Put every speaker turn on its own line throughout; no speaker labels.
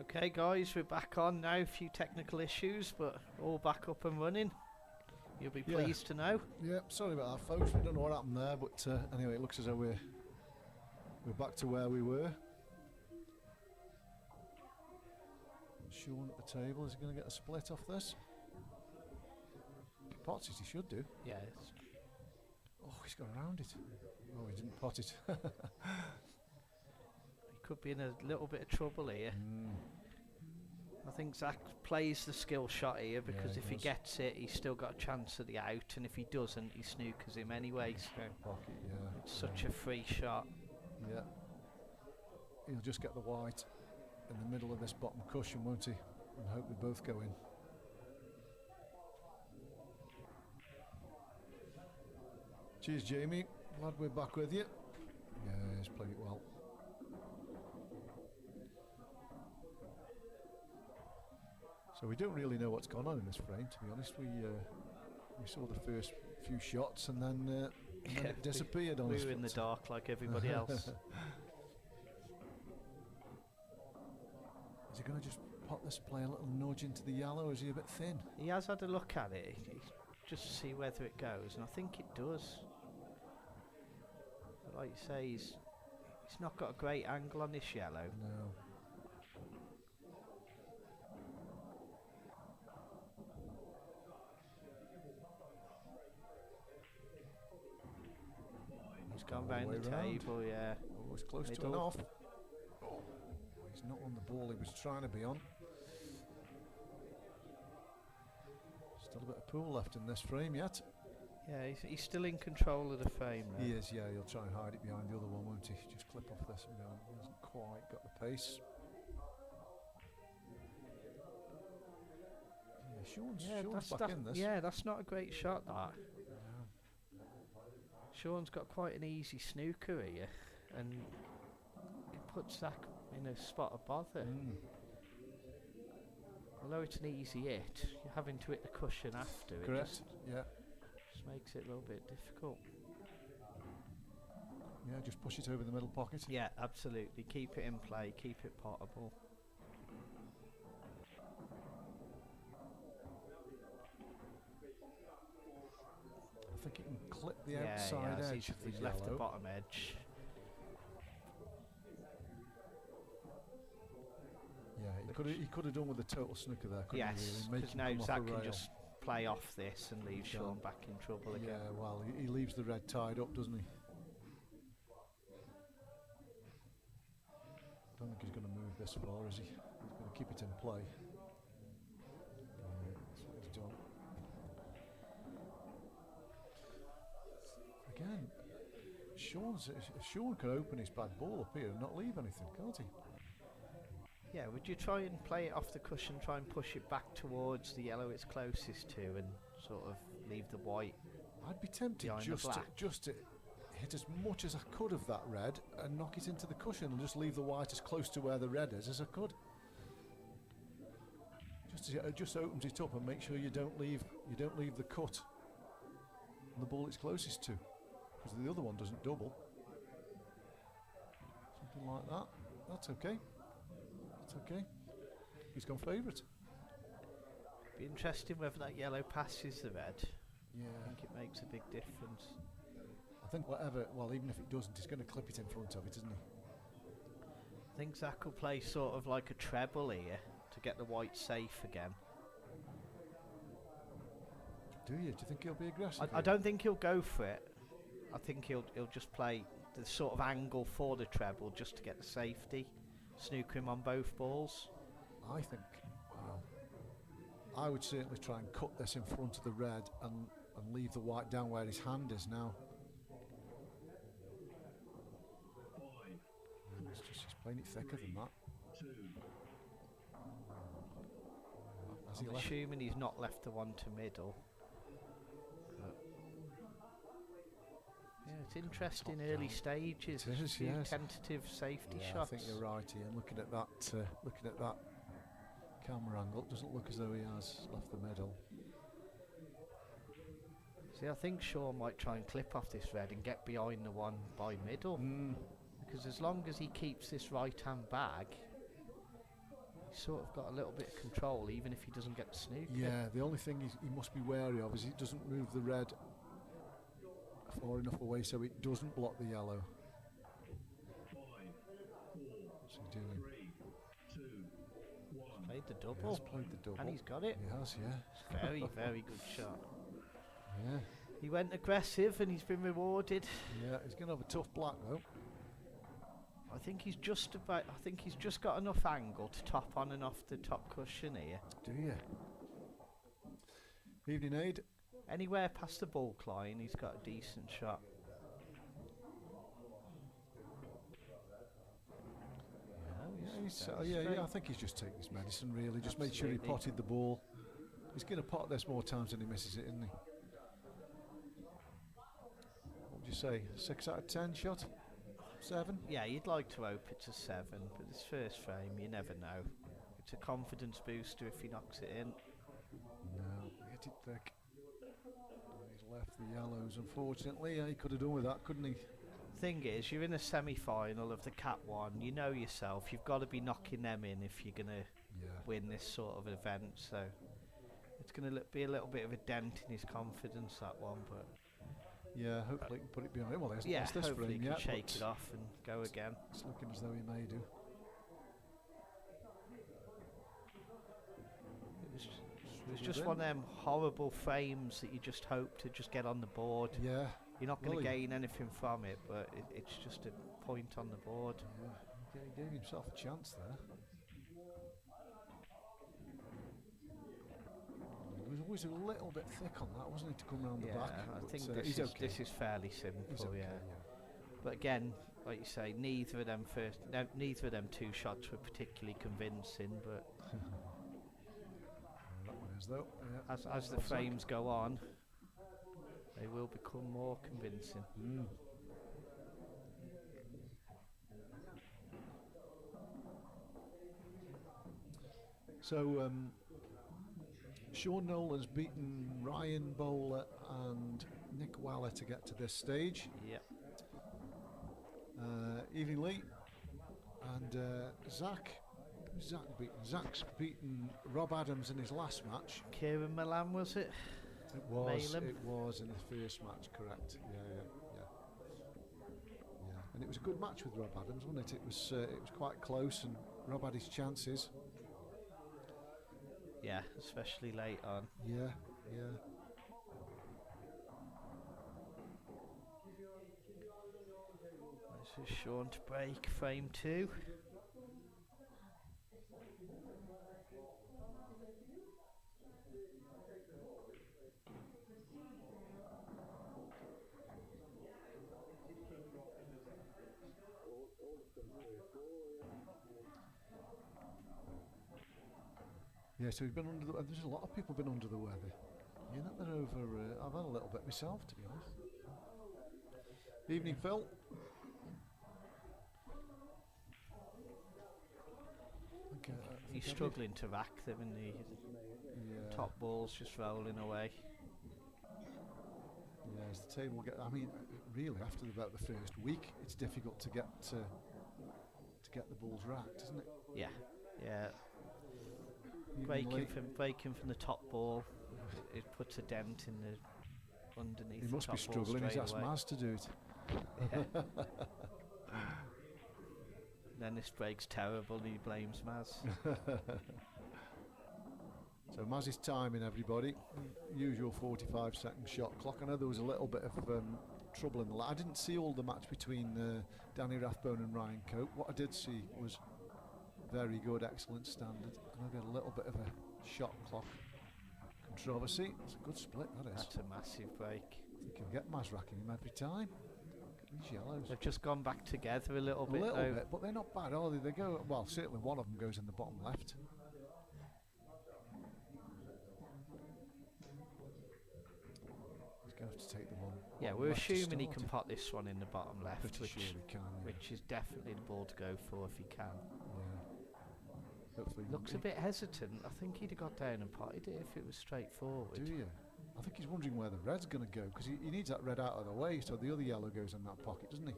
Okay guys, we're back on now, a few technical issues, but all back up and running. You'll be pleased to know.
Yeah, sorry about that folks, we don't know what happened there, but anyway, it looks as though we're back to where we were. Sean at the table, is he going to get a split off this? Pots it, he should do.
Yes.
Oh, he's gone around it. Oh, he didn't pot it.
He could be in a little bit of trouble here. I think Zach plays the skill shot here because if he gets it, he's still got a chance of the out, and if he doesn't, he snookers him anyway. So
Pocket,
it's such a free shot.
Yeah. He'll just get the white in the middle of this bottom cushion, won't he? And hope we both go in. Cheers, Jamie. Glad we're back with you. Yeah, he's played it well. So we don't really know what's gone on in this frame, to be honest. We saw the first few shots and then it disappeared on us.
We were in the dark like everybody else.
Is he going to just pot this play a little nudge into the yellow, or is he a bit thin?
He has had a look at it, just to see whether it goes, and I think it does. But like you say, he's not got a great angle on this yellow.
No.
He's gone round the table, yeah.
Oh, it's close to an off. Oh, he's not on the ball he was trying to be on. Still a bit of pool left in this frame yet.
Yeah, he's still in control of the frame now.
He is, yeah. He'll try and hide it behind the other one, won't he? Just clip off this and go. He hasn't quite got the pace. Yeah, Sean's back in this.
Yeah, that's not a great shot, that. Sean's got quite an easy snooker here, and it puts Zach in a spot of bother. Although it's an easy hit, you're having to hit the cushion after.
Correct,
it just makes it a little bit difficult.
Yeah, just push it over the middle pocket.
Yeah, absolutely. Keep it in play, keep it potable.
I think he can clip the outside edge of the
he's
yellow.
Left the bottom edge.
Yeah, he could have done with a total snooker there, couldn't he?
Yes,
Really?
because now Zach can just play off this and leave Sean back in trouble again.
Yeah, well, he leaves the red tied up, doesn't he? I don't think he's going to move this far, is he? He's going to keep it in play. That's what he's done. Again, Sean could open his bad ball up here and not leave anything, can't he?
Yeah, would you try and play it off the cushion, try and push it back towards the yellow it's closest to, and sort of leave the white?
I'd be tempted just to hit as much as I could of that red and knock it into the cushion and just leave the white as close to where the red is as I could. It just opens it up and make sure you don't leave the cut on the ball it's closest to, because the other one doesn't double. Something like that. That's okay. That's okay. He's gone favourite.
Be interesting whether that yellow passes the red.
Yeah.
I think it makes a big difference.
I think even if it doesn't, he's going to clip it in front of it, isn't he?
I think Zach will play sort of like a treble here to get the white safe again.
Do you think he'll be aggressive?
I don't think he'll go for it. I think he'll just play the sort of angle for the treble just to get the safety. Snooker him on both balls.
I think, I would certainly try and cut this in front of the red and leave the white down where his hand is now. He's playing it thicker than that.
I'm assuming he's not left the one to middle. Yeah, it's interesting early stages.
It is, yes.
Tentative safety shots.
I think you're right, Ian. Looking at that camera angle, it doesn't look as though he has left the middle.
See, I think Sean might try and clip off this red and get behind the one by middle. Because as long as he keeps this right hand bag, He's sort of got a little bit of control, even if he doesn't get the snooker.
Yeah, the only thing he must be wary of is he doesn't move the red far enough away so it doesn't block the yellow. What's he doing?
He's played the double.
He has played the double.
And he's got it.
He has, yeah.
Very, very good shot.
Yeah.
He went aggressive and he's been rewarded.
Yeah, he's going to have a tough black though.
I think he's just got enough angle to top on and off the top cushion here.
Do you? Evening Aid.
Anywhere past the ball line, he's got a decent shot.
Yeah, I think he's just taking his medicine really. Just made sure he potted the ball. He's going to pot this more times than he misses it, isn't he? What would you say? 6 out of 10 shot? 7?
Yeah, you'd like to hope it's a 7, but this first frame, you never know. It's a confidence booster if he knocks it in.
No, hit it thick. He's left the yellows, unfortunately. Yeah, he could have done with that, couldn't he?
Thing is, you're in a semi-final of the Cat 1. You know yourself. You've got to be knocking them in if you're going to win this sort of event. So it's going to be a little bit of a dent in his confidence, that one. But
yeah, hopefully he can put it behind him. Well, there's this
hopefully
frame,
he can shake it off and go again.
It's looking as though he may do.
It was just one of them horrible frames that you just hope to just get on the board.
Yeah.
You're not going to gain anything from it, but it's just a point on the board.
Yeah, he gave himself a chance there. He was always a little bit thick on that, wasn't he, to come round the back?
I think this is fairly simple.
Okay,
yeah. But again, like you say, neither of them two shots were particularly convincing. But
that one is though. Yeah,
as the frames go on, they will become more convincing.
So Sean Nolan's beaten Ryan Bowler and Nick Waller to get to this stage.
Yep.
Evie Lee and Zach's beaten Rob Adams in his last match.
Kieran Milan, was it?
It was in the first match, correct? Yeah. And it was a good match with Rob Adams, wasn't it? It was quite close, and Rob had his chances.
Yeah, especially late on.
Yeah.
This is Sean to break frame 2.
Yeah, so he's been under the weather. There's a lot of people been under the weather. Yeah, they're over. I've had a little bit myself, to be honest. Evening, Phil.
He's struggling to rack them, and the top ball's just rolling away.
Yeah, as the table really after about the first week, it's difficult to get the balls racked, isn't it?
Yeah. Breaking from the top ball, it puts a dent in the underneath.
He must be struggling. He's asked Maz to do it.
Yeah. Then this break's terrible, and he blames Maz.
So Maz is timing everybody. Usual 45-second shot clock. I know there was a little bit of trouble in the I didn't see all the match between Danny Rathbone and Ryan Cope. What I did see was very good, excellent standard. And I got a little bit of a shot clock controversy. It's a good split, that is.
That's a massive break.
I think he'll get Maz racking him every time. These yellows.
They've just gone back together a little bit,
but they're not bad, are they? They go, well, certainly one of them goes in the bottom left. He's going to have to take the one.
Yeah, we're assuming he can pot this one in the bottom left,
Pretty sure he can, yeah.
which is definitely the ball to go for if he can.
Yeah. Hopefully.
Looks a bit hesitant. I think he'd have got down and potted it if it was straightforward.
Do you? I think he's wondering where the red's going to go, because he needs that red out of the way so the other yellow goes in that pocket, doesn't he?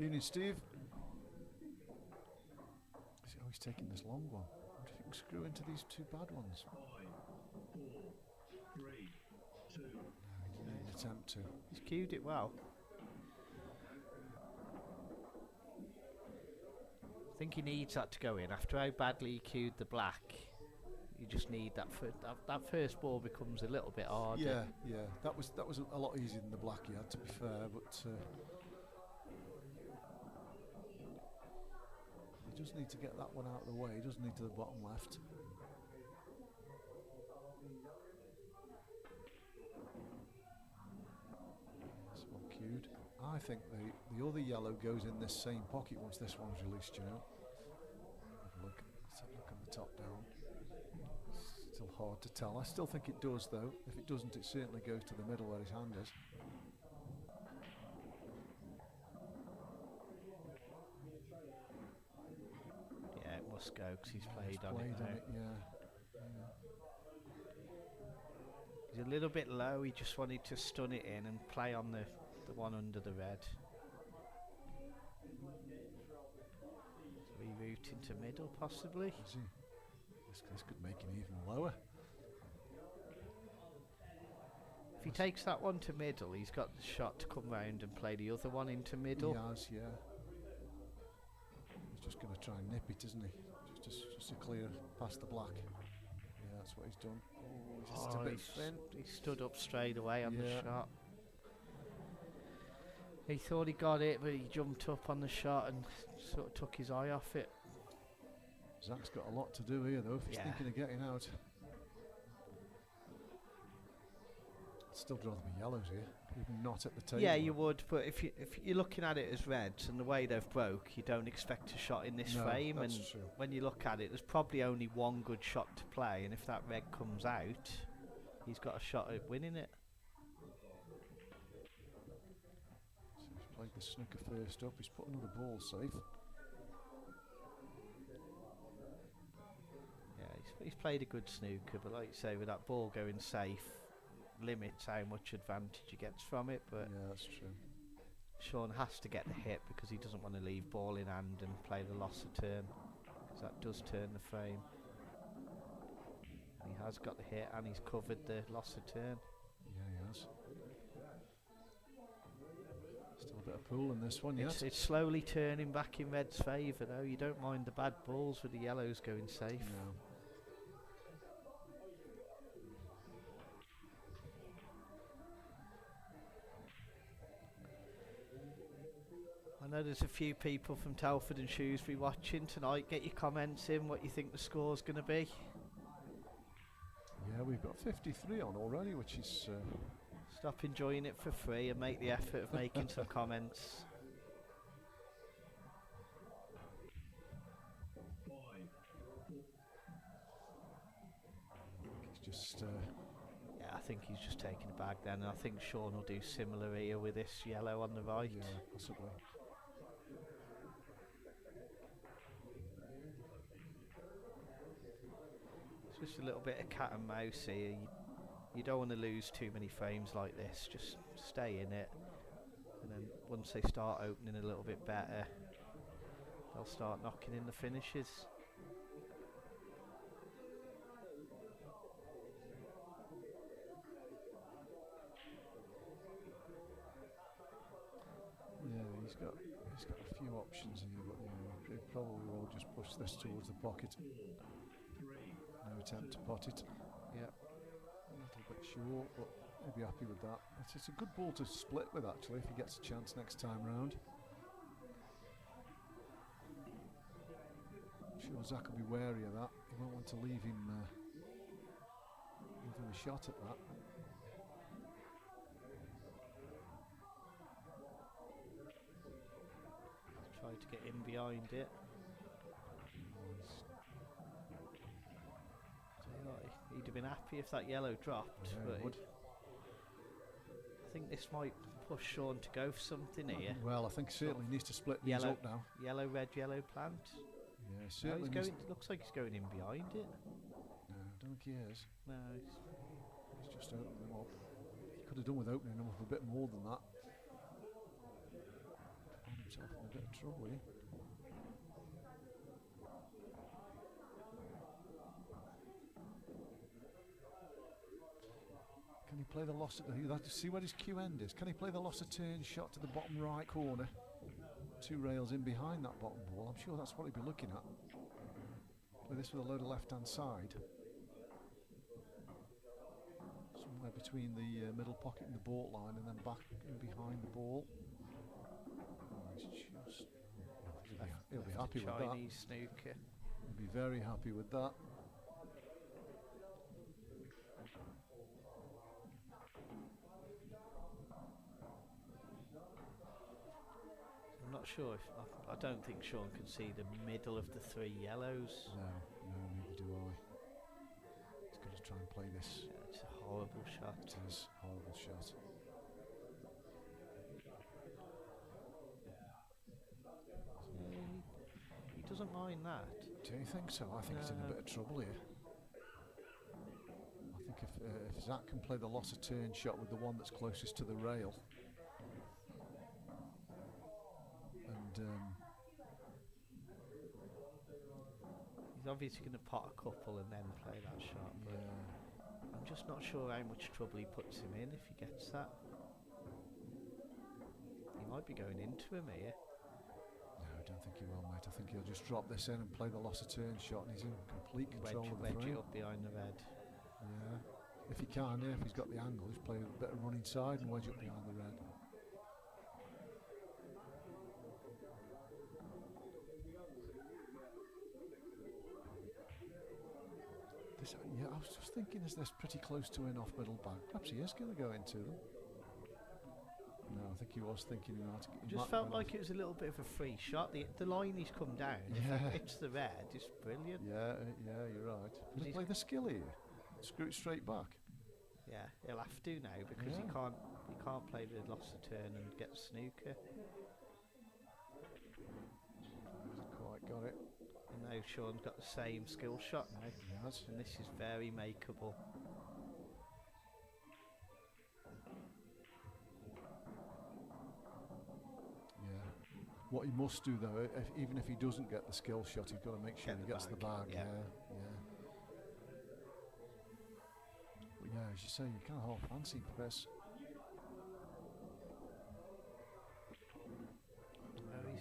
Evening, Steve. he's taking this long one. I wonder if he can screw into these two bad ones.
5, 4, 3, 2.
No, he didn't attempt to.
He's cued it well. I think he needs that to go in. After how badly he cued the black, you just need that. That first ball becomes a little bit harder.
Yeah, yeah. That was a lot easier than the black he had, to be fair. But he does need to get that one out of the way. He does need to the bottom left. That's well cued. I think the other yellow goes in this same pocket once this one's released, you know. Have a look. Let's have a look on the top down. Still hard to tell. I still think it does though. If it doesn't, it certainly goes to the middle where his hand is.
Yeah, it must go because he's played on it now.
Yeah.
He's a little bit low. He just wanted to stun it in and play on the one under the red. Reroute into middle, possibly.
Is he? This could make him even lower.
If he takes that one to middle, he's got the shot to come round and play the other one into middle.
He has, yeah. He's just going to try and nip it, isn't he? Just to clear past the black. Yeah, that's what he's done. Oh, just a bit thin.
He stood up straight away on the
Yeah.
shot. He thought he got it, but he jumped up on the shot and sort of took his eye off it.
Zach's got a lot to do here, though, if he's
Yeah.
thinking of getting out. I'd still draw them yellows here, even not at the table.
Yeah, you would, but if you're looking at it as reds and the way they've broke, you don't expect a shot in this
No,
frame.
that's
And
true.
when you look at it, there's probably only one good shot to play, and if that red comes out, he's got a shot at winning it.
So he's played the snooker first up. He's put another ball safe.
Yeah, he's played a good snooker, but like you say, with that ball going safe, limits how much advantage he gets from it. But
Yeah, that's true.
Sean has to get the hit because he doesn't want to leave ball in hand and play the loss of turn, because that does turn the frame. He has got the hit and he's covered the loss of turn.
Yeah, he has. Still a bit of pool in this one, yes.
It's slowly turning back in red's favour though. You don't mind the bad balls with the yellows going safe.
No.
I know there's a few people from Telford and Shrewsbury watching tonight. Get your comments in, what you think the score's going to be.
Yeah, we've got 53 on already, which is...
Stop enjoying it for free and make the effort of making some comments.
5, 4.
he's just...
Yeah, I think he's just taking a bag then. And I think Sean will do similar here with this yellow on the right.
yeah, possibly.
It's just a little bit of cat and mouse here. You don't want to lose too many frames like this. Just stay in it. And then once they start opening a little bit better, they'll start knocking in the finishes.
Yeah, he's got a few options here, but he probably will just push this towards the pocket.
3.
No attempt to pot it.
Yeah.
A little bit short, but he'll be happy with that. It's a good ball to split with, actually, if he gets a chance next time round. I'm sure Zach will be wary of that. He won't want to leave him a shot at that.
Try to get in behind it. Tell you what, he'd have been happy if that yellow dropped,
Yeah,
but
he would.
I think this might push Sean to go for something here.
Well, I think certainly he needs to split these
Yellow.
up now.
Yellow, red, yellow plant.
Yeah,
No,
certainly
he's
needs
going, looks like he's going in behind it.
No, I don't think he is.
No,
He's just opening them up. He could have done with opening them up a bit more than that. Found himself in a bit of trouble here. play the loss at the... You have to see where his cue end is. Can he play the loss of turn shot to the bottom right corner? 2 rails in behind that bottom ball. I'm sure that's what he'd be looking at. Play this with a load of left-hand side. Somewhere between the middle pocket and the ball line, and then back in behind the ball. He'll be happy with that.
Chinese snooker.
He'll be very happy with that.
I'm not sure if I don't think Sean can see the middle of the 3 yellows.
No, neither do I. He's got to try and play this.
Yeah, it's a horrible shot.
It is a horrible shot.
He doesn't mind that.
Do you think so? I think he's in a bit of trouble here. I think if Zach can play the loss of turn shot with the one that's closest to the rail, and
he's obviously going to pot a couple and then play that shot, but I'm just not sure how much trouble he puts him in if he gets that. He might be going into him here.
No, I don't think he will, mate. I think he'll just drop this in and play the loss of turn shot, and he's in complete control of the
Wedge
frame.
it up behind the red.
Yeah, if he can, if he's got the angle, just play a bit of running side and wedge up behind the red. This, yeah, I was just thinking, is this pretty close to an off middle bag? Perhaps he is going to go into them. No, I think he was thinking he might.
Just felt like it was a little bit of a free shot. The line he's come down,
Yeah.
if it hits the red, it's brilliant.
Yeah, you're right. Does he
He's-
play the skill here? Screw it straight back.
Yeah, he'll have to now because he
Yeah.
can't play the loss of turn and get snooker.
Hasn't quite got it.
And now Sean's got the same skill shot now,
He has.
and this is very makeable.
Yeah. What he must do though, even if he doesn't get the skill shot, he's got to make sure
Get
he
the
gets the
bag,
bag.
yeah.
Yeah. But yeah, as you say, you can't half fancy this.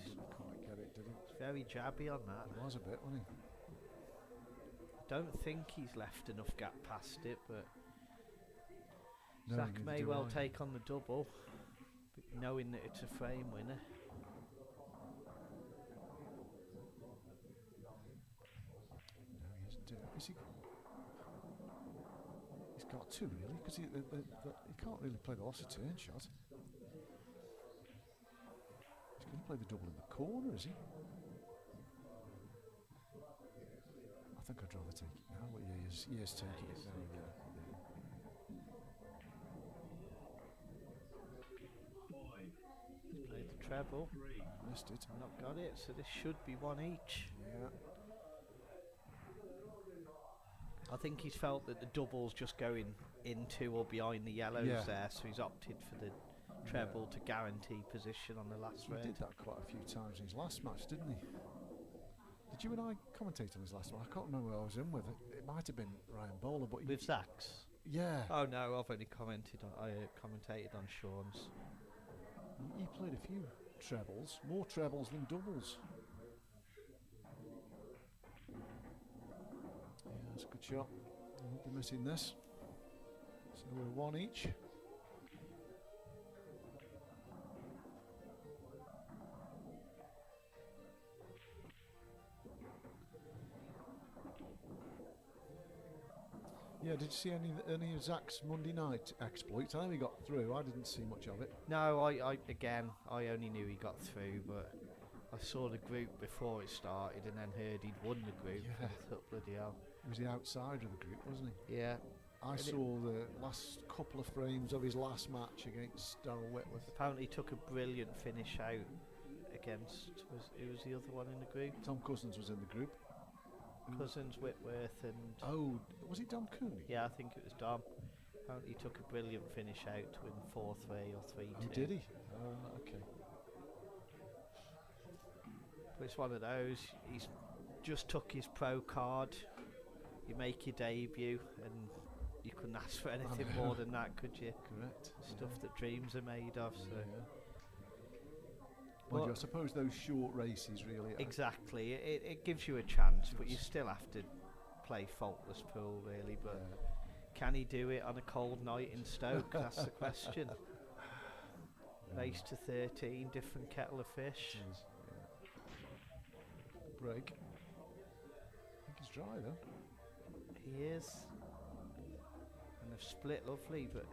Didn't quite get it, did he?
Very jabby on that.
He was a bit, wasn't he?
Don't think he's left enough gap past it, but
No,
Zach
neither
may
do
well
I.
take on the double, knowing that it's a frame winner.
No, he isn't doing it. Is he? He's got to really, because he can't really play the loss of turn shot. He's going to play the double in the corner, is he? I think I'd rather take it now, but yeah, he is taking it now. Yeah.
5, 4,
Played the treble,
3,
Missed it.
not got it, so this should be one each.
Yeah.
I think he's felt that the double's just going into or behind the yellows
Yeah.
there, so he's opted for the treble to guarantee position on the last
He
red.
did that quite a few times in his last match, didn't he? Did you and I commentate on his last match? I can't remember who I was in with. It might have been Ryan Bowler, but
With Zach's?
yeah,
Oh no, I've only commentated on Sean's.
he played a few trebles, more trebles than doubles. Yeah, that's a good shot. I won't be missing this. So we're one each. Yeah, did you see any of Zach's Monday night exploits? I know he got through. I didn't see much of it.
No, I only knew he got through, but I saw the group before it started and then heard he'd won the group.
Yeah.
I thought, bloody hell.
He was the outsider of the group, wasn't he?
Yeah.
I
And it-
saw the last couple of frames of his last match against Darryl Whitworth.
Apparently took a brilliant finish out against, who was the other one in the group?
Tom Cousins was in the group.
Cousins, Whitworth and...
Oh, was it Dom Cooney?
Yeah, I think it was Dom. Apparently he took a brilliant finish out to win 4-3 or 3-2.
Oh, did he? Okay.
But it's one of those, he's just took his pro card, you make your debut and you couldn't ask for anything more than that, could you?
Correct.
Stuff that dreams are made of. So.
Yeah. Well, I suppose those short races really.
Exactly, it gives you a chance, but you still have to play faultless pool, really. But can he do it on a cold night in Stoke? That's the question. Race to 13, different kettle of fish.
Break. I think he's dry though.
He is. And they've split lovely, but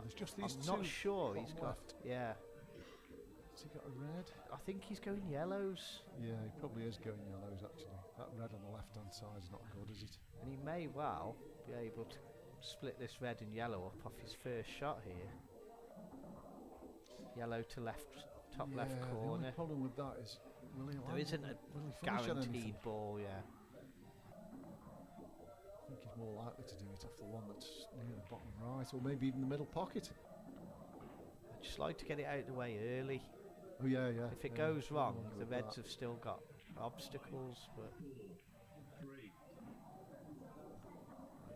there's just these
I'm not sure he's got.
Left.
Yeah.
Has he got a red?
I think he's going yellows.
Yeah, he probably is going yellows actually. That red on the left hand side is not good, is it?
And he may well be able to split this red and yellow up off his first shot here. Yellow to left, top left
The
corner.
only problem with that is
There isn't a guaranteed ball, yeah.
I think he's more likely to do it off the one that's near the bottom right, or maybe even the middle pocket.
I'd just like to get it out of the way early.
Oh yeah.
If it goes wrong, the Reds have still got obstacles, but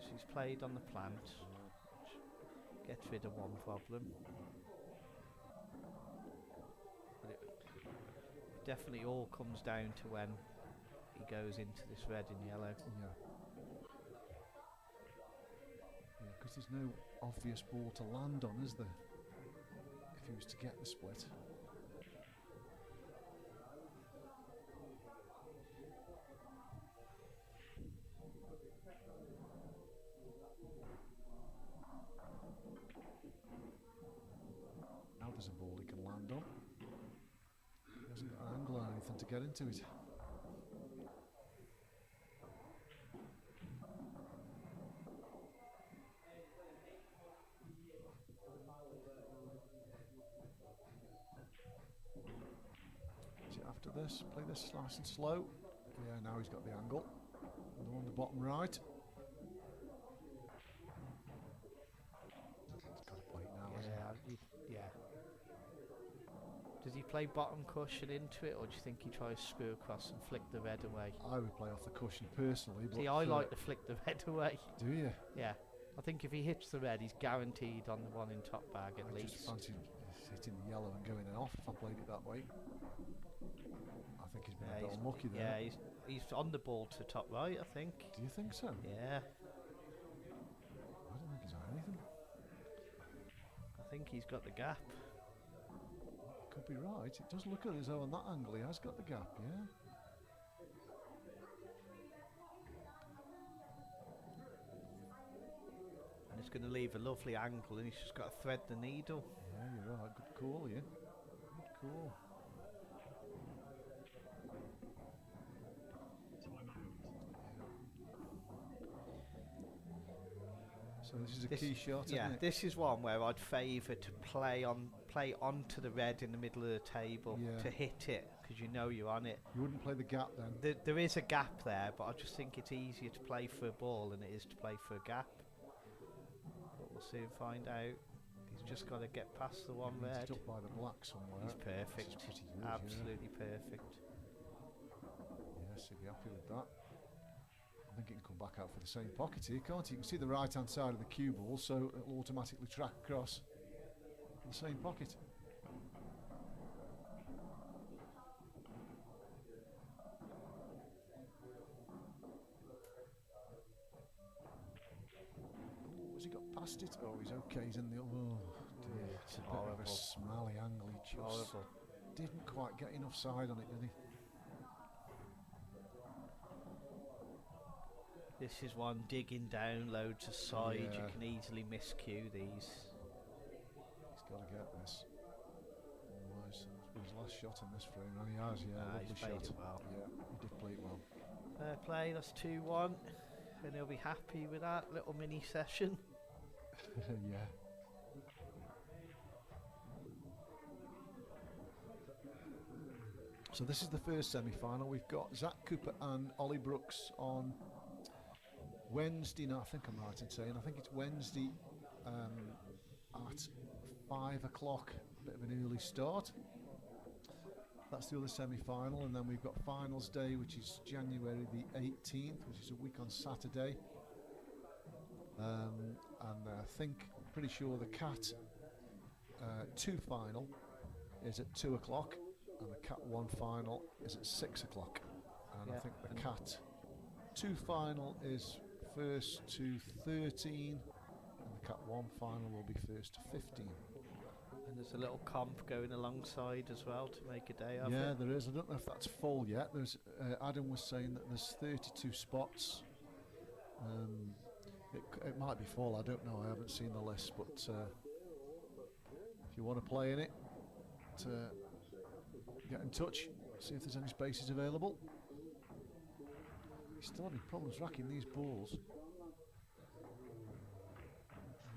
she's played on the plant, which gets rid of one problem. But it definitely all comes down to when he goes into this red and yellow.
Yeah, because there's no obvious ball to land on, is there? If he was to get the split. Now there's a ball he can land on. He hasn't got an angle or anything to get into it. After this, play this nice and slow. Yeah, now he's got the angle. And on the bottom right. He's got to play it now, hasn't he?
Yeah. Does he play bottom cushion into it, or do you think he tries to screw across and flick the red away?
I would play off the cushion personally.
See, I like to flick the red away.
Do you?
Yeah. I think if he hits the red, he's guaranteed on the one in top bag at least.
I just fancy hitting the yellow and going off if I played it that way. I think he's been a bit unlucky there.
Yeah, he's on the ball to top right, I think.
Do you think so?
Yeah.
I don't think he's on anything.
I think he's got the gap.
Could be right. It does look as though on that angle he has got the gap, yeah.
And it's going to leave a lovely angle, and he's just got to thread the needle.
Yeah, you're right. Good call, yeah. Good call. So this is a key shot, isn't it?
This is one where I'd favour to play onto the red in the middle of the table to hit it, because you know you're on it.
You wouldn't play the gap then?
There is a gap there, but I just think it's easier to play for a ball than it is to play for a gap. But we'll soon find out. He's just got to get past the one red.
He's up by the black somewhere.
He's perfect.
Pretty good,
absolutely perfect.
Yes, he'd be happy with that. I think it can come back out for the same pocket here, can't you? You can see the right hand side of the cue ball, so it'll automatically track across the same pocket. Oh, has he got past it? Oh, he's okay. He's in the. Oh, dear. It's a bit of a smelly angle. He just didn't quite get enough side on it, did he?
This is one digging down loads of side. You can easily miscue these.
He's got to get this. Otherwise, his last shot in this frame, and he has,
he's played it well.
Yeah, he did play it well.
Fair play, that's 2-1. And he'll be happy with that little mini session.
Yeah. So this is the first semi-final. We've got Zach Cooper and Ollie Brooks on Wednesday night. I think I'm right in saying. I think it's Wednesday at 5 o'clock. Bit of an early start. That's the other semi-final, and then we've got finals day, which is January the 18th, which is a week on Saturday. And I think, pretty sure the Cat 2 final is at 2 o'clock, and the Cat 1 final is at 6 o'clock. And I think the Cat 2 final is 1st to 13, and the Cat 1 final will be 1st to 15.
And there's a little comp going alongside as well to make a day of it.
Yeah, there is. I don't know if that's full yet. There's Adam was saying that there's 32 spots. It might be full. I don't know. I haven't seen the list, but if you want to play in it, get in touch. See if there's any spaces available. He's still having problems racking these balls.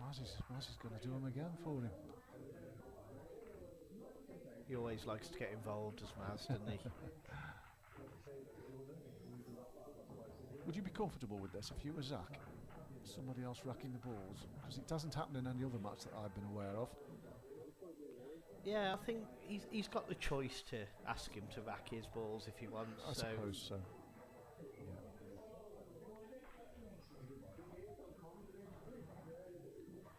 Mazzy's going to do them again for him.
He always likes to get involved as Maz, doesn't he?
Would you be comfortable with this if you were Zach? Somebody else racking the balls? Because it doesn't happen in any other match that I've been aware of.
Yeah, I think he's got the choice to ask him to rack his balls if he wants.
I suppose so.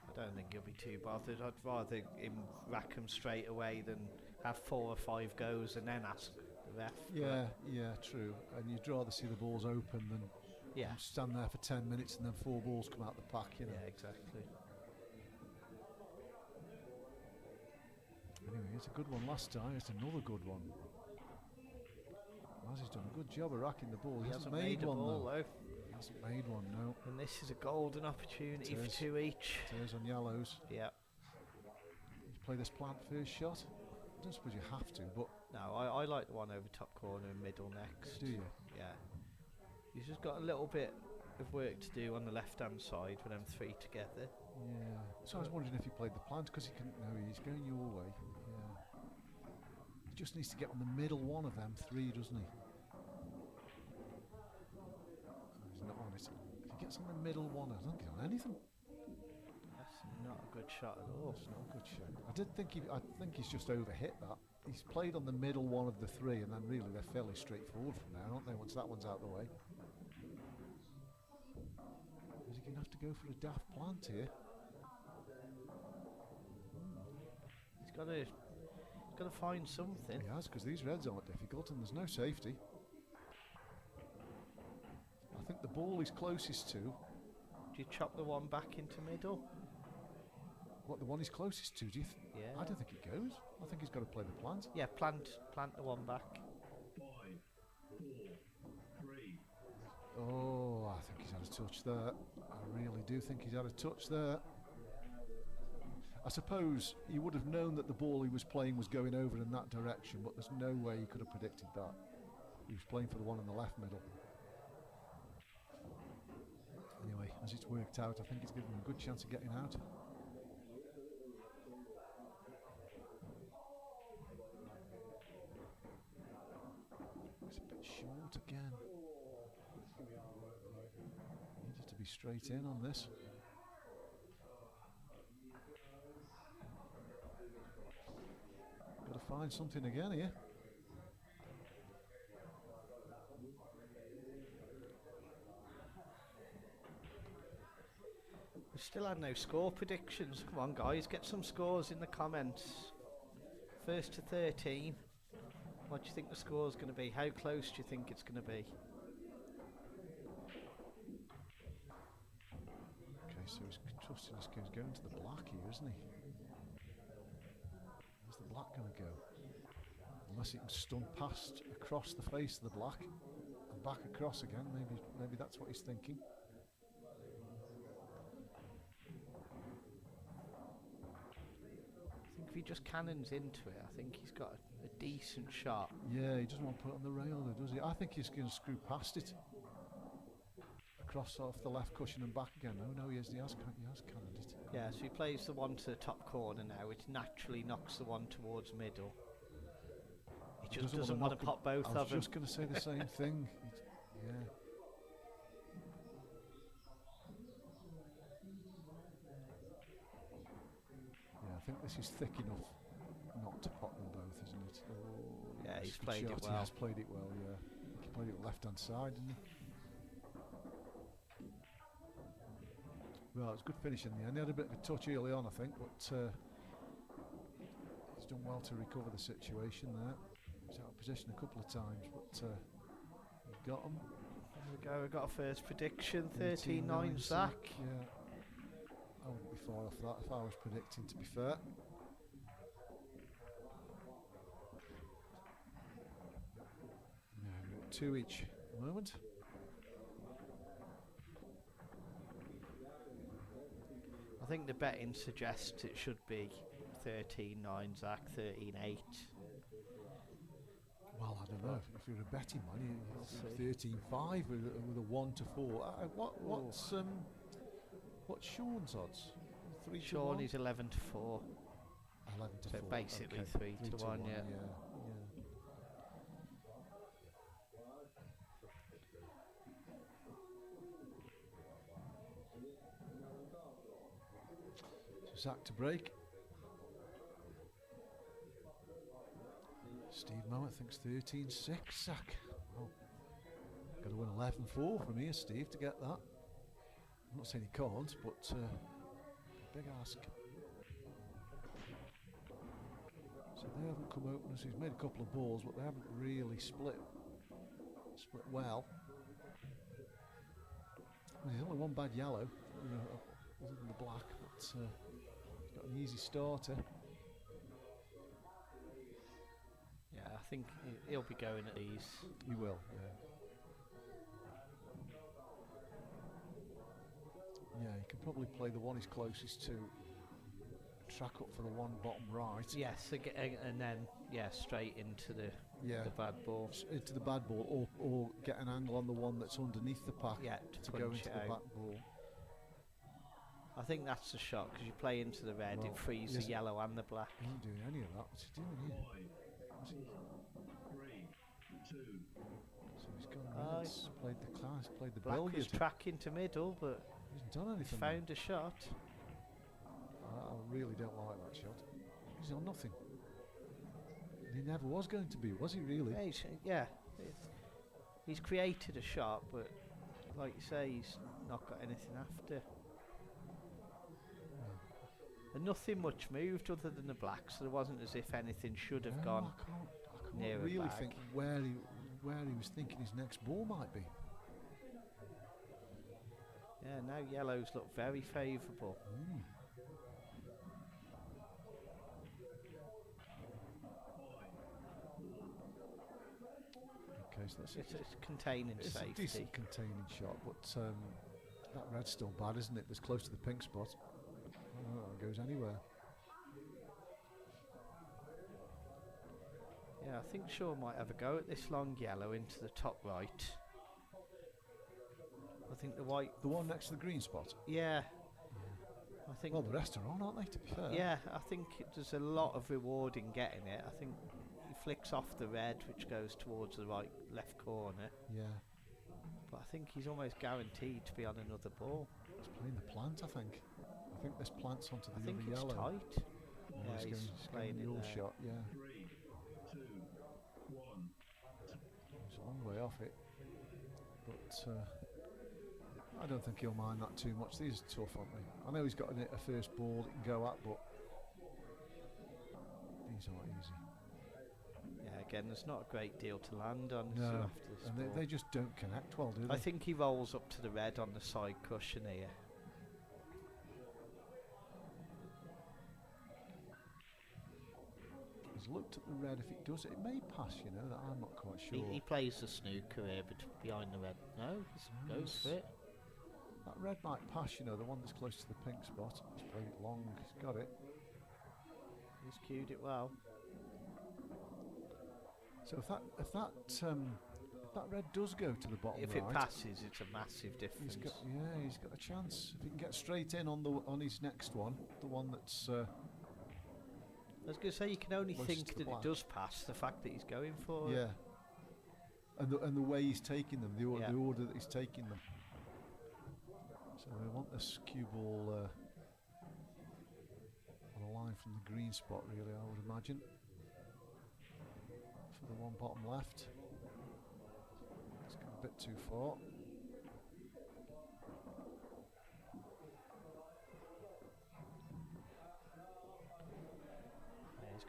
I don't think he'll be too bothered. I'd rather him rack them straight away than have 4 or 5 goes and then ask the ref.
Yeah, true. And you'd rather see the balls open than stand there for 10 minutes and then 4 balls come out the pack, you know.
Yeah, exactly.
Anyway, it's a good one last time. It's another good one. Mazzy's done a good job of racking the ball. He hasn't made one though. He hasn't made one, no.
And this is a golden opportunity for 2 each.
It is on yellows.
Yeah.
You play this plant first shot? I don't suppose you have to, but...
No, I like the one over top corner and middle next.
Do you?
Yeah. He's just got a little bit of work to do on the left-hand side with them 3 together.
Yeah. So I was wondering if he played the plant, because he couldn't know he's going your way. Yeah. He just needs to get on the middle one of them 3, doesn't he? He's not on it. If he gets on the middle one, I don't get on anything.
That's not a good shot at all.
It's not a good shot. I think he's just overhit that. He's played on the middle one of the 3, and then really they're fairly straightforward from there, aren't they, once that one's out of the way? Is he going to have to go for a daft plant here?
He's got to find something.
He has, because these reds aren't difficult, and there's no safety. I think the ball he's closest to...
Do you chop the one back into middle?
What, the one he's closest to, do you
Yeah.
I don't think it goes. I think he's got to play the plant.
Yeah, plant the one back.
5, 4, 3.
Oh, I think he's had a touch there. I really do think he's had a touch there. I suppose he would have known that the ball he was playing was going over in that direction, but there's no way he could have predicted that. He was playing for the one in the left middle. Anyway, as it's worked out, I think it's given him a good chance of getting out. It's a bit short again. Needed to be straight in on this. Got to find something again here.
We still had no score predictions. Come on, guys, get some scores in the comments. 1st to 13. What do you think the score's going to be? How close do you think it's going to be?
Okay, so he's trusting us going to the black here, isn't he? Where's the black going to go? Unless he can stun past across the face of the black and back across again. Maybe that's what he's thinking.
I think if he just cannons into it, I think he's got a decent shot.
Yeah, he doesn't want to put it on the rail though, does he? I think he's going to screw past it. Across off the left cushion and back again. No, he has cannoned it.
Yeah, so he plays the one to the top corner now, which naturally knocks the one towards middle. He just doesn't want to pop both of them.
I was just going to say the same thing. Yeah. Yeah, I think this is thick enough not to pop them both, isn't it? Oh,
yeah, he's
good
played
shot.
it well.
He has played it well, yeah. He played it left hand side, didn't he? Well, it was good finish in the end. He had a bit of a touch early on, I think, but he's done well to recover the situation there. He's out of position a couple of times, but he got him.
There we go, we got a first prediction, 13-9 Zach.
Yeah. I wouldn't be far off that if I was predicting, to be fair. Now, 2 each at the moment.
I think the betting suggests it should be 13-9 Zach, 13-8.
Well, I don't know. If you're a betting man,
We'll
you 13-5 with a 1 to 4. What's Sean's odds? 3 to
Sean
1?
is 11 to 4.
11 to
So
4.
basically
okay.
3 to 1, yeah.
So Zach to break. Steve Mowat thinks 13-6, Zach. Well, got to win 11-4 from here, Steve, to get that. I'm not saying he can't, but big ask. So they haven't come open. So he's made a couple of balls, but they haven't really split well. There's only one bad yellow, other than the black, but he's got an easy starter.
Yeah, I think he'll be going at these.
He will, yeah. Yeah, he can probably play the one he's closest to. Track up for the one bottom right.
Yes, and then, yeah, straight into the bad ball.
Into the bad ball, or get an angle on the one that's underneath the pack to go into the back ball.
I think that's the shot, because you play into the red, it frees the yellow and the black.
He ain't doing any of that. What's he doing here?
5, 4, 3, 2.
So he's gone reds, played the class, played the
Black
billiard.
was tracking to middle, but
He hasn't done
he's
anything.
found a shot.
I really don't like that shot. He's on nothing. And he never was going to be, was he really?
He's created a shot, but like you say, he's not got anything after. And nothing much moved other than the black, so there wasn't as if anything should have gone
I
near
can't
a
really
bag.
think where he was thinking his next ball might be.
Yeah, now yellows look very favourable.
Okay, so that's
It's containing
it's
safety.
a decent containing shot, but that red's still bad, isn't it? That's close to the pink spot. I don't know if it goes anywhere.
Yeah, I think Shaw might have a go at this long yellow into the top right. I think the white...
The one next to the green spot?
Yeah. I think...
Well, the rest are on, aren't they, to be fair?
Yeah, I think there's a lot of reward in getting it. I think he flicks off the red, which goes towards the right left corner.
Yeah.
But I think he's almost guaranteed to be on another ball.
He's playing the plant, I think. I think this plant's onto the
I think
other
it's
yellow.
tight.
Yeah, he's
playing
the
it
old
there.
shot, yeah.
3, 2, 1.
He's a long way off it. But I don't think he'll mind that too much. These are tough, aren't they? I know he's got a first ball he can go at, but these aren't easy.
Yeah, again, there's not a great deal to land on
No,
after this
and
ball.
they just don't connect well, do they?
I think he rolls up to the red on the side cushion here.
He's looked at the red. If it does, it may pass, you know, that I'm not quite sure.
He plays the snooker here behind the red. No, he goes for it.
That red might pass, you know, the one that's close to the pink spot. He's played it long, he's got it.
He's cued it well.
So if that red does go to the bottom
If
right,
it passes, it's a massive difference.
he's got a chance. If he can get straight in on his next one, the one that's
I was going to say, you can only
closest
think
to the
that
black.
it does pass, the fact that he's going for it.
yeah, and the way he's taking them, the
Yeah.
order that he's taking them. So we want this cue ball on a line from the green spot, really, I would imagine. For the one bottom left. It's gone a bit too far.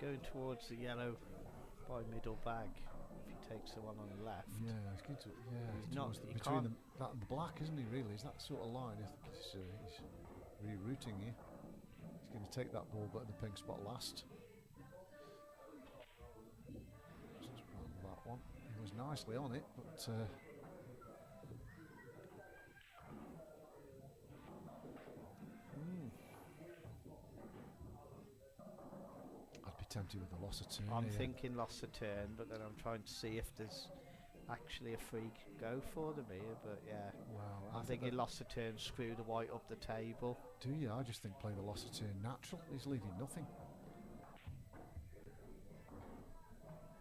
going towards the yellow by middle bag if he takes the one on the left.
Yeah, he's going to. Yeah,
He's not-
towards
he
between
can't-
that and the black, isn't he? Really, is that sort of line? I think he's rerouting here. He's going to take that ball, but in the pink spot last. Just round that one. He was nicely on it, but. I'd be tempted with the loss of turn.
I'm
here.
thinking lost a turn, but then I'm trying to see if there's actually a free go for them here. But yeah,
Wow,
I'm thinking lost a turn, screw the white up the table.
Do you? I just think play the loss of turn natural. He's leaving nothing.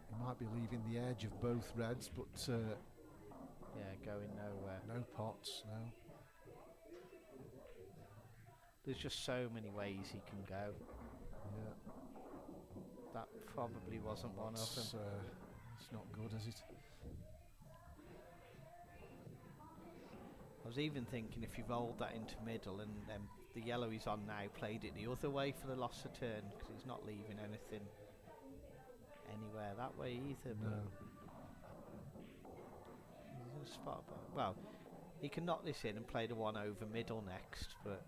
He might be leaving the edge of both reds, but
Yeah, going nowhere.
no pots, no.
There's just so many ways he can go.
Yeah,
That probably wasn't one of them.
it's not good, is it?
I was even thinking if you rolled that into middle and the yellow he's on now played it the other way for the loss of turn, because he's not leaving anything anywhere that way either.
No.
But he's in a spot. Well, he can knock this in and play the one over middle next, but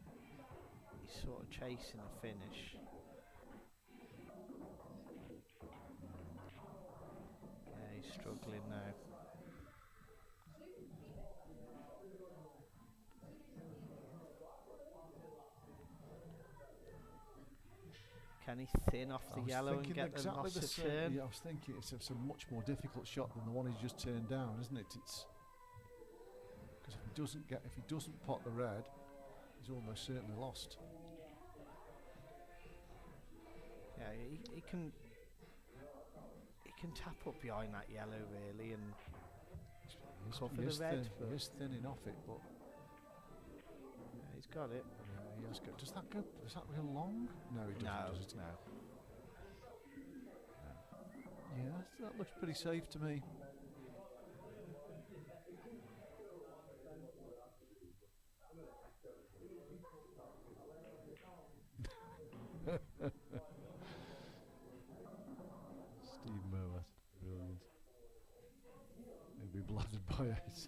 he's sort of chasing the finish. Yeah, he's struggling now. Can he thin off the yellow and get the
exactly
loss
the
of
same.
turn?
Yeah, I was thinking it's a much more difficult shot than the one he's just turned down, isn't it? It's because if he doesn't pot the red, he's almost certainly lost.
Yeah, he can tap up behind that yellow really and cover the red.
He is thinning off it, but
Yeah, he's got it.
yeah, he has got. Does that go long? No, he doesn't.
No,
Does it?
no.
Yeah, that looks pretty safe to me. Steve Moore, brilliant. He'll be bladdered by 8.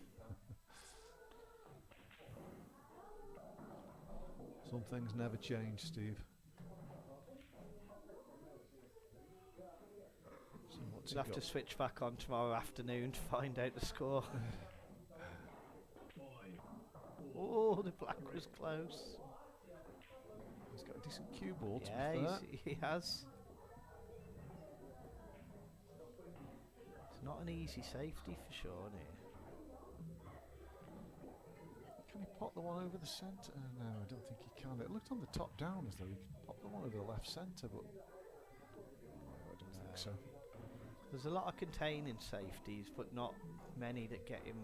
Some things never change, Steve. So what's
We'll
he
have to
got?
switch back on tomorrow afternoon to find out the score.
5, 4,
Oh, the black was close.
He's got a decent cue ball, to
Yeah,
be fair.
he has. It's not an easy safety for sure, is it?
Can he pop the one over the centre? No, I don't think he can. It looked on the top down as though he could pop the one over the left centre, but no, I don't think so.
There's a lot of containing safeties, but not many that get him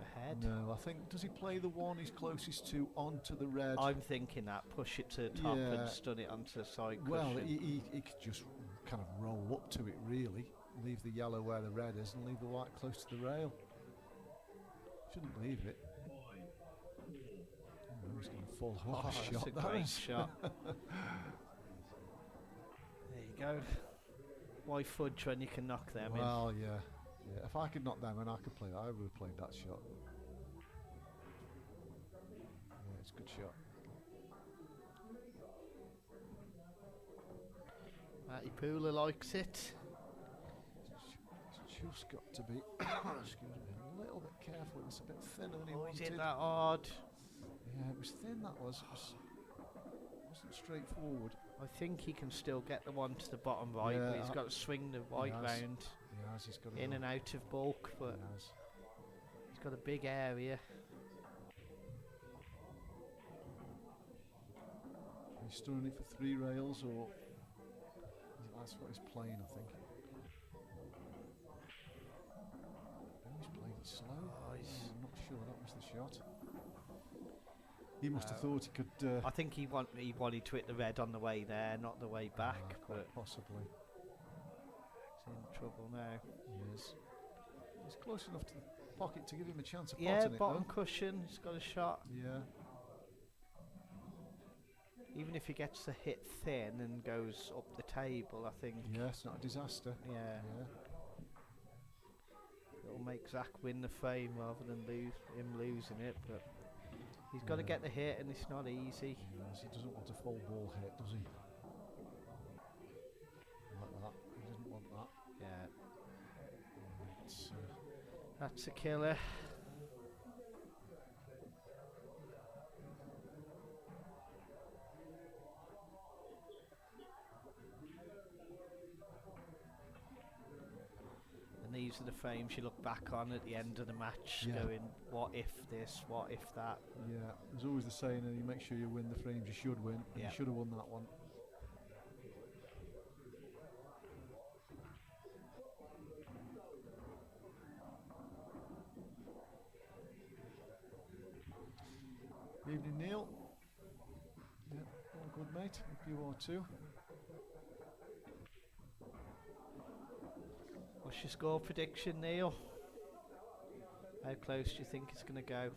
ahead.
No, I think, does he play the one he's closest to onto the red?
I'm thinking that, push it to the top
Yeah.
and stun it onto the side
Well,
cushion.
he could just kind of roll up to it, really. Leave the yellow where the red is and leave the white close to the rail. Shouldn't leave it.
5, 4,
Oh, he's going to fall. What
Oh,
a
that's
shot
a
that
great
is.
shot. There you go. Why fudge when you can knock them
Well, yeah. Yeah, if I could knock them and I could play that, I would have played that shot. Yeah, it's a good shot.
in? Matty Pooler likes it.
It's just got to be excuse me, a little bit careful. It was a bit thinner than he
Oh, he's
wanted.
hit that hard.
Yeah, it was thin, that was. Wasn't straightforward.
I think he can still get the one to the bottom right,
Yeah,
but he's got to swing the white
has.
round
He's got
in and out of bulk, but
He has.
he's got a big area.
He's storing it for 3 rails, or that's what he's playing, I think. Oh, he's played it slow.
Oh, he's-
I'm not sure that was the shot. He must have
No.
thought he could.
I think he wanted to hit the red on the way there, not the way back,
quite
but
possibly.
he's in trouble now.
Yes. He's close enough to the pocket to give him a chance of
Yeah,
potting it,
bottom
though.
cushion, he's got a shot.
Yeah.
Even if he gets the hit thin and goes up the table, I think.
Yeah, it's not a disaster.
Yeah.
Yeah.
It'll make Zach win the frame rather than him losing it, but he's got to get the hit, and it's not easy.
Yes, he doesn't want a full ball hit, does he? Like that. He doesn't want that.
Yeah.
It's,
That's a killer. And these are the frames you look back on at the end of the match, going, what if this, what if that?
yeah, there's always the saying, and you make sure you win the frames you should win, and you should have won that one. Evening, Neil. Yeah, all good, mate. Hope you are too.
What's your score prediction, Neil? How close do you think it's going to go?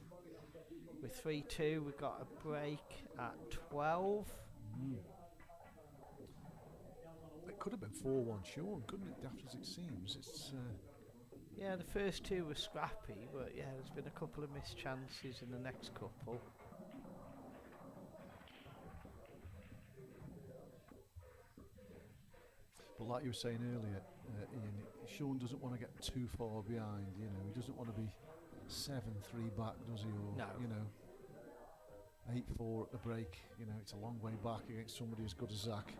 With 3-2, we've got a break at 12.
It could have been 4-1 Sean, couldn't it, daft as it seems? It's
Yeah, the first two were scrappy, but yeah, there's been a couple of missed chances in the next couple.
But like you were saying earlier, Ian, Sean doesn't want to get too far behind, you know, he doesn't want to be 7-3 back, does he? Or,
No.
you know, 8-4 at the break, you know, it's a long way back against somebody as good as Zach.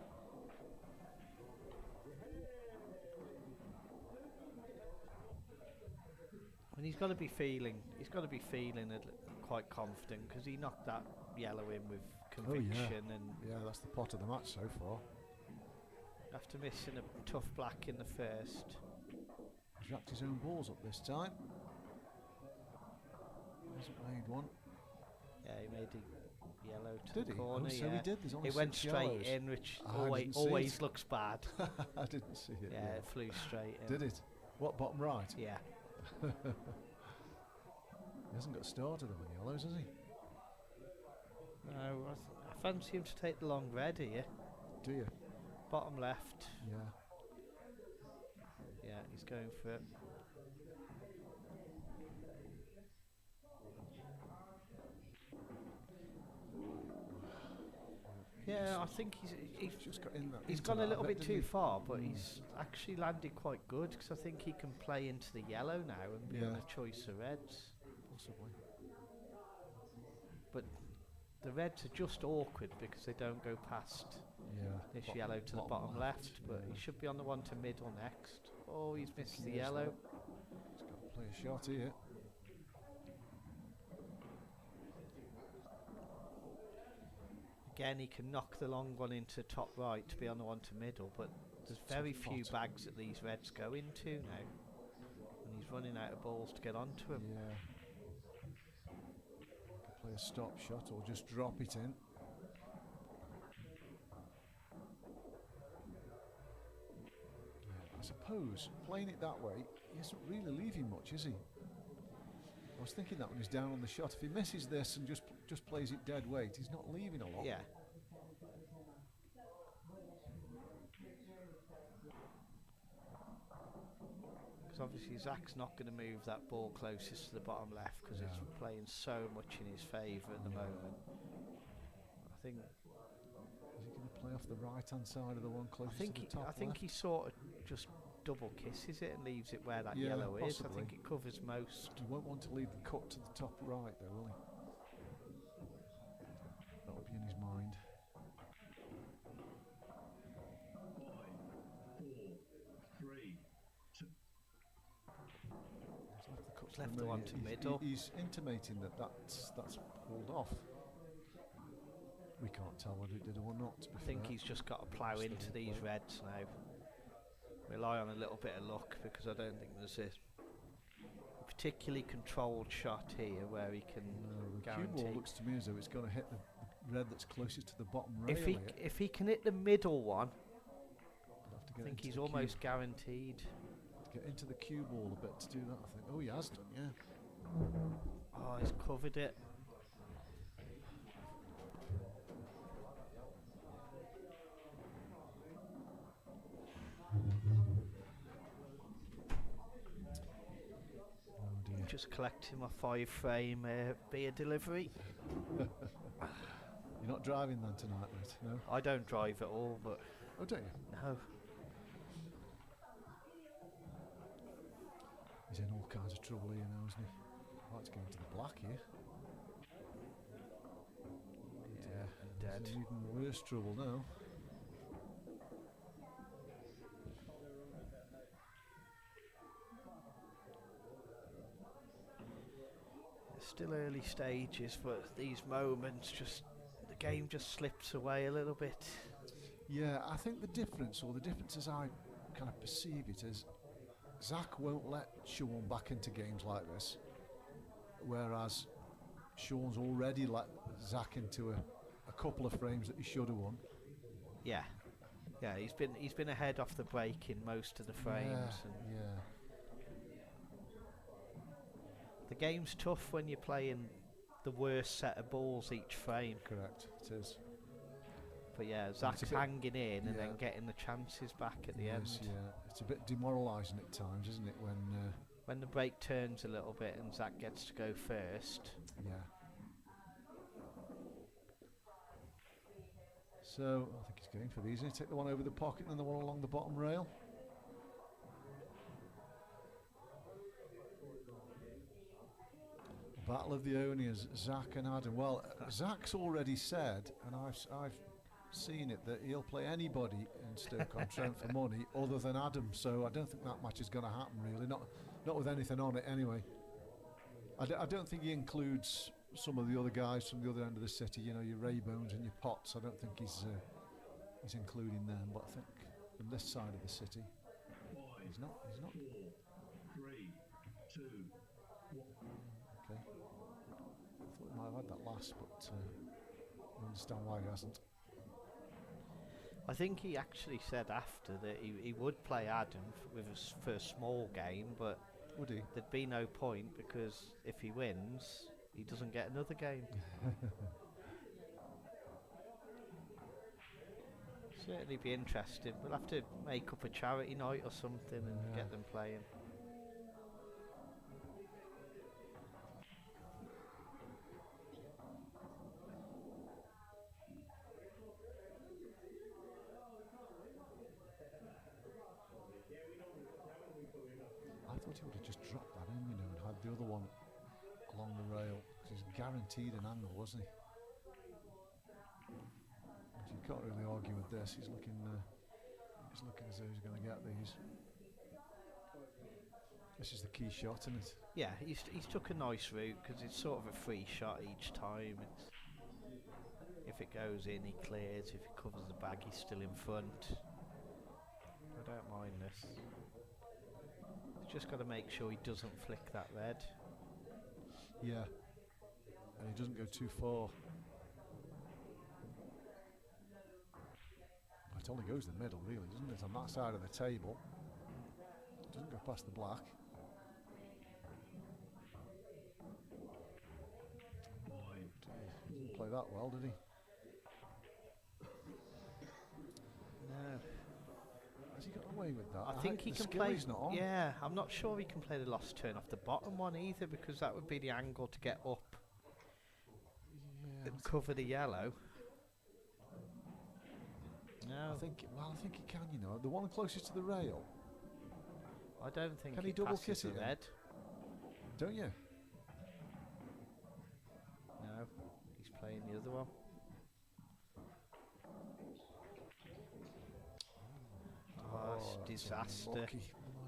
And he's got to be feeling quite confident, because he knocked that yellow in with conviction. And
yeah, that's the pot of the match so far.
after missing a tough black in the first.
He's wrapped his own balls up this time. Hasn't made one.
Yeah, he made a yellow to
Did
the
he?
corner.
Oh, so
yeah.
he did. There's only
It went
6
straight
yellows.
in, which
I didn't see
always
it.
looks bad.
I didn't see it.
Yeah, it flew straight in.
Did it? What, bottom right?
Yeah.
He hasn't got started on the yellows, has he?
No, I fancy him to take the long red here.
Do you?
Bottom left.
Yeah.
Yeah, he's going for it. Yeah, I think he's
Just got in that.
he's
into
gone a
that
little
bit,
bit
didn't
too
he?
far, but he's actually landed quite good, because I think he can play into the yellow now and be on
Yeah.
a choice of reds.
Possibly.
But the reds are just awkward because they don't go past
Yeah.
this
Bottom-
yellow to the bottom left, but
yeah.
he should be on the one to middle next. Oh, he's missed
He
the
is,
yellow.
though. He's got to play a shot here.
Again, he can knock the long one into top right to be on the one to middle, but there's very
Tough
few
pot.
bags that these reds go into now, and he's running out of balls to get onto him.
Yeah. Could play a stop shot or just drop it in. Yeah, I suppose playing it that way, he isn't really leaving much, is he? I was thinking that when he's down on the shot. If he misses this and just plays it dead weight, he's not leaving a lot.
Yeah. Because obviously Zach's not going to move that ball closest to the bottom left, because it's
No.
playing so much in his favour at the moment. I think
Is he going to play off the right-hand side of the one closest to the top
I think
left?
he sort of just double kisses it and leaves it where that
Yeah,
yellow is. I
possibly.
think it covers most.
He won't want to leave the cut to the top right, though, will he? That'll be in his mind.
4, 3, 2.
He's left the cut
He's left
the
the one
middle.
to middle.
He's intimating that that's pulled off. We can't tell whether it did or not. To be
I think
fair.
he's just got to plough
Still
into
in
these
play.
reds now. Rely on a little bit of luck, because I don't think there's a particularly controlled shot here where he can
No, the cue
guarantee.
ball looks to me as though it's going to hit the red that's closest to the bottom rail.
If he can hit the middle one,
He'll have to
I
get
think
into
he's
the
almost guaranteed.
get into the cue ball a bit to do that. I think. Oh, he has done. Yeah.
Oh, he's covered it. just collecting my 5-frame beer delivery.
You're not driving then tonight, mate? No?
I don't drive at all, but
Oh, don't you?
no.
He's in all kinds of trouble here now, isn't he? I'd like to go into the black here.
Yeah,
He's
dead.
in even worse trouble now.
It's still early stages, but these moments the game just slips away a little bit.
Yeah, I think the difference as I kind of perceive it is Zach won't let Sean back into games like this, whereas Sean's already let Zach into a couple of frames that he should have won.
Yeah, he's been ahead off the break in most of the frames.
Yeah.
The game's tough when you're playing the worst set of balls each frame.
Correct, it is.
But yeah, Zach's hanging in and then getting the chances back at the end.
Yeah, it's a bit demoralising at times, isn't it?
When the break turns a little bit and Zach gets to go first.
Yeah. So I think he's going for these. He's going to take the one over the pocket and the one along the bottom rail. Battle of the Onions, Zach and Adam. Well, Zach's already said, and I've seen it, that he'll play anybody in Stoke-on-Trent for money other than Adam. So I don't think that match is going to happen, really. Not with anything on it, anyway. I don't think he includes some of the other guys from the other end of the city. You know, your Raybones and your Potts. I don't think he's including them. But I think from this side of the city, he's not.
4, 3, 2, 1.
Okay. I thought he might have had that last, but I understand why he hasn't.
I think he actually said after that he would play Adam with his first small game, but
Would he?
there'd be no point because if he wins, he doesn't get another game. Certainly be interesting. We'll have to make up a charity night or something and get them playing.
I thought he would have just dropped that in, you know, and had the other one along the rail. Because he's guaranteed an angle, wasn't he? But you can't really argue with this. He's looking as though he's going to get these. This is the key shot, isn't it?
Yeah, he's took a nice route because it's sort of a free shot each time. If it goes in, he clears. If he covers the bag, he's still in front. I don't mind this. He's just got to make sure he doesn't flick that red.
Yeah. And he doesn't go too far. It only goes the middle, really, doesn't it? On that side of the table. It doesn't go past the black. He didn't play that well, did he?
No.
Has he got away with that?
I think he
the
can
skill
play.
is not on.
Yeah, I'm not sure he can play the lost turn off the bottom one either because that would be the angle to get up and cover the yellow. No,
I think he can, you know. The one closest to the rail.
I don't think
Can
he
he double
passes
kiss
the
it then?
red.
Don't you?
No, he's playing the other one. Oh, it's
that's
disaster.
unlucky.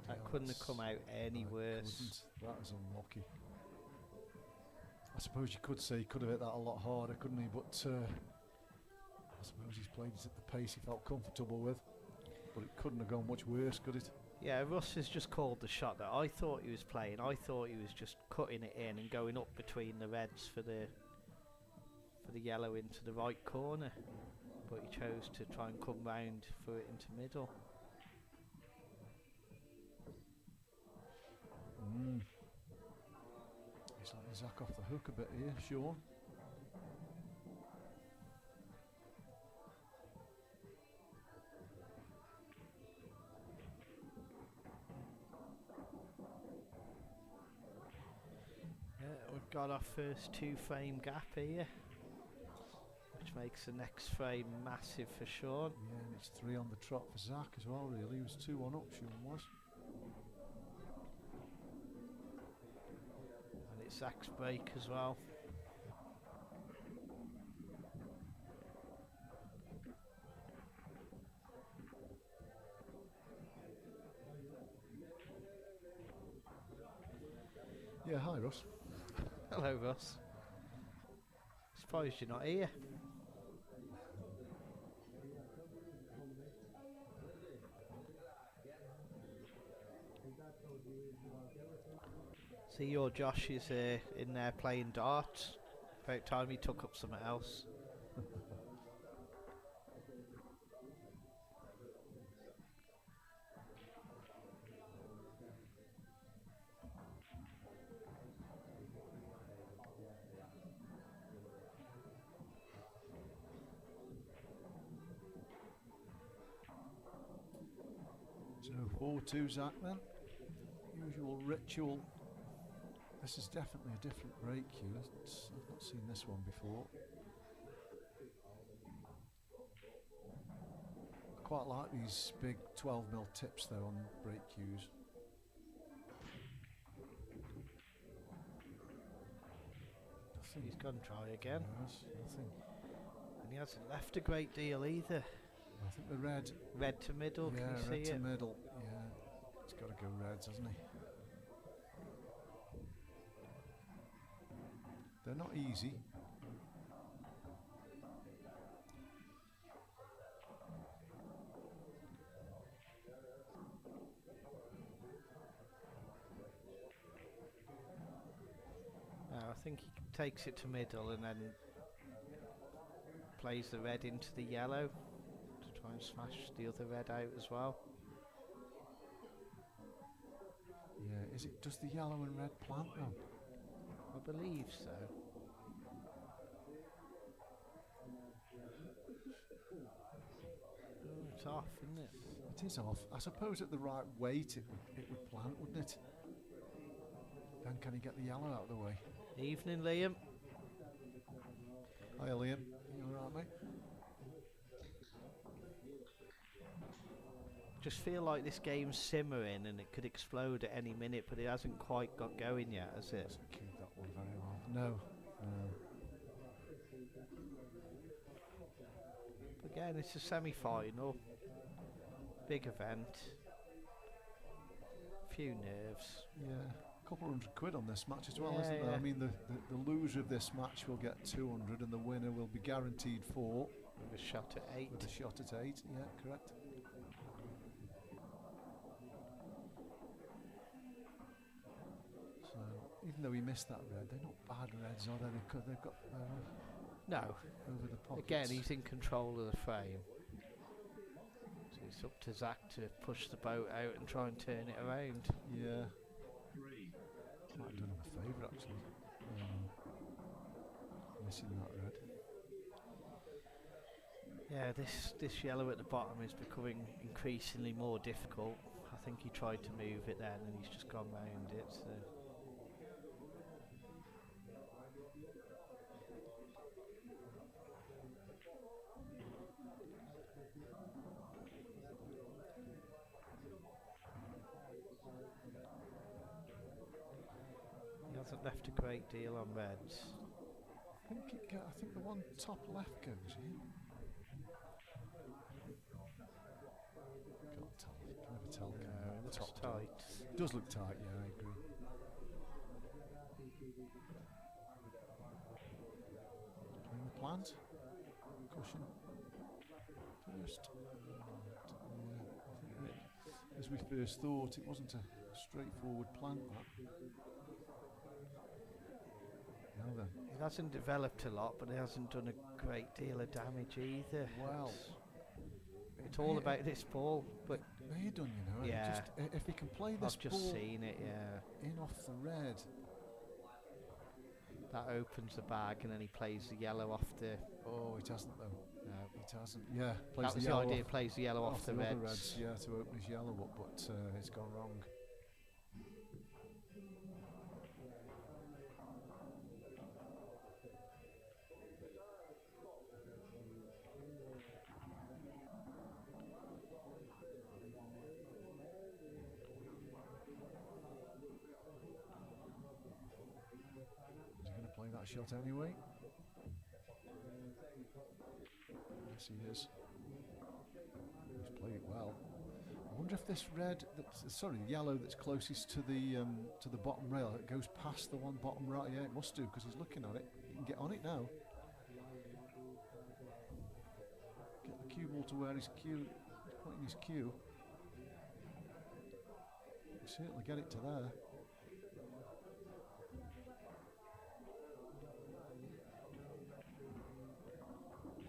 That
Bloody
couldn't have
hell,
come out any
that
worse.
couldn't. That is unlucky. I suppose you could say he could have hit that a lot harder, couldn't he? But I suppose he's played it at the pace he felt comfortable with. But it couldn't have gone much worse, could it?
Yeah, Russ has just called the shot that I thought he was playing. I thought he was just cutting it in and going up between the reds for the yellow into the right corner. But he chose to try and come round for it into middle.
He's letting Zach off the hook a bit here, Sean.
got our first 2-frame gap here, which makes the next frame massive for Sean.
Yeah, and it's 3 on the trot for Zach as well, really. He was 2-1 up, Sean was.
And it's Zach's break as well.
Yeah, hi Russ.
Hello, Ross. Surprised you're not here. See, your Josh is in there playing darts. About time he took up something else.
So 4-2 Zach then. Usual ritual. This is definitely a different break cue. I've not seen this one before. I quite like these big 12mm tips though on break cues.
He's gone try again.
Yes, nothing.
And he hasn't left a great deal either.
I think the red.
Red to middle,
Yeah,
can you
red
see
to
it?
middle. Yeah, he's got to go reds, hasn't he? They're not easy.
No, I think he takes it to middle and then plays the red into the yellow to try and smash the other red out as well.
Yeah, does the yellow and red plant though?
I believe so. Oh, it's off, isn't it?
It is off. I suppose at the right weight it would plant, wouldn't it? Then can he get the yellow out of the way?
Evening, Liam.
Hi Liam, you alright mate?
Just feel like this game's simmering and it could explode at any minute, but it hasn't quite got going yet, has it?
Hasn't cued that one very well. No, no.
Again, it's a semi-final. Big event. Few nerves.
Yeah, a couple £100 on this match as well,
Yeah,
isn't there?
yeah.
I mean, the loser of this match will get 200 and the winner will be guaranteed 4
With a shot at 8.
with a shot at 8. Yeah, correct. So, even though he missed that red, they're not bad reds, are they? They've got
No.
over the pockets.
Again, he's in control of the frame. So it's up to Zach to push the boat out and try and turn it around.
Yeah,
3,
might have done him a favour actually. Missing that red.
Yeah, this yellow at the bottom is becoming increasingly more difficult. I think he tried to move it then and he's just gone round it. So. He hasn't left a great deal on reds.
I think the one top left goes in. Can't tell. You can never tell. Can you?
It looks
Top
tight.
It does look tight. Yeah, I agree. Doing the plant. Cushion. First. Yeah, as we first thought, it wasn't a straightforward plant. That. Now then.
It hasn't developed a lot, but it hasn't done a great deal of damage either.
Well,
It's all about this ball, but
may have done, you know. It
Yeah.
just, if he can play this
I've just
ball
seen it, yeah.
in off the red,
That opens the bag and then he plays the yellow off the...
oh, it hasn't though.
No.
It hasn't. Yeah, plays
That was
the
the
yellow
idea,
off,
plays the yellow off the
other
reds.
reds. Yeah, to open his yellow up, but it's gone wrong. shot anyway. Yes, he is. He's played it well. I wonder if this red, yellow that's closest to the bottom rail, it goes past the one bottom right. Yeah, it must do because he's looking at it. He can get on it now. Get the cue ball to where his cue. He's pointing his cue. Certainly get it to there.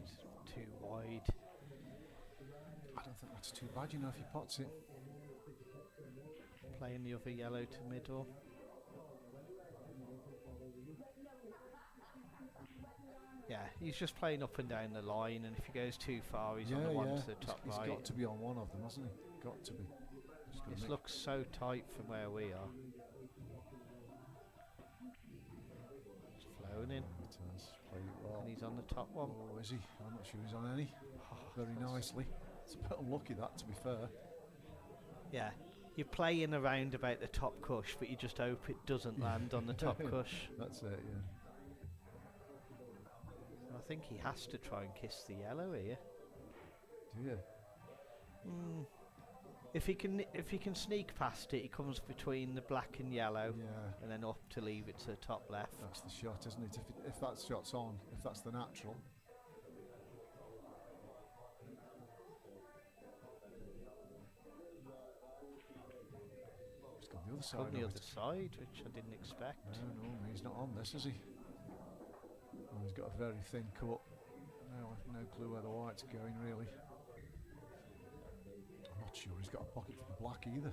It's too wide.
I don't think that's too bad, you know, if he pots it.
Playing the other yellow to middle. Yeah, he's just playing up and down the line, and if he goes too far, he's on the one to the top
he's
right.
He's got to be on one of them, hasn't he? Got to be.
This looks so tight from where we are. It's flown in.
It has played it well.
And he's on the top one.
Oh, is he? I'm not sure he's on any. Very nicely. It's a bit unlucky, that, to be fair.
Yeah, you're playing around about the top cush, but you just hope it doesn't land on the top cush.
That's it, yeah.
I think he has to try and kiss the yellow here.
Do you?
If he can sneak past it, he comes between the black and yellow, and then up to leave it to the top left.
That's the shot, isn't it? If that shot's on, if that's the natural. He's gone the other side.
On the other side, which I didn't expect.
No, he's not on this, is he? Oh, he's got a very thin cut. No clue where the white's going, really. I'm not sure he's got a pocket for the black either.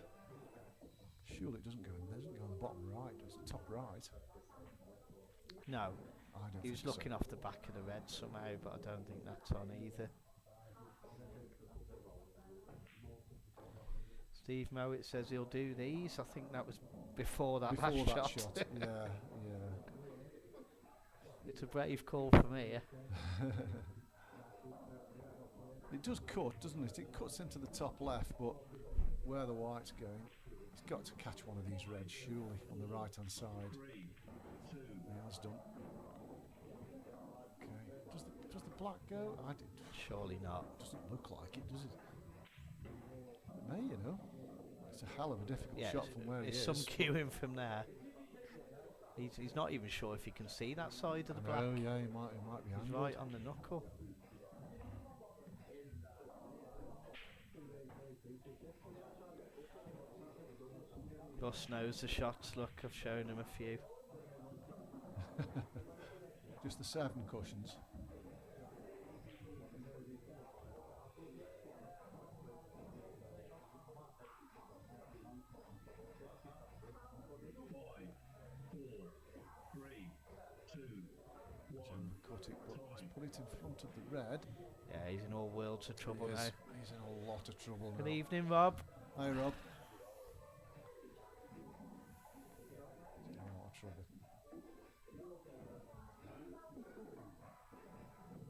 Surely it doesn't go on the bottom right, it's the top right.
No,
I don't
he was
think
looking off the back of the red somehow, but I don't think that's on either. Steve Mowat says he'll do these. I think that was before that last shot.
Yeah.
It's a brave call from here.
It does cut, doesn't it? It cuts into the top left, but where the white's going, he's got to catch one of these reds, surely, on the right-hand side. He has done. Okay. Does the black go?
Surely not.
Doesn't look like it, does it? It may, you know. It's a hell of a difficult shot from where he is.
There's some queuing from there. He's not even sure if he can see that side of the black.
Oh yeah, he might be
He's
angled.
right on the knuckle. Gus knows the shots. Look, I've shown him a few.
Just the 7 cushions. Cut it, but he's put it in front of the red.
Yeah, he's in all worlds of trouble now.
He's in a lot of trouble now.
Good evening, Rob.
Hi, Rob. He's in a lot of trouble.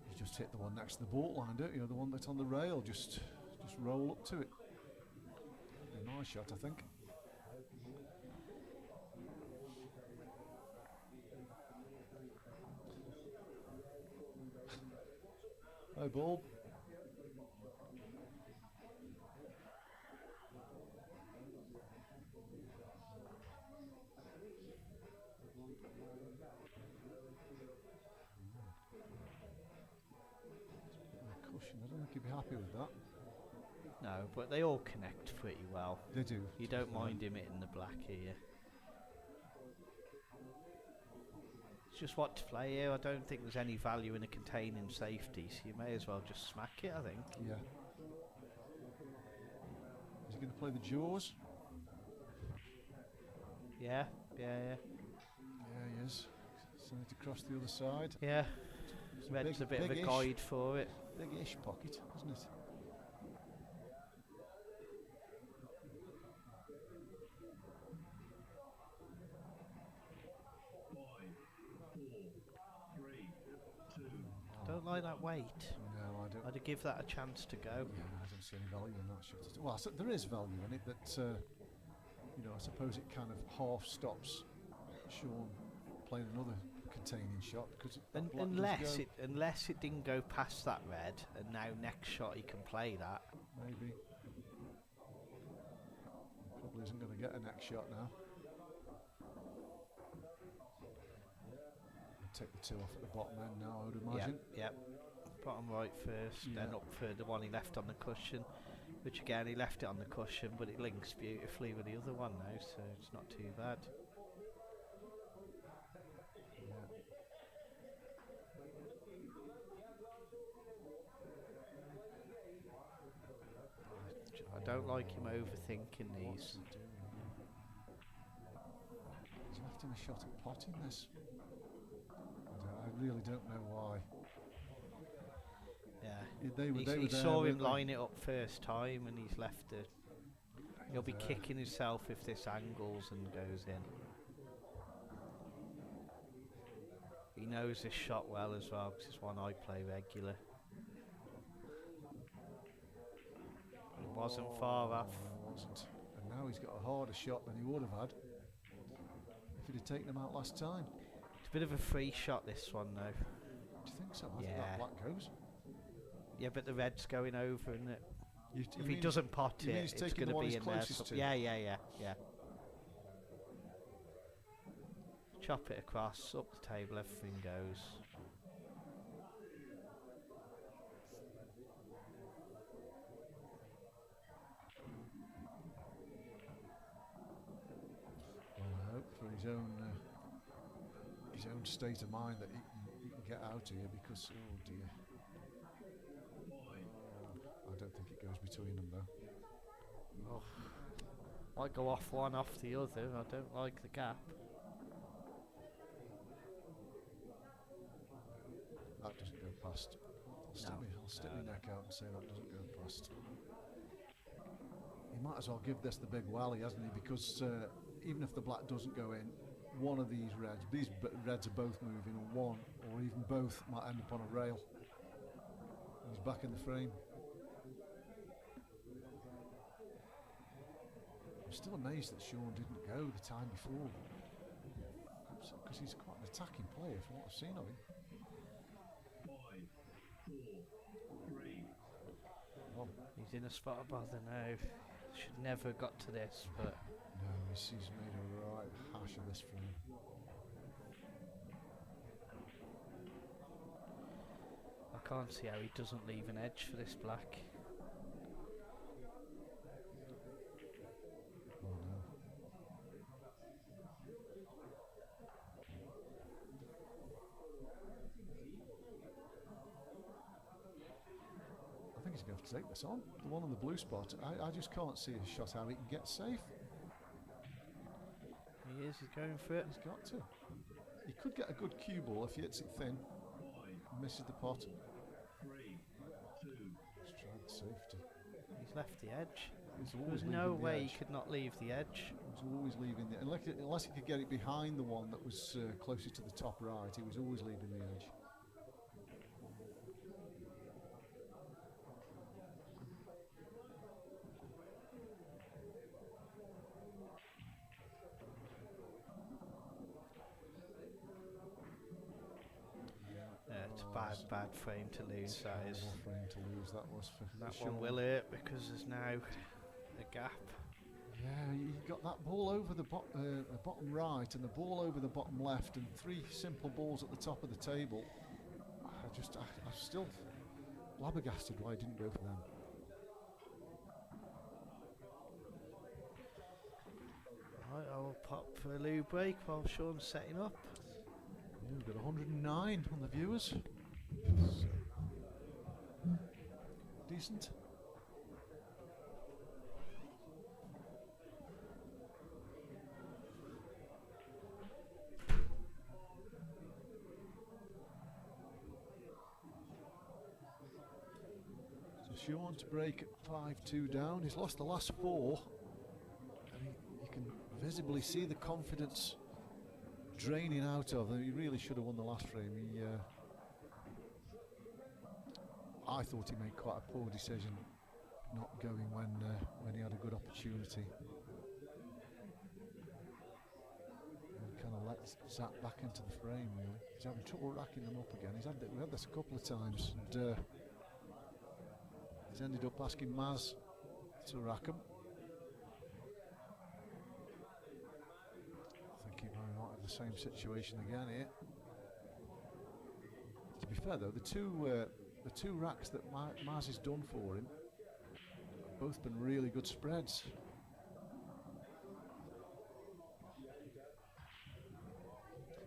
You just hit the one next to the boat line, don't you? The one that's on the rail. Just roll up to it. A nice shot, I think. Hi, Bulb. Cushion. I don't think he'd be happy with that.
No, but they all connect pretty well.
They do.
You don't mind him hitting the black here. It's just what to play here. I don't think there's any value in a containing safety, so you may as well just smack it, I think.
Yeah. Is he going to play the jaws?
Yeah.
Yeah, he is. Send it across the other side.
Yeah.
It's
Red's a bit of a
big-ish-
guide for it.
Big-ish pocket, isn't it?
Don't like that weight.
No, I don't.
I'd give that a chance to go.
Yeah, I don't see any value in that shot. Well, there is value in it, but you know, I suppose it kind of half stops Sean playing another containing shot because that black does
unless it didn't go past that red, and now next shot he can play that.
maybe. Probably isn't going to get a next shot now. Take the 2 off at the bottom end now, I would imagine.
Yep. Bottom right first, then up for the one he left on the cushion, which again he left it on the cushion, but it links beautifully with the other one now, so it's not too bad. I don't like him overthinking these.
He's left him a shot at potting this. I really don't know why.
Yeah, he saw him line it up first time, and he's left it. He'll be kicking himself if this angles and goes in. He knows this shot well as well, because it's one I play regular. It wasn't far off.
It wasn't. And now he's got a harder shot than he would have had if he'd have taken him out last time.
It's a bit of a free shot, this one, though.
Do you think so? I
Yeah.
think that black goes.
Yeah, but the red's going over, isn't it?
You
If he doesn't pot
you mean
it,
he's
it's
taking
going
the
to
one
be
he's
in there.
closest to?
Yeah. Chop it across, up the table, everything goes.
Well, I hope for his own state of mind that he can get out here, because oh dear, I don't think it goes between them though.
Oh, might go off one, off the other. I don't like the gap.
That doesn't go past. I'll stick my neck out and say that doesn't go past. He might as well give this the big wally, hasn't he? Because even if the black doesn't go in, one of these reds are both moving, and one or even both might end up on a rail. He's back in the frame. I'm still amazed that Sean didn't go the time before, because he's quite an attacking player from what I've seen of him.
5, 4, 3.
Well,
He's in a spot of bother now. Should never have got to this, but
no, he's made a right hash of this frame.
I can't see how he doesn't leave an edge for this black.
Oh no. I think he's going to have to take this on. The one on the blue spot, I just can't see a shot how he can get safe.
He's going for it.
He's got to. He could get a good cue ball if he hits it thin. Misses the pot.
3, 2.
Let's try the safety.
He's left the edge.
He's
There's
always
no
leaving the
way he
edge.
could not leave the edge.
He was always leaving the unless he could get it behind the one that was closer to the top right. He was always leaving the edge.
It's a bad frame to lose. That is.
Terrible frame to lose. That was for
That
Sean.
one will hurt because there's now a gap.
Yeah, you got that ball over the bottom right and the ball over the bottom left, and 3 simple balls at the top of the table. I'm still flabbergasted why I didn't go for them.
Right, I'll pop for a loo break while Sean's setting up.
Yeah, we've got 109 on the viewers. So, decent. So Sean to break at 5-2 down. He's lost the last 4. And you can visibly see the confidence draining out of him. He really should have won the last frame. I thought he made quite a poor decision not going when he had a good opportunity. He kind of let Zach back into the frame, really. He's having trouble racking them up again. We had this a couple of times, and he's ended up asking Maz to rack them. I think he might not have the same situation again here. To be fair though, the two racks that Maz has done for him have both been really good spreads.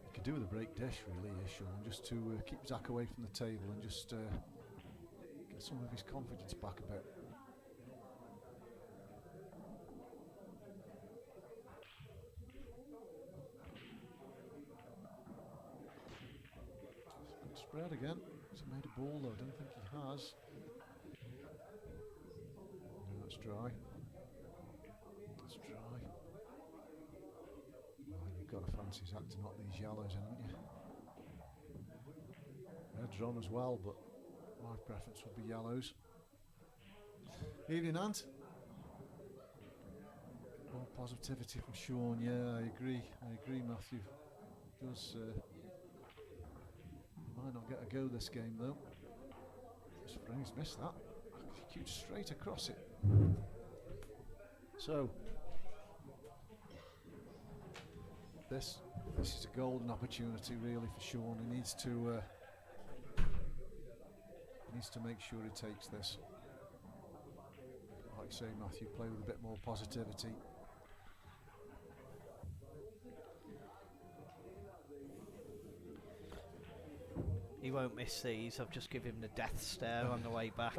You could do with a break dish really here, Sean, just to keep Zach away from the table and just get some of his confidence back a bit. Good spread again. Has he made a ball though? I don't think he has. No, that's dry. That's dry. Well, you've got to fancy Zach to knock these yellows in, haven't you? Red's on as well, but my preference would be yellows. Evening, Ant. More positivity from Sean. Yeah, I agree, Matthew. Does might not get a go this game though. He's missed that. Cute straight across it. So this is a golden opportunity really for Sean. He needs to make sure he takes this. Like you say, Matthew, play with a bit more positivity.
He won't miss these. I've just given him the death stare on the way back.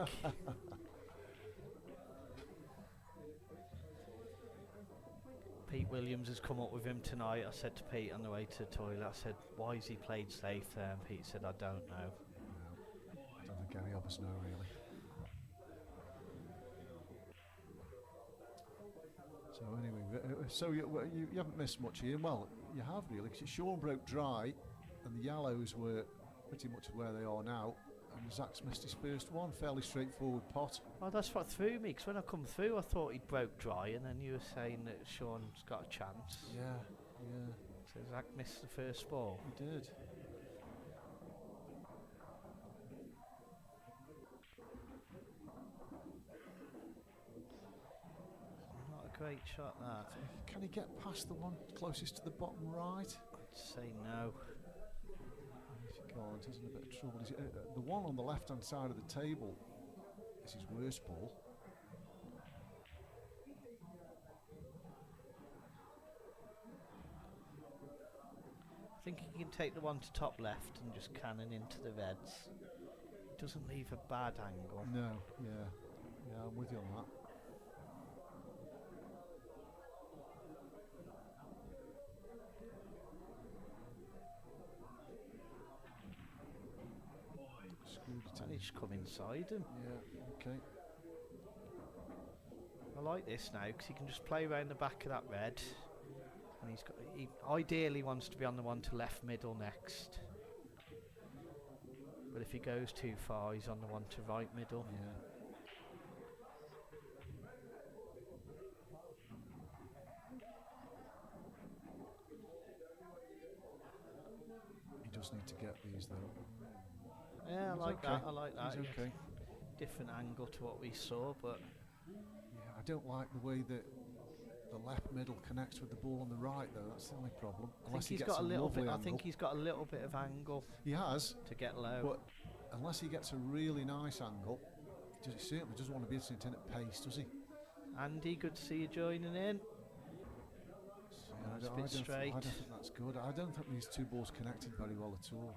Pete Williams has come up with him tonight. I said to Pete on the way to the toilet, I said, why has he played safe there? And Pete said, I don't know.
No, I don't think any of us know really. So anyway, so you haven't missed much here. Well, you have really, because Sean broke dry and the yellows were pretty much where they are now, and Zach's missed his first one. Fairly straightforward pot.
Oh, that's what threw me, because when I come through I thought he'd broke dry, and then you were saying that Sean's got a chance.
Yeah.
So Zach missed the first ball.
He did.
Not a great shot that.
Can he get past the one closest to the bottom right?
I'd say no.
He's in a bit of trouble. The one on the left hand side of the table is his worst ball.
I think he can take the one to top left and just cannon into the reds. Doesn't leave a bad angle.
No, yeah, I'm with you on that.
And he just come inside him.
Yeah, okay.
I like this now because he can just play around the back of that red, and he ideally wants to be on the one to left middle next. But if he goes too far, he's on the one to right middle.
Yeah. He does need to get these though.
Yeah, I like that. I like that.
He's okay.
Different angle to what we saw, but
yeah, I don't like the way that the left middle connects with the ball on the right, though. That's the only problem.
I think he's got a little bit. I think he's got a little bit of angle.
He has
to get low.
But unless he gets a really nice angle, he certainly doesn't want to be sitting at pace, does he?
Andy, good to see you joining in.
Yeah,
a bit straight.
I don't think that's good. I don't think these two balls connected very well at all.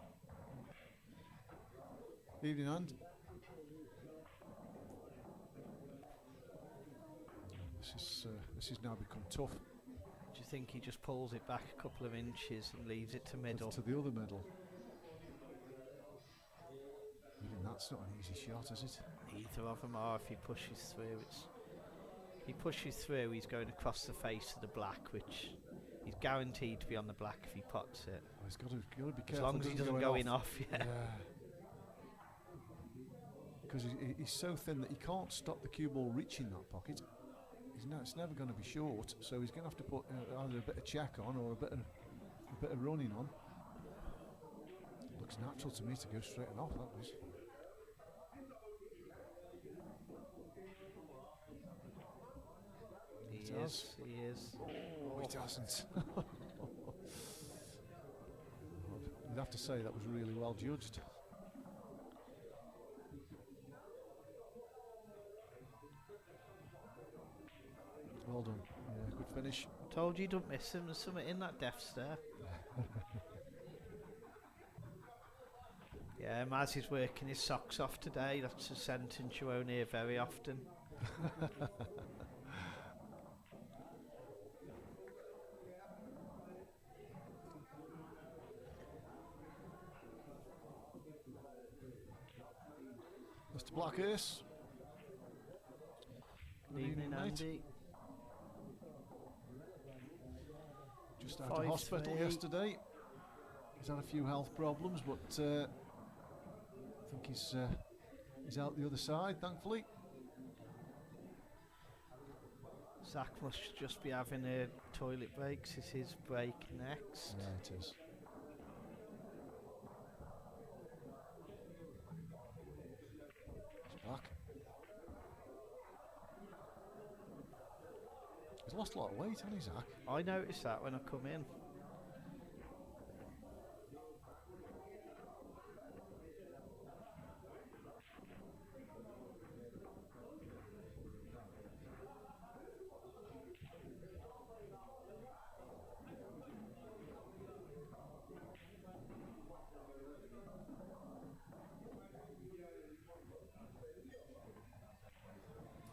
Evening, Andy. This has now become tough.
Do you think he just pulls it back a couple of inches and leaves it to middle?
To the other middle. Even that's not an easy shot, is it?
Neither of them are. If he pushes through, if he pushes through, he's going across the face of the black, which he's guaranteed to be on the black if he pots it.
Oh, he's got to be careful.
As long as he doesn't go in off, yeah.
Because he's so thin that he can't stop the cue ball reaching that pocket. It's never going to be short, so he's going to have to put either a bit of check on or a bit of a bit of running on. Looks natural to me to go straight and off, that was.
He
It
is. He is.
Oh, it hasn't. You'd have to say that was really well judged. Well done. Yeah, good finish.
Told you don't miss him. There's something in that death stare. Yeah, Maz is working his socks off today. That's a sentence you won't hear very often.
Mr. Blackhurst.
Good evening,
mate.
Andy.
Just out of hospital
5-3.
yesterday. He's had a few health problems, but I think he's out the other side, thankfully.
Zach must just be having a toilet break. It's his break next.
Yeah, it is. He's back. He's lost a lot of weight, hasn't he, Zach?
I noticed that when I come in.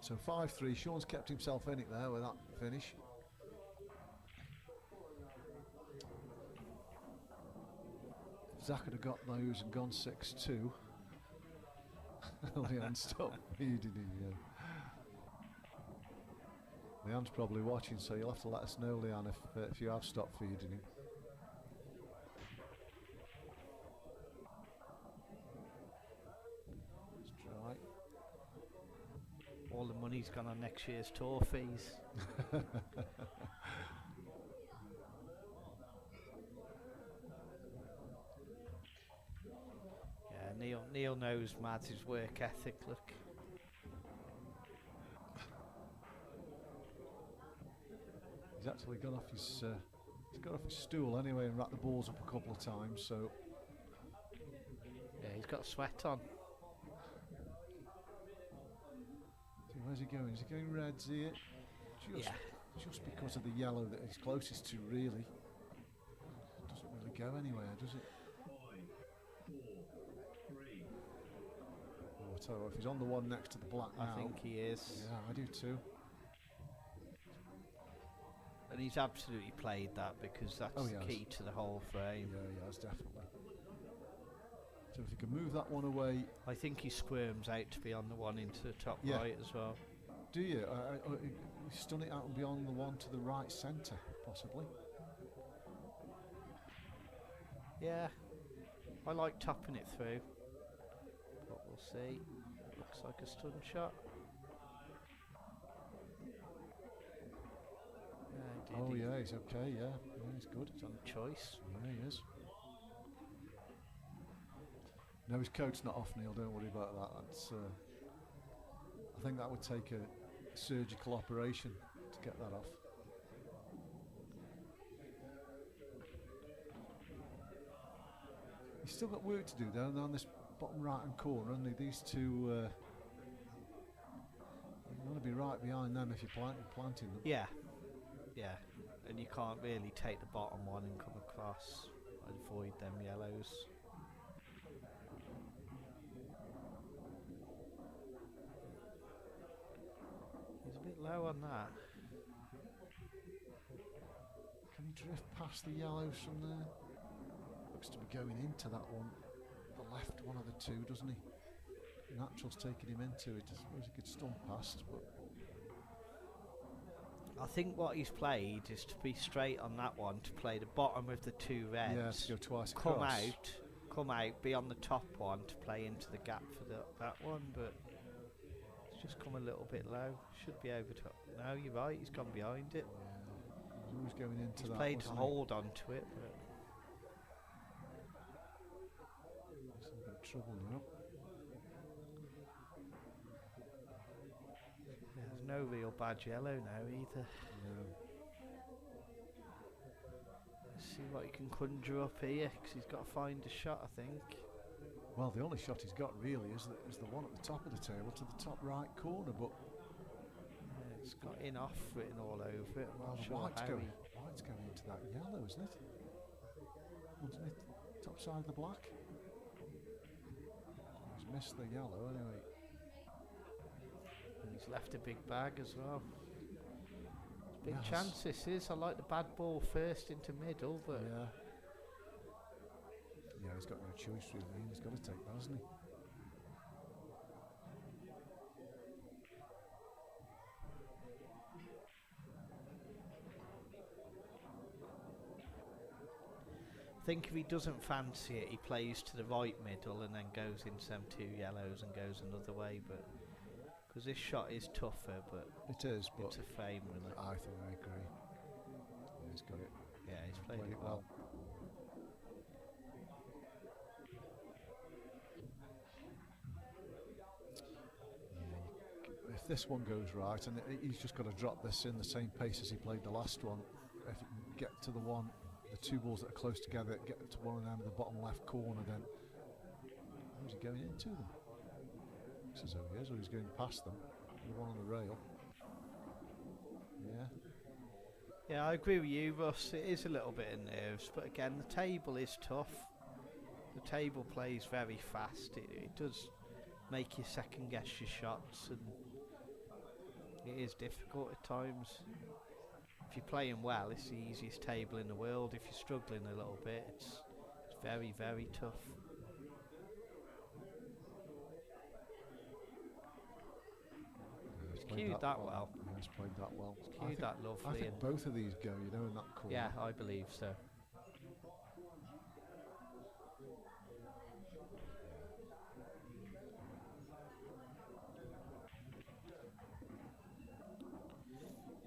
So 5-3. Sean's kept himself in it there with that finish. If Zach had got those and gone 6-2. Leanne stopped feeding him. Leanne's probably watching, so you'll have to let us know, Leanne, if you have stopped feeding him. Let's try.
All the money's gone on next year's tour fees. Yeah, Neil knows Mads' work ethic. Look,
He's actually got off his stool anyway and wrapped the balls up a couple of times. So
yeah, he's got sweat on.
see, where's he going? Is he going reds here? Just because of the yellow that he's closest to, really. Doesn't really go anywhere, does it?
5, 4, 3.
Oh, I tell you what, if he's on the one next to the black now,
I think he is.
yeah, I do too.
And he's absolutely played that because that's
Oh,
the
yes.
key to the whole frame.
Yeah, he has definitely. So if he can move that one away,
I think he squirms out to be on the one into the top
Yeah.
right as well.
do you? Stun it out and beyond the one to the right centre, possibly.
Yeah, I like topping it through, but we'll see. Looks like a stun shot. Yeah,
Oh
he
yeah, he's okay. Yeah, he's good.
He's on choice.
Yeah, he is. No, his coat's not off, Neil. Don't worry about that. That's. I think that would take a surgical operation to get that off. He's still got work to do down on this bottom right-hand corner, and these two. You want to be right behind them if you're planting them.
Yeah, yeah, and you can't really take the bottom one and come across. Avoid them yellows. He's a bit low on that.
Can he drift past the yellows from there? Looks to be going into that one, the left one of the two, doesn't he? Natural's taking him into it. I suppose he could stump past, but
I think what he's played is to be straight on that one, to play the bottom of the two reds.
yeah, to go twice
come
across.
come out, be on the top one to play into the gap for that one, but it's just come a little bit low. Should be over top. No, you're right, he's gone behind it.
Yeah, he's always going into
He's
that.
played to
wasn't he?
hold on to it, but
trouble now.
There's no real bad yellow now either.
No.
Let's see what he can conjure up here, because he's got to find a shot, I think.
Well, the only shot he's got really is the one at the top of the table to the top right corner, but
Yeah, it's got in off written all over it. I'm
well,
not
the
sure
white's
how
going into that yellow, isn't it? Underneath top side of the black. He's missed the yellow anyway.
And he's left a big bag as well. Big
Yes.
chance this is. I like the bad ball first into middle, but
Yeah. Yeah, he's got no choice really. He's got to take that, hasn't he?
I think if he doesn't fancy it, he plays to the right middle and then goes into them two yellows and goes another way. But because this shot is tougher, but
It is, but
it's a fame, really.
I think I agree. Yeah, he's got it.
Yeah, he's played it well.
Yeah, if this one goes right, and he's just got to drop this in the same pace as he played the last one. If he can get to the two balls that are close together, get to one of them in the bottom left corner, then how's he going into them? Looks as though he is, or he's going past them. The one on the rail. Yeah.
Yeah, I agree with you, Russ. It is a little bit of nerves, but again, the table is tough. The table plays very fast. It does make you second guess your shots, and it is difficult at times. If you're playing well, it's the easiest table in the world. If you're struggling a little bit, it's very, very tough. He's cued that well.
Yeah, he's played that well.
Cued that lovely.
I think both of these go, you know, in that corner.
Yeah, I believe so.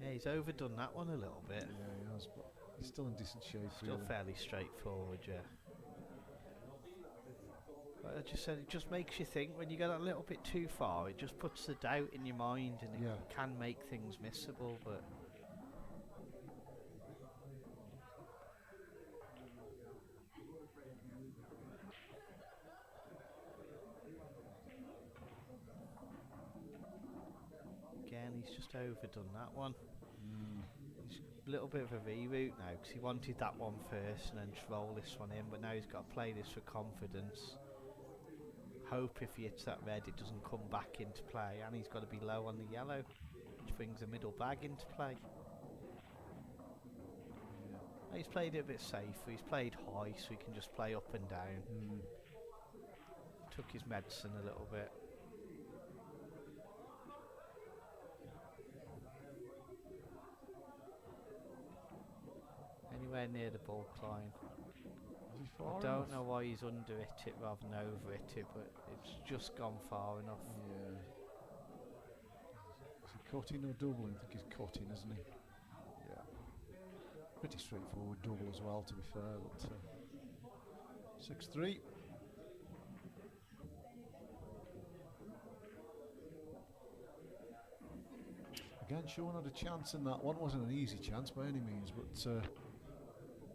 Yeah, he's overdone that one a little bit.
Yeah, he has, but he's still in decent shape.
Still
really.
fairly straightforward, yeah. But I just said, it just makes you think when you go that little bit too far. It just puts the doubt in your mind, and it can make things missable. But again, he's just overdone that one. He's a little bit of a reroute now, because he wanted that one first and then just roll this one in, but now he's got to play this for confidence. Hope if he hits that red it doesn't come back into play, and he's got to be low on the yellow, which brings the middle bag into play. He's played it a bit safer. He's played high, so he can just play up and down. Took his medicine a little bit. Anywhere near the ball line. I don't know why he's under it rather than over it, but it's just gone far enough.
Yeah. Is he cutting or doubling? I think he's cutting, isn't he? Yeah. Pretty straightforward double as well, to be fair. But 6-3. Again, Sean had a chance in that one. Wasn't an easy chance by any means, but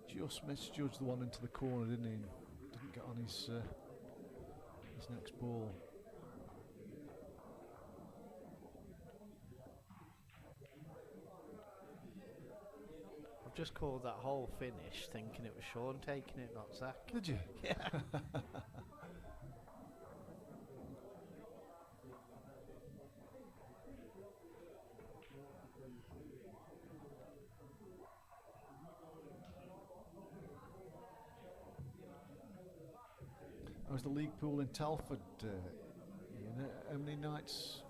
just misjudged the one into the corner, didn't he? And didn't get on his next ball.
I've just called that whole finish thinking it was Sean taking it, not Zach.
Did you?
Yeah.
How's the league pool in Telford? Ian? How many nights?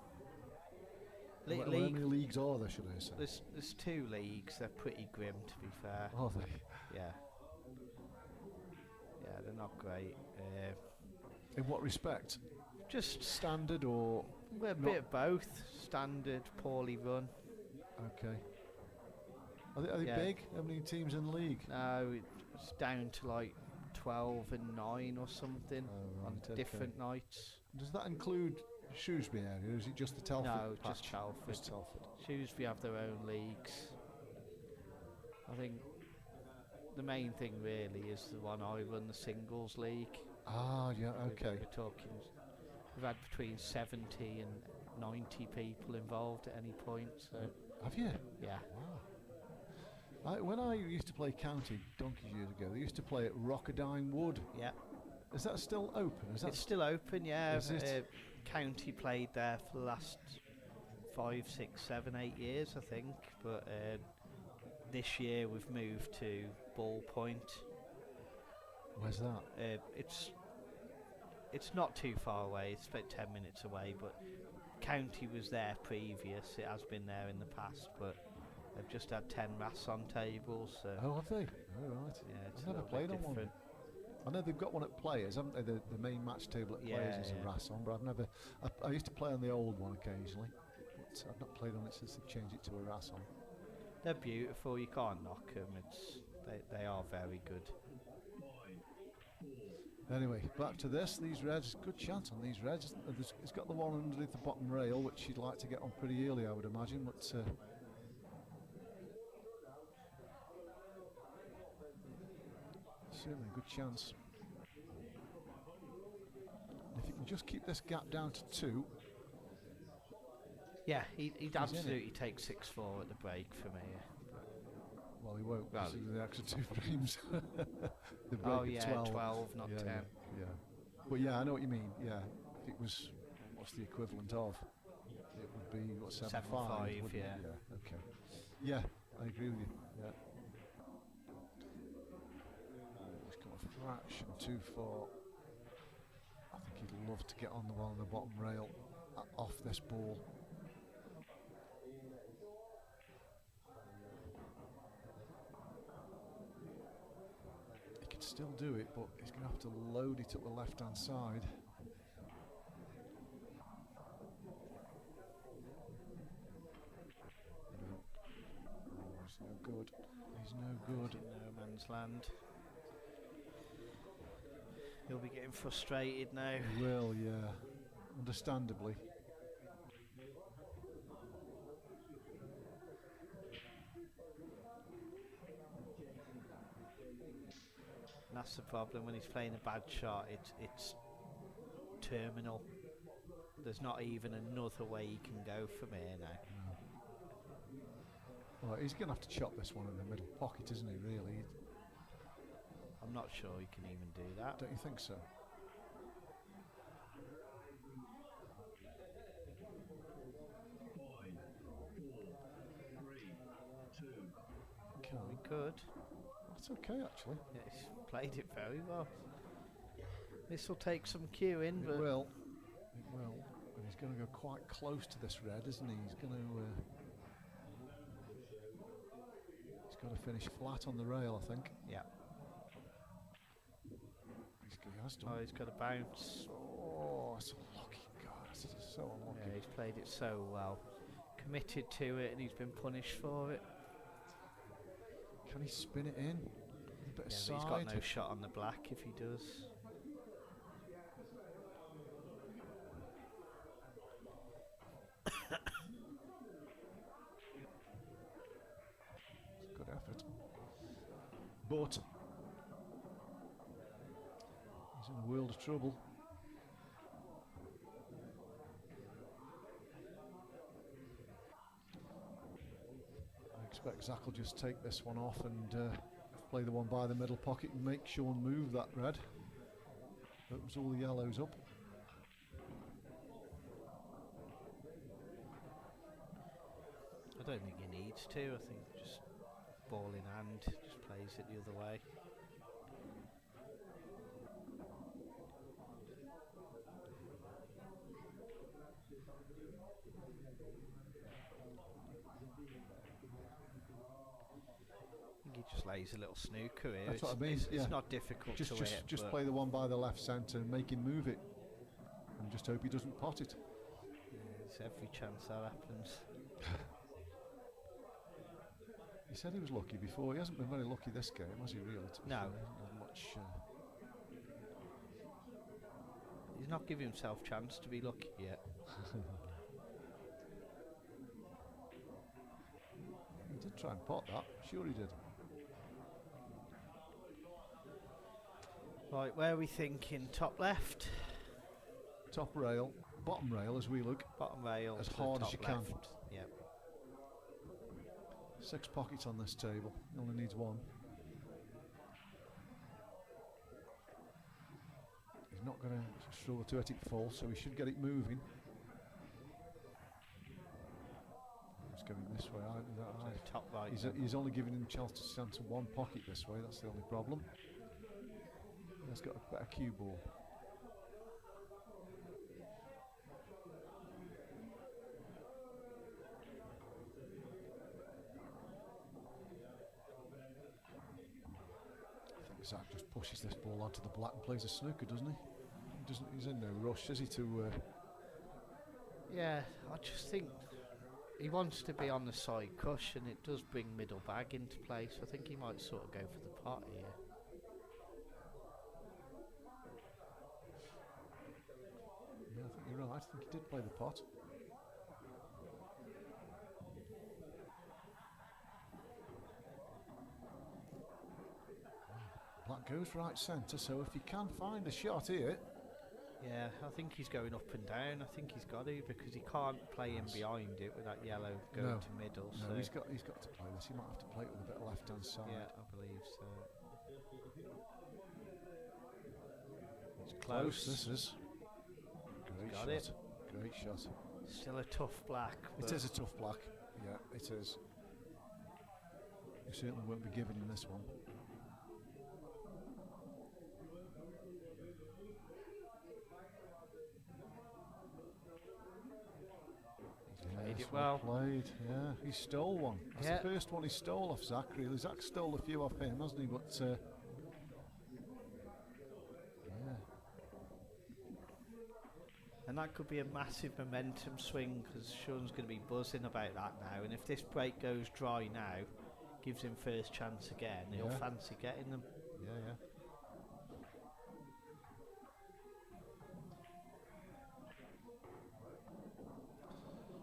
How many leagues are there, should I say?
There's two leagues. They're pretty grim, to be fair.
Are they?
Yeah. Yeah, they're not great.
In what respect?
Just
Standard or?
a bit of both. Standard, poorly run.
Okay. Are they
Yeah.
big? How many teams in the league?
No, it's down to like 12 and 9 or something
Oh,
on
right, okay.
different nights.
Does that include Shrewsbury area, or is it just the Telford
No,
patch?
just Telford.
Just Telford.
Shrewsbury have their own leagues. I think the main thing really is the one I run, the singles league.
Ah, yeah, okay.
We're talking, we've had between 70 and 90 people involved at any point. So
Have you?
yeah,
Wow. When I used to play county donkeys years ago, they used to play at Rockerdine Wood.
yeah.
Is that still open? Is that
It's still open, yeah.
Is it?
County played there for the last 5, 6, 7, 8 years, I think. But this year we've moved to Ball Point.
Where's that?
It's not too far away. It's about 10 minutes away. But County was there previous. It has been there in the past, but they've just had 10 RAS on tables. So
Oh, have they? Oh, right.
yeah, it's
I've
a
never
little bit
played on one.
different.
I know they've got one at Players, haven't they? The main match table at Players
Yeah,
is
yeah.
a RAS on, but I've never. I used to play on the old one occasionally, but I've not played on it since they've changed it to a RAS on.
They're beautiful. You can't knock them. They are very good.
Anyway, back to this. These reds, good chance on these reds. It's got the one underneath the bottom rail, which you'd like to get on pretty early, I would imagine. But certainly a good chance. If you can just keep this gap down to 2.
Yeah, he'd
in it.
absolutely take 6-4 at the break for me.
Well, he won't
Well,
because of the extra 2 frames. The break
Oh
at
yeah,
12.
12, not
Yeah,
10.
yeah. But yeah, I know what you mean. Yeah, if it was, what's the equivalent of? It would be what 7-5.
7-5,
wouldn't it?
yeah.
Yeah. Okay. Yeah, I agree with you. Yeah. He's got a fraction too far. I think he'd love to get on the one on the bottom rail off this ball. He can still do it, but he's going to have to load it up the left-hand side. He's no good. He's no good.
In no man's land. He'll be getting frustrated now.
He will, yeah. Understandably.
And that's the problem when he's playing a bad shot. It's terminal. There's not even another way he can go from here now.
Well, he's going to have to chop this one in the middle pocket, isn't he, really?
I'm not sure he can even do that.
Don't you think so?
We could.
That's okay, actually.
Yeah, he's played it very well. This will take some cueing,
It
but
will. It will. And he's going to go quite close to this red, isn't he? He's going to... he's got to finish flat on the rail, I think.
yeah.
He has done.
Oh, he's got a bounce.
Oh, it's unlucky. God, this is so unlucky.
Yeah, he's played it so well. Committed to it, and he's been punished for it.
Can he spin it in? A bit of
Yeah,
side.
but he's got no shot on the black if he does.
Good effort. But he's in a world of trouble. I expect Zach will just take this one off and play the one by the middle pocket and make Sean move that red. Opens all the yellows up.
I don't think he needs to. I think just ball in hand, just plays it the other way. I think he just lays a little snooker here.
That's what I mean,
It's
yeah.
not difficult to hit.
Just
but
play the one by the left centre and make him move it. And just hope he doesn't pot it.
there's every chance that happens.
He said he was lucky before. He hasn't been very lucky this game, has he really? To be
No.
fair? He hasn't had much
not giving himself chance to be lucky yet.
He did try and pot that. Sure he did.
Right, where are we thinking? Top left?
Top rail, bottom rail as we look.
Bottom rail.
As
to the
hard as
top
you can.
left. Yep.
6 pockets on this table. He only needs 1. He's not going to struggle to let it fall, so he should get it moving. He's going this way, is that
To
right?
the top right.
He's only giving him a chance to stand to 1 pocket this way, that's the only problem. He's got a better cue ball. I think Zach just pushes this ball onto the black and plays a snooker, doesn't he? He's in no rush, is he, to...
Yeah, I just think he wants to be on the side cushion. It does bring middle bag into play, so I think he might sort of go for the pot here.
Yeah, I think you're right. I think he did play the pot. Black goes right centre, so if he can find a shot here...
Yeah, I think he's going up and down. I think he's got to, because he can't play in behind it with that yellow going to middle.
No,
so
he's got to play this. He might have to play it with a bit of left-hand side.
yeah, I believe so.
It's
Close.
This is. Great
Got
shot.
it.
Great shot.
Still a tough black.
It is a tough black. Yeah, it is. You certainly won't be giving him this one.
Played it well.
Played, yeah. He stole one. That's
Yeah.
the first one he stole off Zach, really. Zach stole a few off him, hasn't he? But, yeah.
And that could be a massive momentum swing, because Sean's going to be buzzing about that now. And if this break goes dry now, gives him first chance again, he'll
Yeah.
fancy getting them.
Yeah, yeah.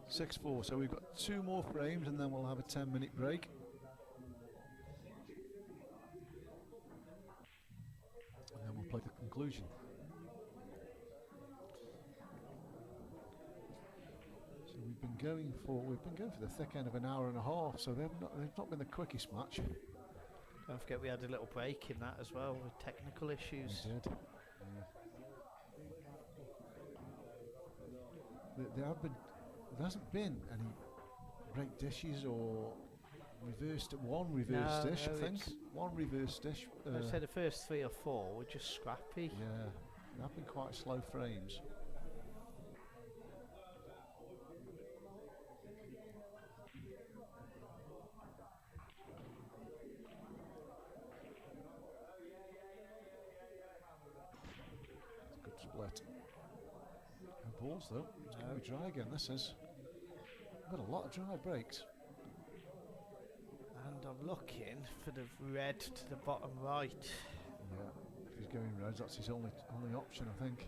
(6-4), so we've got 2 more frames and then we'll have a 10-minute break. And then we'll play the conclusion. So we've been going for the thick end of an hour and a half, so they've not been the quickest match.
Don't forget we had a little break in that as well with technical issues.
We did. There hasn't been any break dishes or one reverse
No,
dish,
no,
I think.
it's-
One reverse dish.
I'd say the first 3 or 4 were just scrappy.
Yeah, they have been quite slow frames. Good split. No balls though. It's going to be dry again. This is. We've got a lot of dry breaks.
And I'm looking for the red to the bottom right.
Yeah, if he's going reds, that's his only option, I think.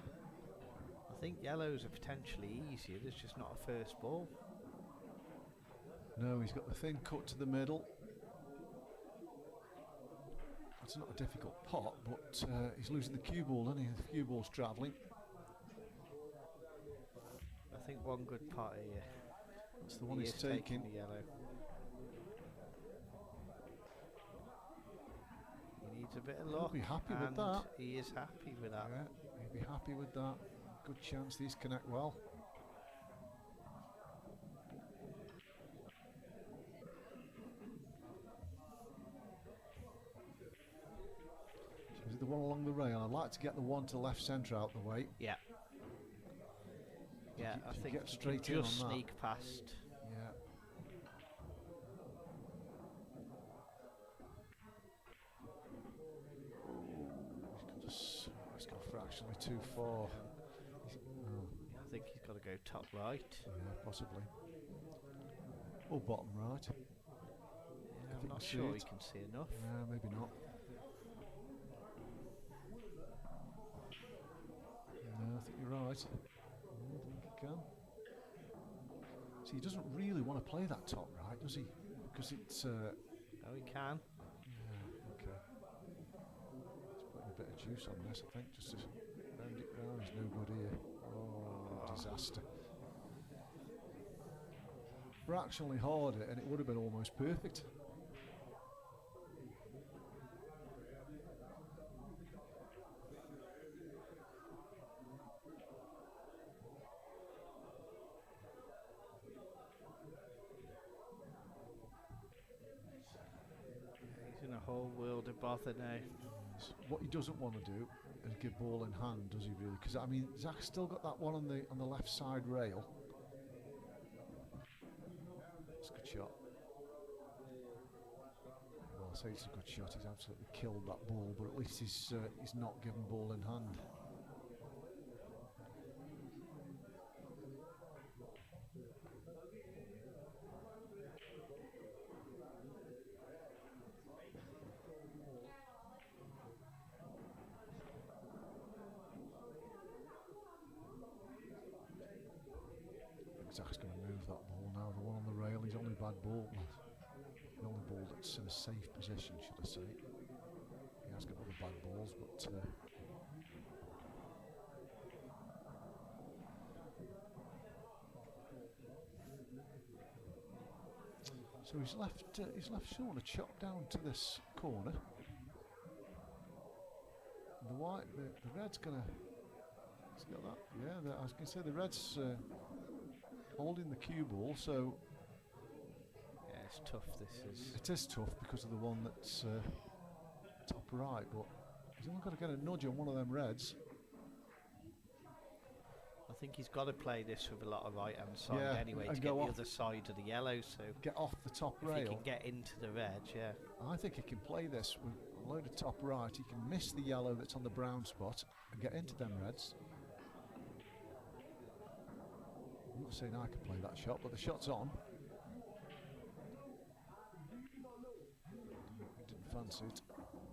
I think yellows are potentially easier. There's just not a first ball.
No, he's got the thin cut to the middle. That's not a difficult pot, but he's losing the cue ball, isn't he? The cue ball's travelling.
I think one good pot here.
That's the one
He
he's
is
taking.
the yellow. He needs a bit of
He'll
luck.
be happy with
and
that.
He is happy with that.
Yeah, he'll be happy with that. Good chance these connect well. So is it the one along the rail? I'd like to get the one to left centre out the way.
Yeah. Yeah,
you-
I
if you
think
get
he can
straight in
just
on that.
sneak past.
Yeah. He's gone fractionally too far.
I think he's got to go top right.
Yeah, possibly. Or bottom right.
Yeah,
think
I'm not
we see
sure he
it.
can see enough.
Yeah, maybe not. No, I think you're right. I think he can. See, he doesn't really want to play that top right, does he? Because it's...
Oh, he can.
yeah, okay. He's putting a bit of juice on this, I think, just to round it round. There's nobody here. Oh, disaster. Fractionally harder, and it would have been almost perfect.
He's in a whole world of bother now.
What he doesn't want to do is give ball in hand, does he really? Because I mean, Zach's still got that one on the left side rail. It's a good shot. Well, I'll say it's a good shot. He's absolutely killed that ball, but at least he's not given ball in hand. Zach's going to move that ball now. The one on the rail, he's only bad ball. The only ball that's in a safe position, should I say. He has got other bad balls, but so he's left Sean to chop down to this corner. The red's gonna. He's got that. Yeah, I was going to say the red's holding the cue ball, so
Yeah, it's tough.
it is tough because of the one that's top right, but he's only got to get a nudge on one of them reds.
I think he's got to play this with a lot of right hand side
Yeah,
anyway
and
to get
go
the
off.
other side of the yellow. So
Get off the top
if he
rail.
can get into the red, yeah.
I think he can play this with a load of top right. He can miss the yellow that's on the brown spot and get into them reds. I'm not saying I can play that shot, but the shot's on. Didn't fancy it.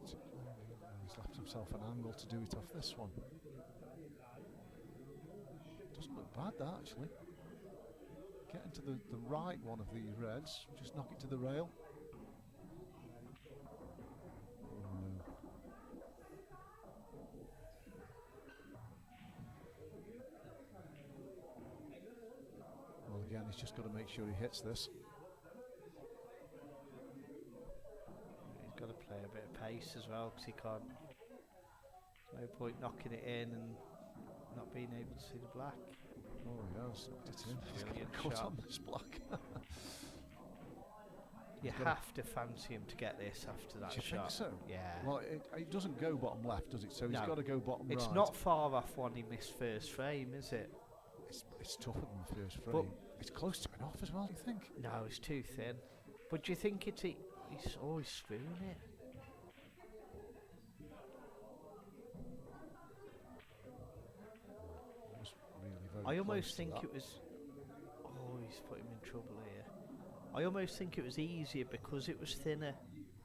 He's left himself an angle to do it off this one. Doesn't look bad, that actually. Get into the right one of the reds, just knock it to the rail. No. Well, again, he's just got to make sure he hits this.
He's got to play a bit of pace as well because he can't. There's no point knocking it in and not being able to see the black.
Oh, he has knocked it in. He's got
Brilliant
a cut
shot.
on this block.
You
He's got
have to fancy him to get this after that
Do you
shot.
think so?
Yeah.
Well, it doesn't go bottom left, does it? So he's
No.
got to go bottom right.
It's not far off one he missed first frame, is it?
It's tougher than the first
But-
frame. It's close to an off as well, do you think?
No, it's too thin. But do you think he's always screwing it?
It was really very
I almost
close to
think
that.
it was. Oh, he's put him in trouble here. I almost think it was easier because it was thinner.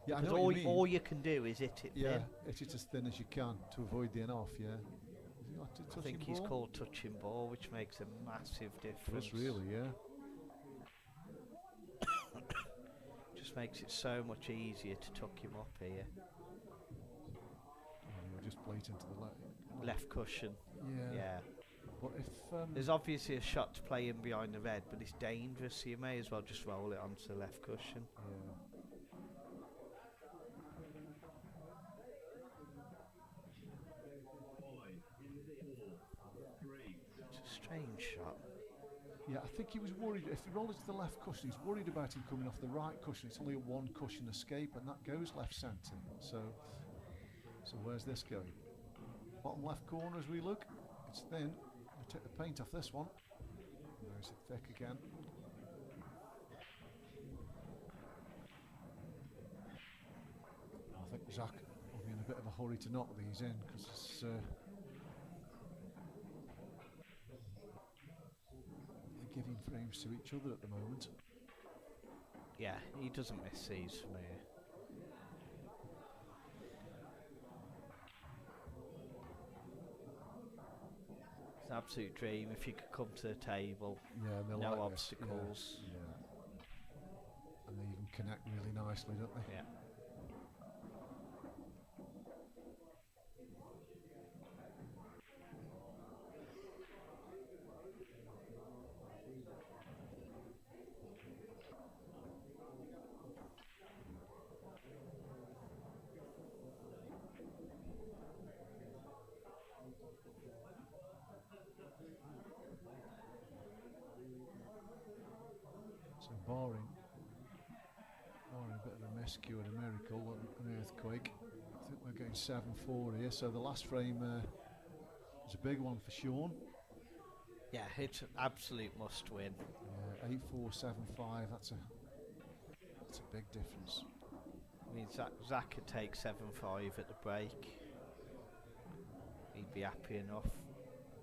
Yeah, I
Because
know what you mean.
all you can do is hit it
Yeah,
thin.
hit it as thin as you can to avoid the in-off, yeah. Is he like to
I
touch
think
him
he's
ball?
called touching ball, which makes a massive
It
difference.
is really, yeah.
Just makes it so much easier to tuck him up here.
Oh, you were just blatant to the left.
Left cushion.
Yeah.
Yeah.
But if
There's obviously a shot to play in behind the red, but it's dangerous, so you may as well just roll it onto the left cushion.
yeah.
It's a strange shot.
Yeah, I think he was worried. If he rolled it to the left cushion, he's worried about him coming off the right cushion. It's only a one cushion escape, and that goes left centre. So where's this going? Bottom left corner as we look. It's thin. We'll take the paint off this one. There's it thick again. I think Zach will be in a bit of a hurry to knock these in because it's. They're giving frames to each other at the moment.
Yeah, he doesn't miss these from here. an absolute dream if you could come to the table.
Yeah, and they're
No
like this,
obstacles.
Yeah. And they even connect really nicely, don't they?
Yeah.
So barring a bit of a miscue and a miracle, an earthquake, I think we're getting 7-4 here. So the last frame was a big one for Sean.
Yeah, it's an absolute must win.
Yeah, 8-4, 7-5. That's a big difference.
I mean, Zach could take 7-5 at the break. He'd be happy enough.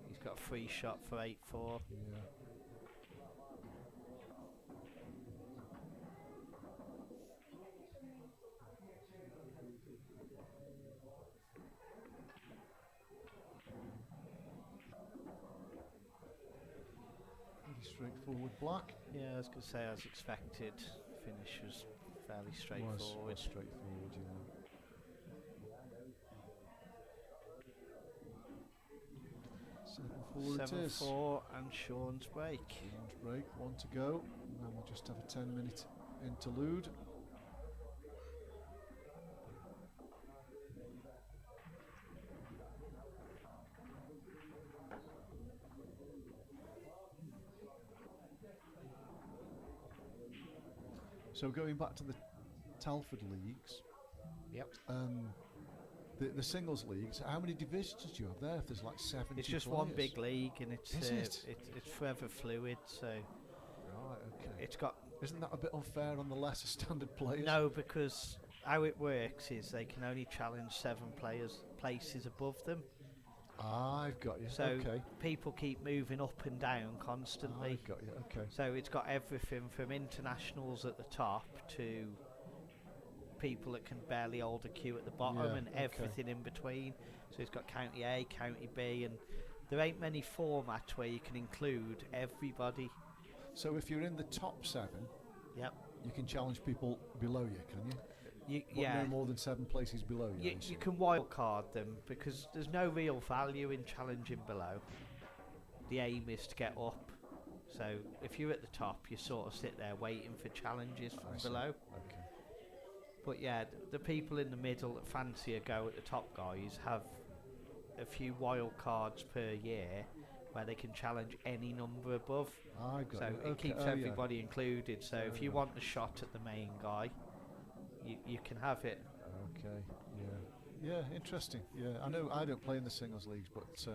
He's got a free shot for 8-4.
Yeah. Pretty straightforward black.
Yeah, I was going to say, as expected, finish was fairly straightforward.
Was straightforward, yeah. 7-4 it is.
7-4 and Sean's break.
Sean's break, 1 to go. And then we'll just have a 10-minute interlude. So going back to the Telford leagues.
Yep.
The singles leagues, how many divisions do you have there? If there's like 70
It's just
players?
one big league, and it's
Is it?
it's forever fluid. So
Right, okay.
it's got
Isn't that a bit unfair on the lesser standard players?
no, because how it works is they can only challenge 7 places above them.
I've got you.
So
Okay.
people keep moving up and down constantly.
I've got you. Okay.
So it's got everything from internationals at the top to people that can barely hold a queue at the bottom,
Yeah,
and
okay.
everything in between. So it's got County A, County B, and there ain't many formats where you can include everybody.
So if you're in the top 7,
Yep.
you can challenge people below you, can you? But
Yeah.
no more than 7 places below you.
You can wild card them because there's no real value in challenging below. The aim is to get up. So if you're at the top, you sort of sit there waiting for challenges from below.
Okay.
But yeah, the people in the middle that fancy a go at the top guys have a few wild cards per year where they can challenge any number above.
I've got
So
you.
it
Okay.
keeps
Oh, yeah.
everybody included. So if you
Yeah.
want a shot at the main guy, you can have it.
Okay. Yeah. Yeah. Interesting. Yeah. I know I don't play in the singles leagues, but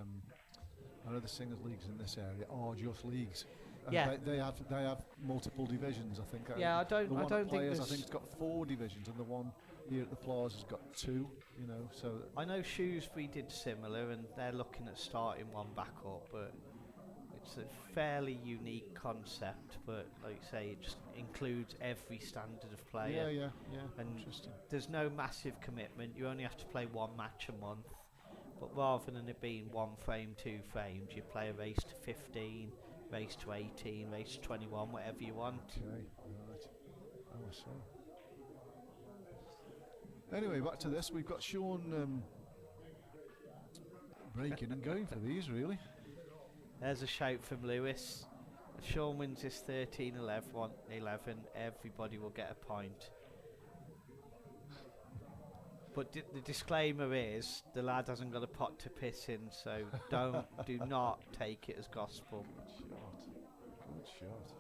I know the singles leagues in this area are just leagues. And
Yeah.
They have multiple divisions. I think.
Yeah, I don't
The one at
think
Players, I
there's-
think it's got 4 divisions, and the one here at the Plaza's got 2. You know, so
I know Shrewsbury did similar, and they're looking at starting one back up, but it's a fairly unique concept. But like you say, it just includes every standard of player.
yeah.
And
Interesting.
there's no massive commitment. You only have to play one match a month. But rather than it being 1 frame, 2 frames, you play a race to 15, race to 18, race to 21, whatever you want.
Okay, right. Oh, I see. Anyway, back to this. We've got Sean breaking and going for these, really.
There's a shout from Lewis. If Sean wins this 13-11, everybody will get a point. But the disclaimer is the lad hasn't got a pot to piss in, so do not take it as gospel.
Good shot.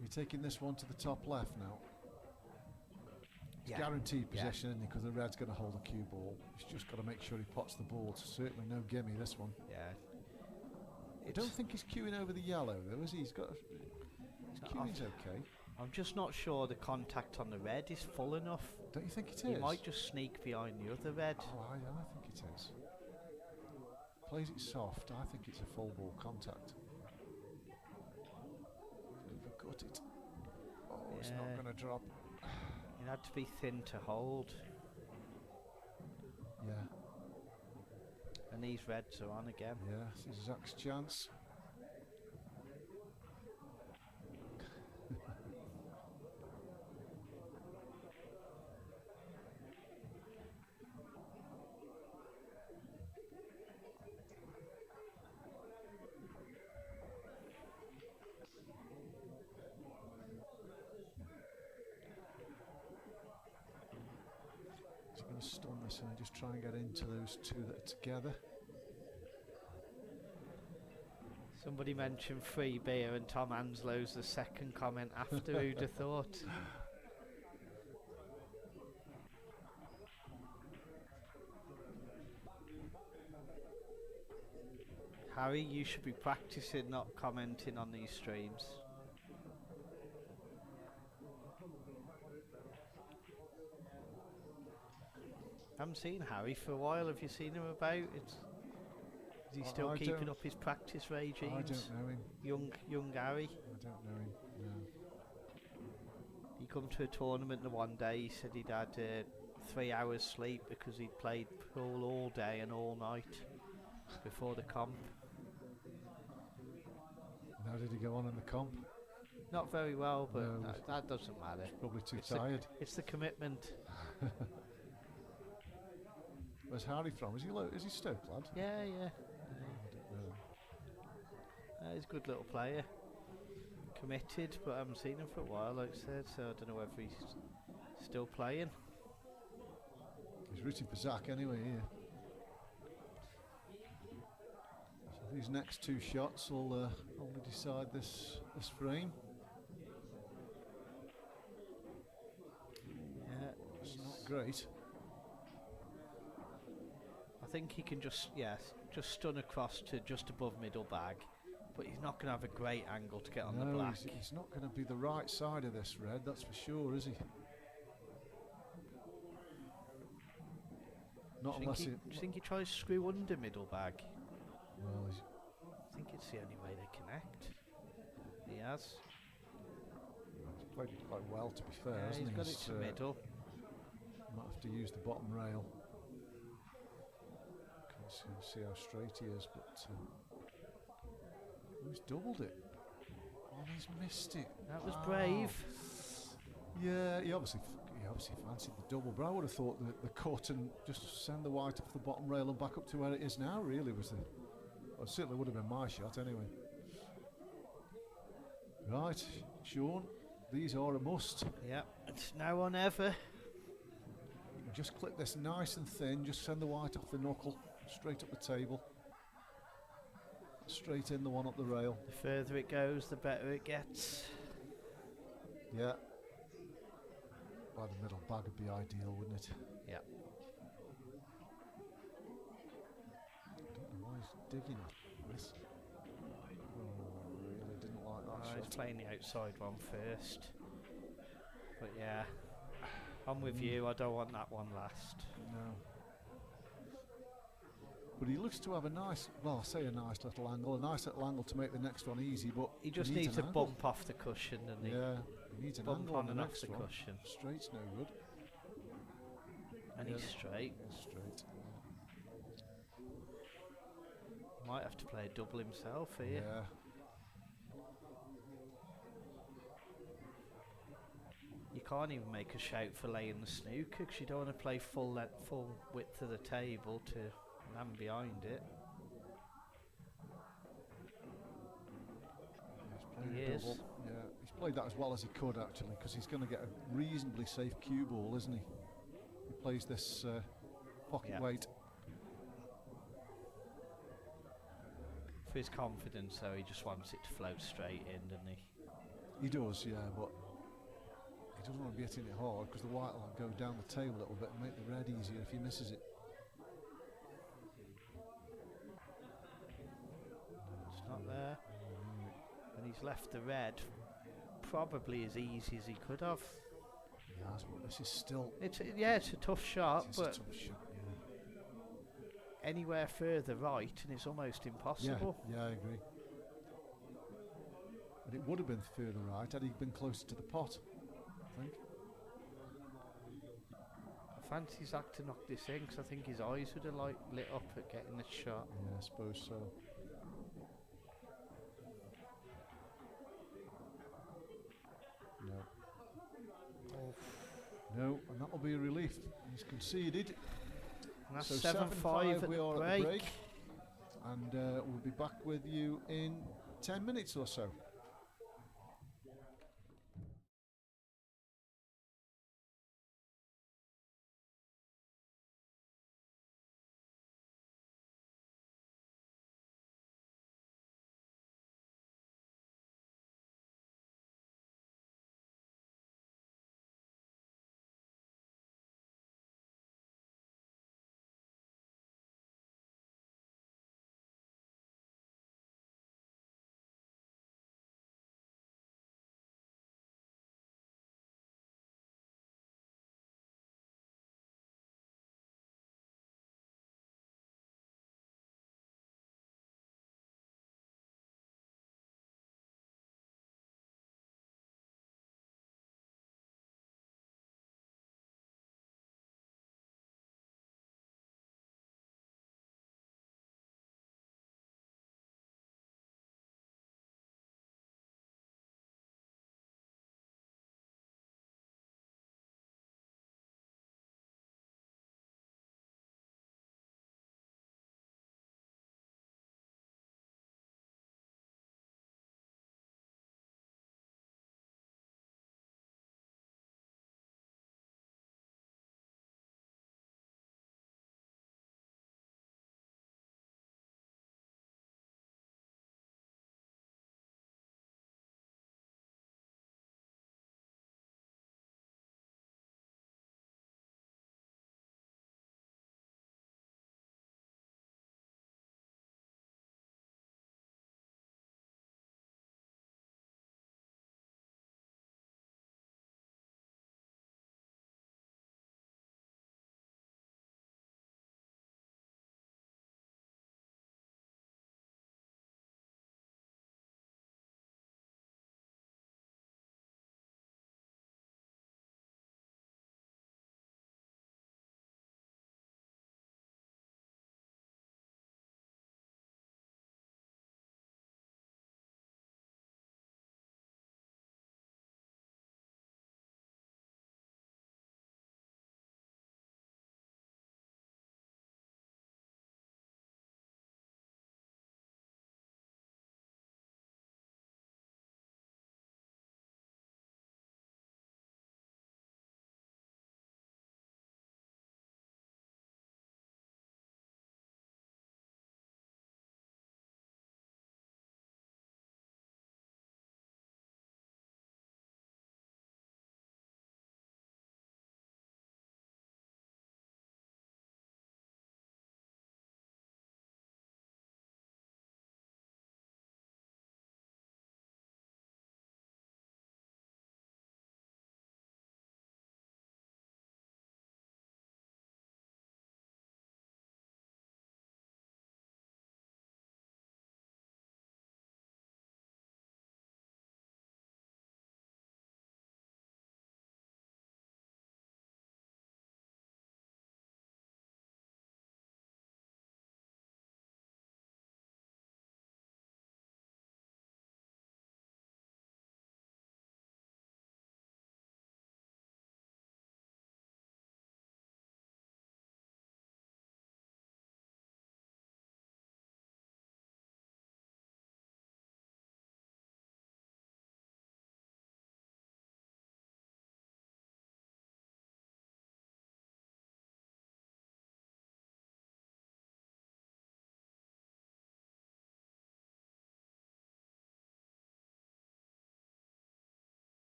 You're taking this one to the top left now. It's guaranteed possession, isn't he? Because the red's going to hold a cue ball. He's just got to make sure he pots the ball. So certainly no gimme this one.
Yeah.
I don't think he's queuing over the yellow though, is he? His queuing's okay.
I'm just not sure the contact on the red is full enough.
Don't you think it is?
He might just sneak behind the other red.
Oh, I think it is. Plays it soft. I think it's a full ball contact. Overcut it. Oh, it's not
Yeah.
going to drop.
It had to be thin to hold.
Yeah.
And these reds are on again.
Yeah, this is Zach's chance. He's going to stun this and just try and get into those two that are together.
Somebody mentioned free beer and Tom Hanslow's the second comment after. Who'd have thought? Harry, you should be practicing not commenting on these streams. I haven't seen Harry for a while. Have you seen him about? Is he still keeping up his practice regimes?
I don't know him.
Young Harry.
I don't know him. No.
He come to a tournament the one day. He said he'd had 3 hours sleep because he'd played pool all day and all night before the comp.
And how did he go on in the comp?
Not very well, but
No,
that doesn't matter.
Probably too tired.
It's the commitment.
Where's Harry from? Is he Stoke lad?
Yeah.
I don't know.
He's a good little player. Committed, but I haven't seen him for a while, like I said, so I don't know whether he's still playing.
He's rooting for Zach anyway here. So these next two shots will only decide this frame.
Yeah,
It's not great.
I think he can just stun across to just above middle bag, but he's not going to have a great angle to get on the black.
He's not going to be the right side of this red, that's for sure, is he? Not unless
Do you think he tries to screw under middle bag?
Well,
I think it's the only way they connect. He has.
he's played it quite well, to be fair,
Yeah,
hasn't
he's
he?
got it to middle.
Might have to use the bottom rail. Can't see how straight he is, but he's doubled it. Oh, he's missed it.
That was brave.
Yeah, he obviously fancied the double, but I would have thought that the cut and just send the white off the bottom rail and back up to where it is now really was well, it certainly would have been my shot anyway. Right, Sean, these are a must.
Yep, it's now or never.
Just clip this nice and thin, just send the white off the knuckle, straight up the table. Straight in the one up the rail.
The further it goes, the better it gets.
Yeah. By the middle bag would be ideal, wouldn't it?
Yeah.
I don't know why he's digging this. Oh, really didn't like that shot.
He's playing the outside one first. But yeah, I'm with you. I don't want that one last.
No. But he looks to have a nice, well, I say a nice little angle to make the next one easy, but
He just needs to bump off the cushion, doesn't he?
Yeah, he needs an
Bump
angle
on
on the
and off
next
the
one.
cushion.
Straight's no good.
And
Yeah.
he's straight.
Yeah, straight.
Might have to play a double himself here.
Yeah.
You can't even make a shout for laying the snooker because you don't want to play full width of the table to man behind it.
He's played a double. Yeah, he's played that as well as he could actually, because he's going to get a reasonably safe cue ball, isn't he? He plays this pocket weight.
For his confidence, though, he just wants it to float straight in, doesn't he?
He does, yeah, but he doesn't want to be hitting it hard because the white will go down the tail a little bit and make the red easier if he misses it.
It's not there. And he's left the red probably as easy as he could have.
Yes, but this is still...
It's a tough shot,
It's
but
a tough shot, yeah.
anywhere further right and it's almost impossible.
Yeah, I agree. But it would have been further right had he been closer to the pot, I think.
fancy Zach to knock this in because I think his eyes would have like lit up at getting the shot.
Yeah, I suppose so. No. No, and that'll be a relief. He's conceded.
And that's
So
7-5 at
we
the
are
break.
at the break. And we'll be back with you in 10 minutes or so.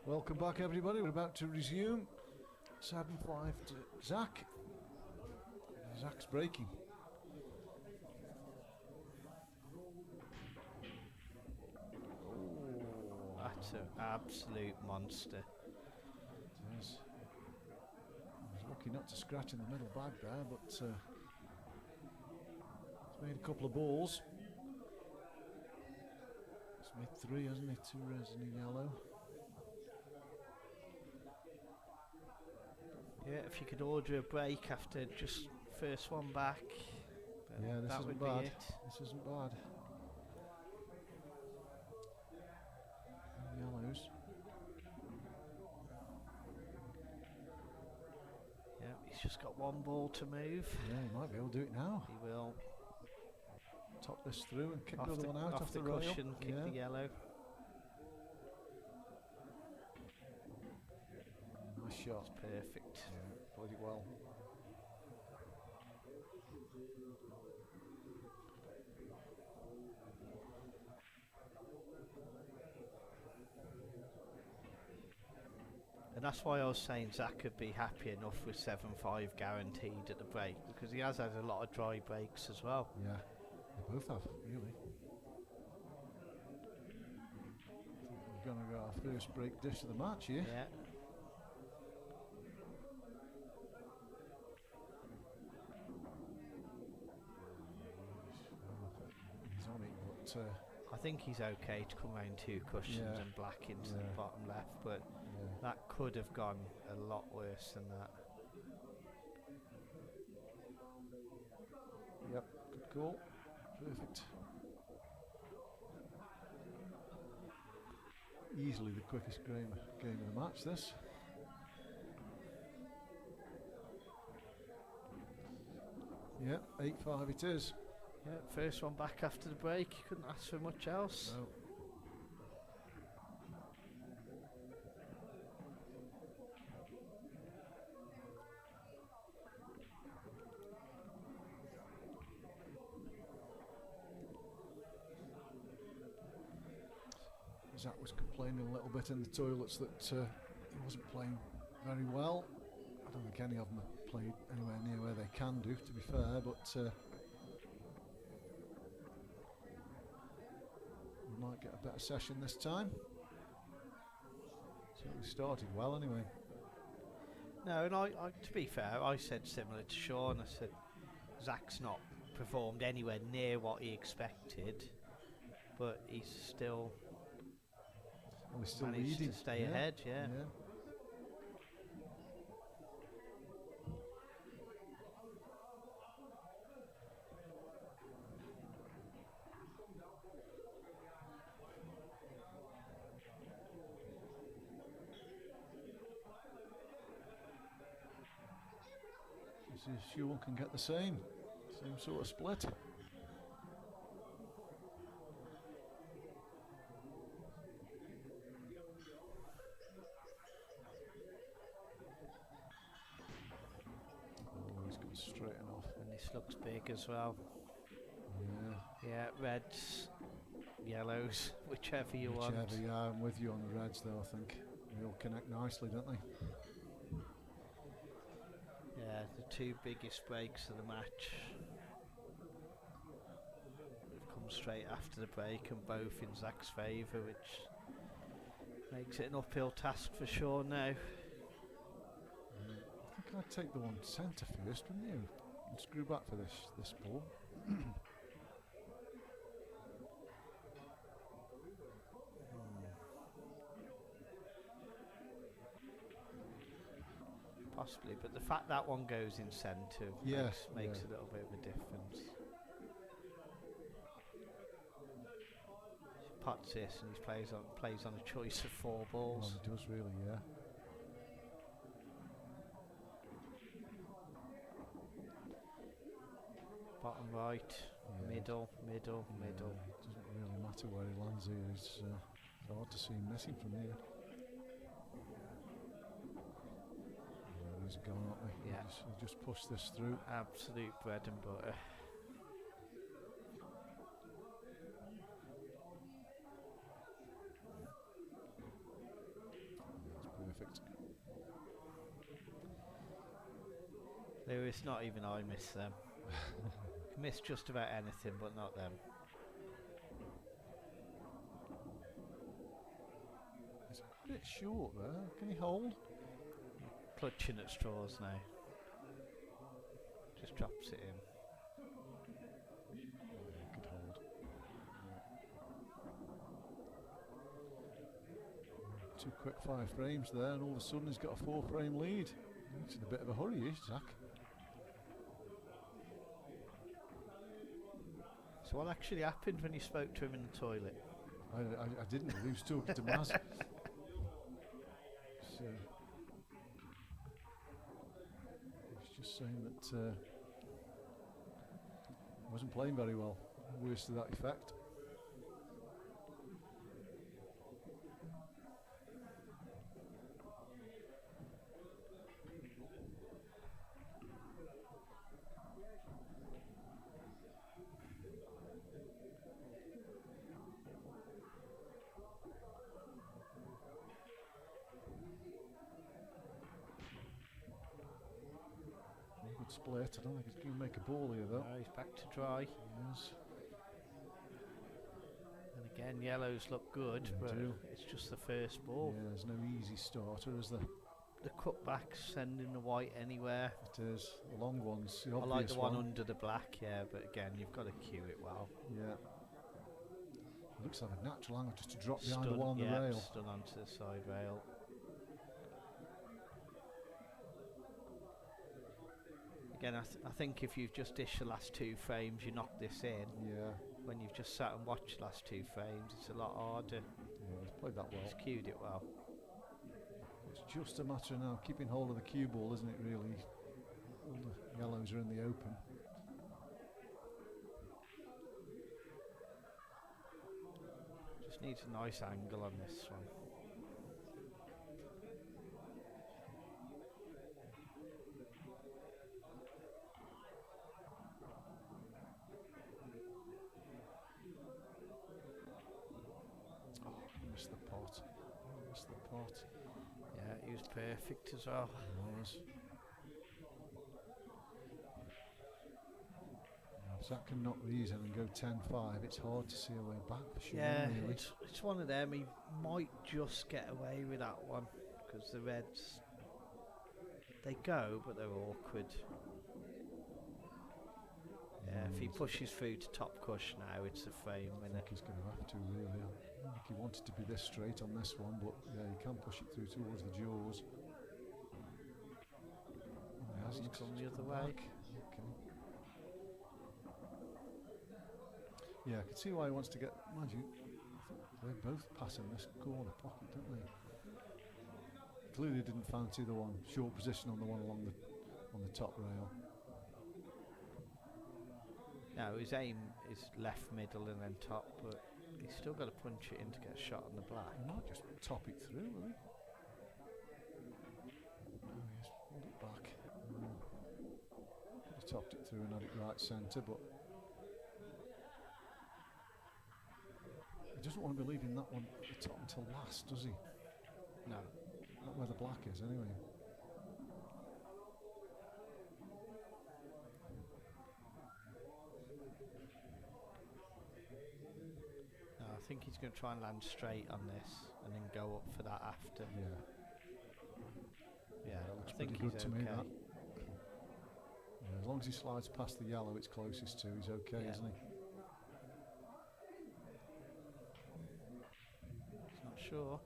Welcome back, everybody. We're about to resume. 7-5 to Zach. Zach's breaking.
That's an absolute monster.
It is. He's lucky not to scratch in the middle bag there, but he's made a couple of balls. He's made 3, hasn't he? 2 res and a yellow.
Yeah, if you could order a break after just first one back, then
Yeah, this
that
isn't
would
bad.
be it.
This isn't bad. Yellows.
Yeah, he's just got one ball to move.
Yeah, he might be able to do it now.
He will.
Top this through and kick
Off
the other
the,
one out
off
off
the
the rail.
cushion, kick
Yeah.
the yellow.
Nice shot.
It's perfect.
Yeah, played it well.
And that's why I was saying Zach could be happy enough with 7-5 guaranteed at the break, because he has had a lot of dry breaks as well.
Yeah, they both have, really. We're going to go our first break dish of the match here.
Yeah.
He's on it, but
I think he's okay to come round 2 cushions
Yeah.
and black into the
Yeah.
bottom left, but
yeah.
that could have gone a lot worse than that.
Yep, good call. Perfect. Easily the quickest game of the match, this. Yep, 8-5 it is.
Yeah, first one back after the break, you couldn't ask for much else.
No. Zach was complaining a little bit in the toilets that he wasn't playing very well. I don't think any of them have played anywhere near where they can do, to be fair, but we might get a better session this time. So we started well anyway.
No, and I, to be fair, I said similar to Sean. I said Zach's not performed anywhere near what he expected, but he's still
Well, he's still
managed
leading.
to stay ahead. Yeah.
See if Sean can get the same sort of split. Oh, he's gone straight off.
And this looks big as well.
Yeah.
Yeah, reds, yellows, whichever you want.
Whichever, yeah, I'm with you on the reds though, I think. They all connect nicely, don't they?
Yeah, the 2 biggest breaks of the match have come straight after the break and both in Zach's favour, which makes it an uphill task for Sean now.
I think I'd take the one centre first, wouldn't you? And screw back for this ball.
Possibly, but the fact that one goes in centre
Yeah,
makes
yeah.
a little bit of a difference. He pots this and he plays on a choice of 4
Well,
balls.
he does really, yeah.
Bottom right,
Yeah.
middle.
Yeah, it doesn't really matter where he lands here. It's hard to see him missing from here. Yeah, these are going, aren't they?
Yeah.
He just pushed this through.
Absolute bread and butter. it's not even I miss them. Miss just about anything, but not them.
It's a bit short there. Can he hold?
Clutching at straws now. Just drops it in.
Yeah, good hold. Yeah. 2 quick 5 frames there, and all of a sudden he's got a 4-frame lead. He's in a bit of a hurry, is Zach?
So what actually happened when you spoke to him in the toilet?
I didn't. He was talking to Maz. So, he was just saying that he wasn't playing very well. Words to that effect. Good split. I don't think he's going to make a ball here though.
He's back to dry.
Yes.
And again, yellows look good,
Yeah,
but
do.
it's just the first ball.
Yeah, there's no easy starter, is there?
The cutbacks sending the white anywhere.
It is. The long ones, the
I
obvious
like the one under the black, yeah, but again, you've got to cue it well.
Yeah. It looks like a natural angle just to drop behind
Stun,
the one on
yeah,
the rail.
stun onto the side rail. Again, I think if you've just dished the last 2 frames, you knock this in.
Yeah.
When you've just sat and watched the last 2 frames, it's a lot harder.
Yeah, he's played that well.
He's cued it well.
It's just a matter of now keeping hold of the cue ball, isn't it, really? All the yellows are in the open.
Just needs a nice angle on this one.
Missed the pot. Missed the pot.
Yeah, he was perfect as well.
He was. If Zach can knock these in and go 10-5, it's hard to see a way back for sure.
Yeah,
really.
it's one of them. He might just get away with that one because the Reds, they go, but they're awkward. Yeah, if he pushes through to top cush now, it's a frame
I
winner.
think he's going to have to, really. I think he wanted to be this straight on this one, but yeah, he can push it through towards the jaws.
Now he's come the other way.
Okay. Yeah, I can see why he wants to get. Mind you, I think they're both passing this corner pocket, don't they? Clearly didn't fancy the one short position on the one along the top rail.
No, his aim is left, middle, and then top, but he's still got to punch it in to get a shot on the black.
He might just top it through, will he? Oh yes, hold it back. He topped it through and had it right centre, but he doesn't want to be leaving that one at the top until last, does he?
No.
Not where the black is, anyway.
No, I think he's going to try and land straight on this and then go up for that after.
Yeah.
Yeah,
That looks
I think
pretty
he's
good to
okay.
me, that. Yeah, as long as he slides past the yellow it's closest to, he's okay,
Yeah.
isn't he?
He's not sure.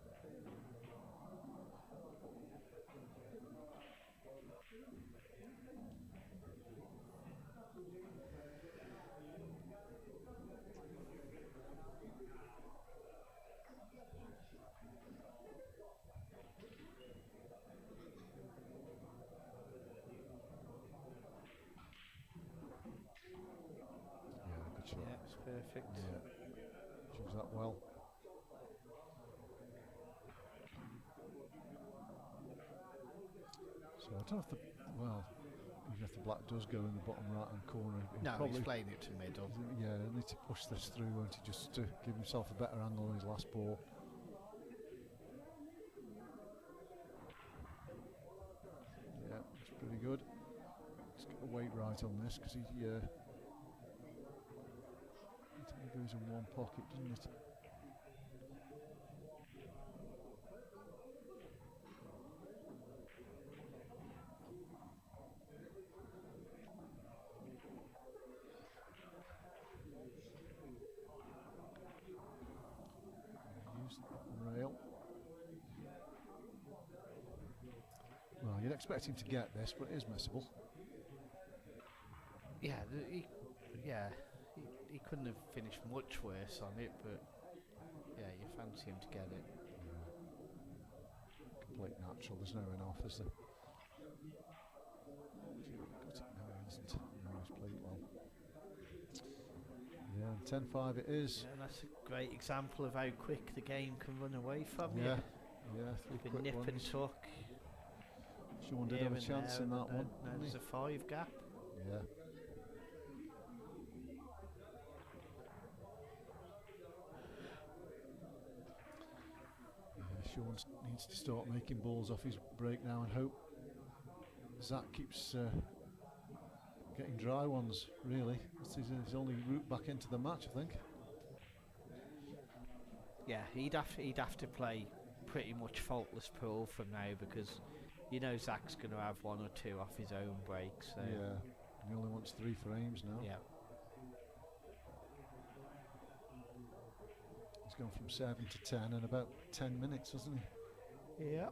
Yeah, good shot.
Yeah, it's perfect.
Yeah. Choose that well. So I don't know if the, well, even if the black does go in the bottom right hand corner, he'll
No,
probably,
he's playing it to middle.
yeah, he'll need to push this through, won't he, just to give himself a better angle on his last ball. Yeah, it's pretty good. Let's get weight right on this because he goes in one pocket, doesn't it? Use the rail. Well, you'd expect him to get this, but it is missable.
Yeah, he couldn't have finished much worse on it, but yeah, you fancy him to get it.
Complete natural, there's no in off, is there? Got it? No, he hasn't. No, he's played it well. Yeah, 10-5 it is.
Yeah, and that's a great example of how quick the game can run away from
Yeah,
you.
yeah,
We've
three
been
quick
nip and
ones.
tuck.
Sean did
here
have a
and
chance
there,
in
and
that
then
one.
now
didn't
there's
he?
a 5 gap.
Yeah. Sean needs to start making balls off his break now and hope Zach keeps getting dry ones, really. This is his only route back into the match, I think.
Yeah, he'd have to play pretty much faultless pool from now, because you know Zach's going to have 1 or 2 off his own breaks. So
Yeah, he only wants 3 frames now.
yeah.
He's gone from 7 to 10 in about 10 minutes, hasn't he?
Yeah.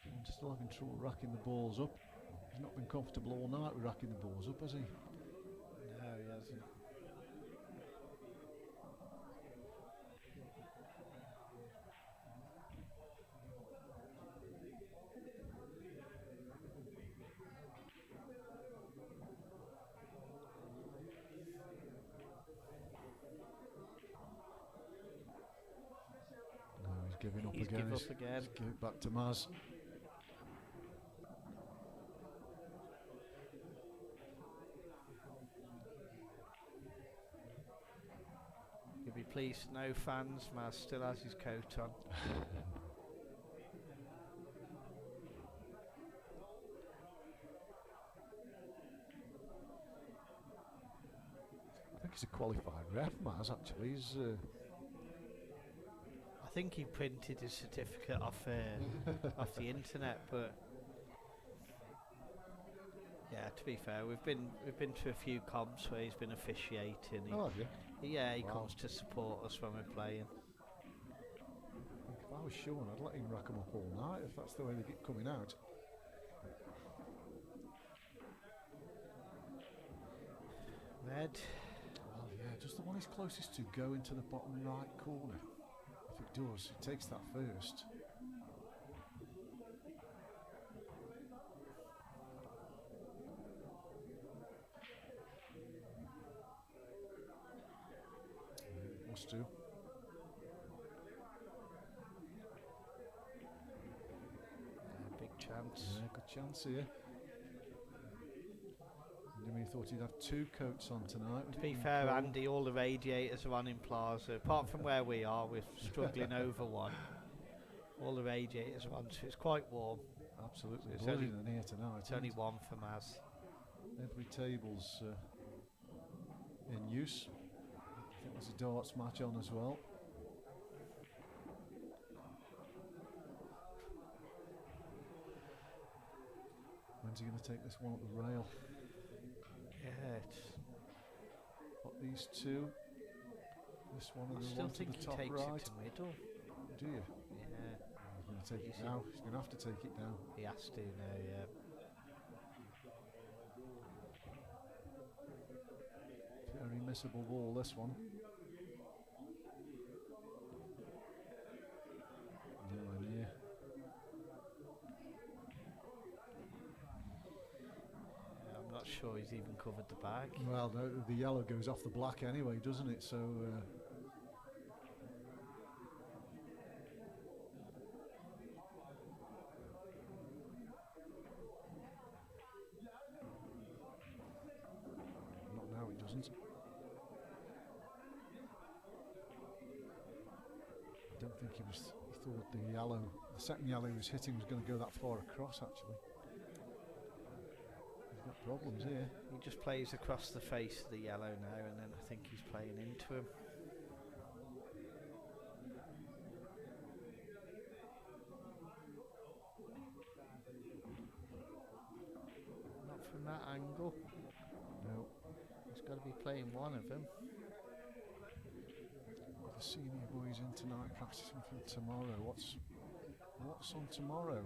I'm still having trouble racking the balls up. He's not been comfortable all night with racking the balls up, has he?
No, he hasn't.
No, he's giving up
He's
again.
give up again.
Give it back to Maz.
You'll be pleased to know, fans, Maz still has his coat on.
I think he's a qualified ref, Maz, actually. He's,
I think he printed his certificate off off the internet, but yeah, to be fair, we've been to a few comps where he's been officiating.
oh, yeah.
Yeah, he
Wow.
comes to support us when we're playing.
I think if I was Sean, I'd let him rack them up all night if that's the way they get coming out.
Red.
Well, yeah, just the one he's closest to go into the bottom right corner. If it does, he takes that first. Must do.
Big chance.
Yeah, good chance here. Jimmy thought he'd have 2 coats on tonight.
To be fair, Andy, all the radiators are on in Plaza. Apart from where we are, we're struggling over one. All the radiators are on, so it's quite warm.
Absolutely
It's
bloody
only-
in here tonight.
It's only
isn't
one for Maz.
it? Every table's in use. I think there's a darts match on as well. When's he going to take this one up the rail?
Yeah, it's,
What, these 2? This one
I
and the
still
one to
think
the
he
top
takes
right.
it to middle.
Do you?
Yeah,
He's going to take it
Easy.
now. He's going to have to take it now.
he has to now, yeah.
Very missable ball, this one. Nowhere near.
Yeah, I'm not sure he's even covered the bag.
Well, the yellow goes off the black anyway, doesn't it? So he thought the second yellow he was hitting was going to go that far across. Actually, he's got problems here.
He just plays across the face of the yellow now, and then I think he's playing into him. Not from that angle.
No.
He's got to be playing one of them.
The senior boys in tonight practicing for tomorrow. What's on tomorrow?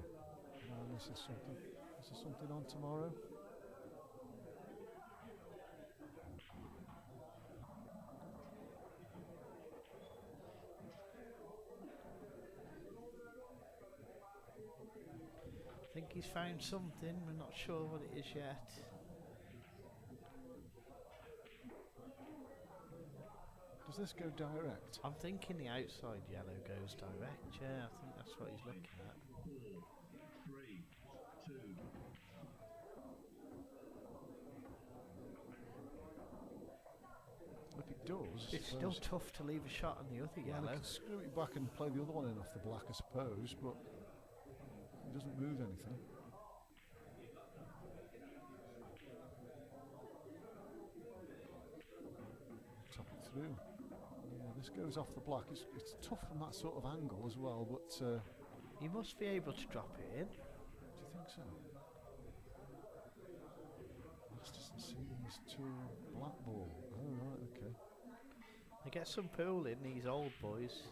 This is something on tomorrow.
I think he's found something. We're not sure what it is yet.
Does this go direct?
I'm thinking the outside yellow goes direct. Yeah, I think that's what he's looking at.
4, 3, 2.
If it does, I
It's still
suppose
tough to leave a shot on the other
well, they
yellow.
can screw it back and play the other one in off the black, I suppose, but it doesn't move anything. Top it through. Yeah, this goes off the black. It's tough from that sort of angle as well, but
You must be able to drop it in.
do you think so? Masters and Seniors Tour black ball. Oh, right, okay.
They get some pool in, these old boys.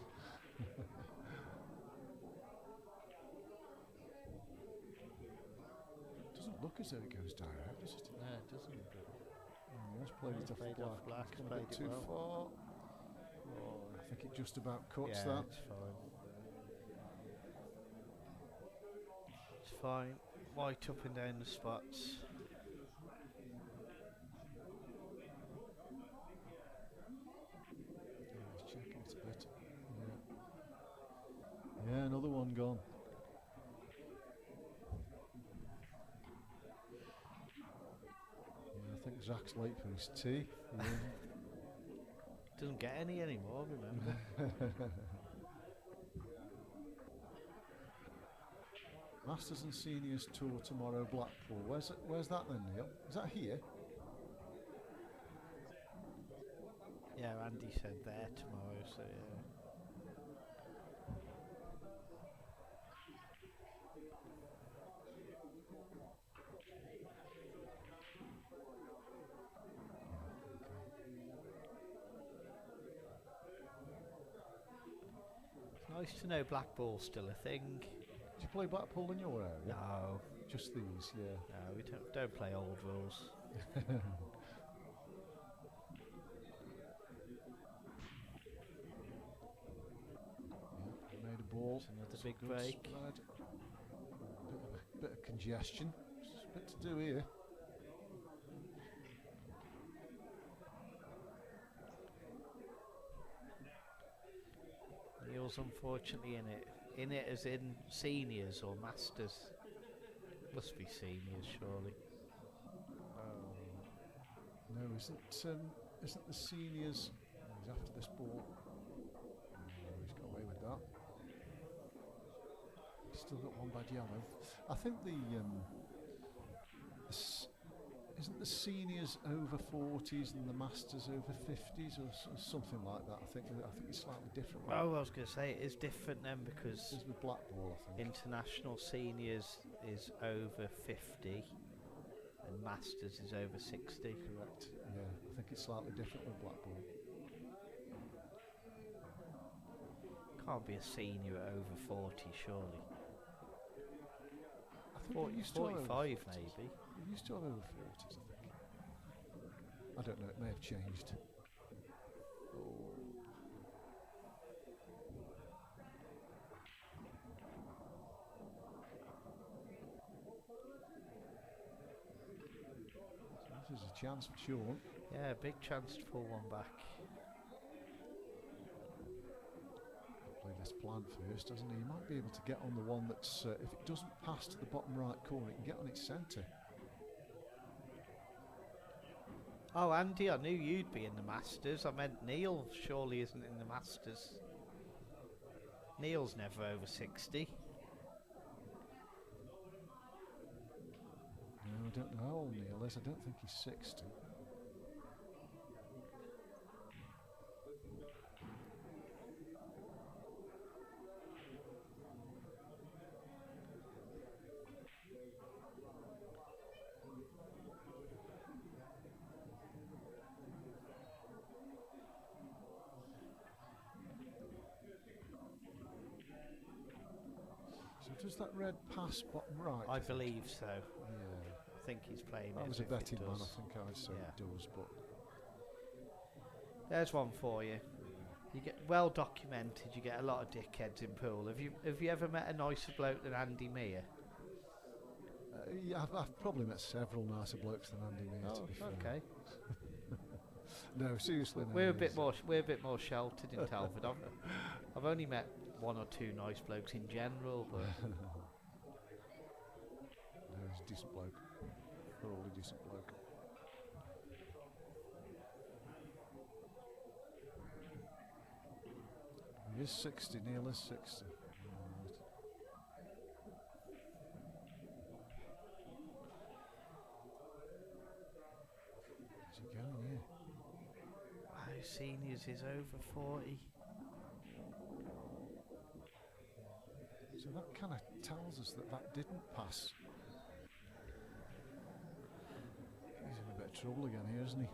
Doesn't look as though it goes direct, does it?
No, it doesn't.
He has played it off
Played
the
off
black.
black,
It's gone a
played
bit
it
too
well.
far. Oh, I think it just about cuts
Yeah,
that.
it's fine. It's fine. White up and down the spots.
Yeah, he's checking it a bit. Yeah, another one gone. Yeah, I think Zach's late for his tea.
Doesn't get any anymore, remember?
Masters and Seniors Tour tomorrow, Blackpool. Where's that then, Neil? Is that here?
Yeah, Andy said there tomorrow, so yeah. It's nice to know blackball's still a thing.
Do you play Blackpool in your area?
No,
Just these, yeah.
no, we don't play old rules.
Yeah, made a ball.
It's another
It's
big
good
break.
spread. Bit of congestion. There's a bit to do here.
Neil's unfortunately in it. In it as in seniors or masters. Must be seniors, surely.
No, isn't the Seniors? Oh, he's after this ball. Oh, he's got away with that. He's still got one bad yellow. I think isn't the Seniors over 40s and the Masters over 50s or something like that. I think it's slightly different.
Oh, I was going to say it is different then
This
because
is with Blackpool, I think.
international seniors is over 50 and masters is over 60.
Correct. Yeah, I think it's slightly different with Blackpool.
Can't be a senior at over 40, surely.
I think
40,
it used to have over
45
40s.
maybe.
It used to have over 40s, I think. I don't know, it may have changed. So this is a chance for Sean.
Yeah, big chance to pull one back.
Play this plan first, doesn't he? He might be able to get on the one that's, if it doesn't pass to the bottom right corner, it can get on its centre.
Oh, Andy, I knew you'd be in the Masters. I meant Neil surely isn't in the Masters. Neil's never over 60.
No, I don't know how old Neil is. I don't think he's 60. So does that red pass bottom right?
I
do you think?
believe so.
Yeah.
I think he's playing
That
it
was
as
a
if it
betting man,
does.
I think I'd say
Yeah.
it does, but
There's one for you. You get well documented. You get a lot of dickheads in pool. Have you ever met a nicer bloke than Andy Meir?
yeah, I've probably met several nicer blokes than Andy Meir, to be fair.
okay.
No, seriously, no,
We're a bit
he's-
more sheltered in Telford. I've only met one or two nice blokes in general, but
No, he's a decent bloke. Thoroughly decent bloke. He is 60, Neil is 60. Right. How's he going, yeah?
wow, seniors is over 40.
So that kind of tells us that that didn't pass. He's in a bit of trouble again here, isn't he?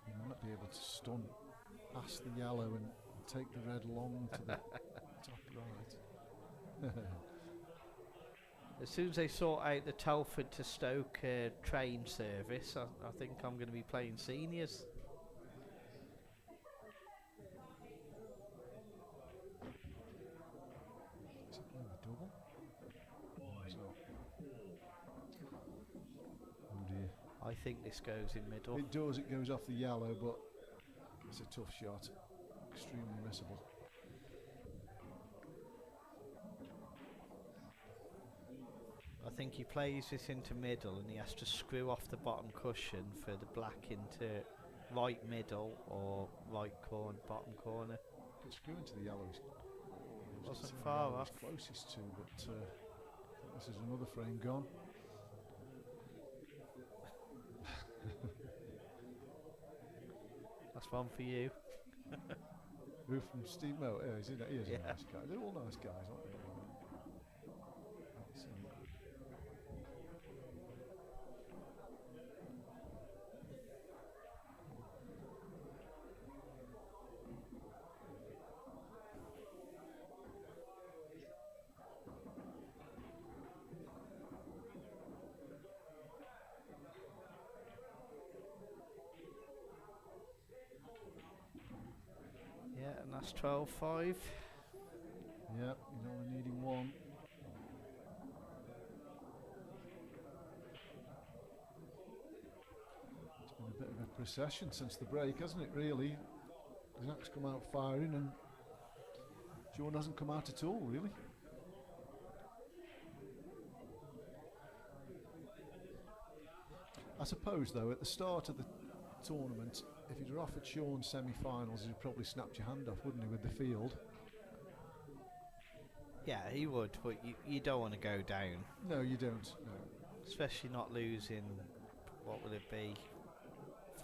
He might be able to stunt past the yellow and take the red long to the top right.
As soon as they sort out the Telford to Stoke train service, I think I'm going to be playing seniors.
Is it playing a double? So, oh dear.
I think this goes in middle.
It does, it goes off the yellow, but it's a tough shot. Extremely missable.
I think he plays this into middle and he has to screw off the bottom cushion for the black into right middle or right corner, bottom corner.
It's screw into the yellow.
Wasn't far off.
Closest to, but this is another frame gone.
That's one for you.
Who from Steve Moe? Yeah, he is
Yeah.
a nice guy. They're all nice guys, aren't they? So,
Yeah, and that's 12-5.
yeah, he's only needing one. It's been a bit of a procession since the break, hasn't it, really? Zach's come out firing and Sean hasn't come out at all, really. I suppose, though, at the start of the tournament, if you'd have offered Sean semi-finals, he'd probably snapped your hand off, wouldn't he, with the field?
Yeah, he would, but you don't want to go down.
No, you don't. No.
Especially not losing, what would it be,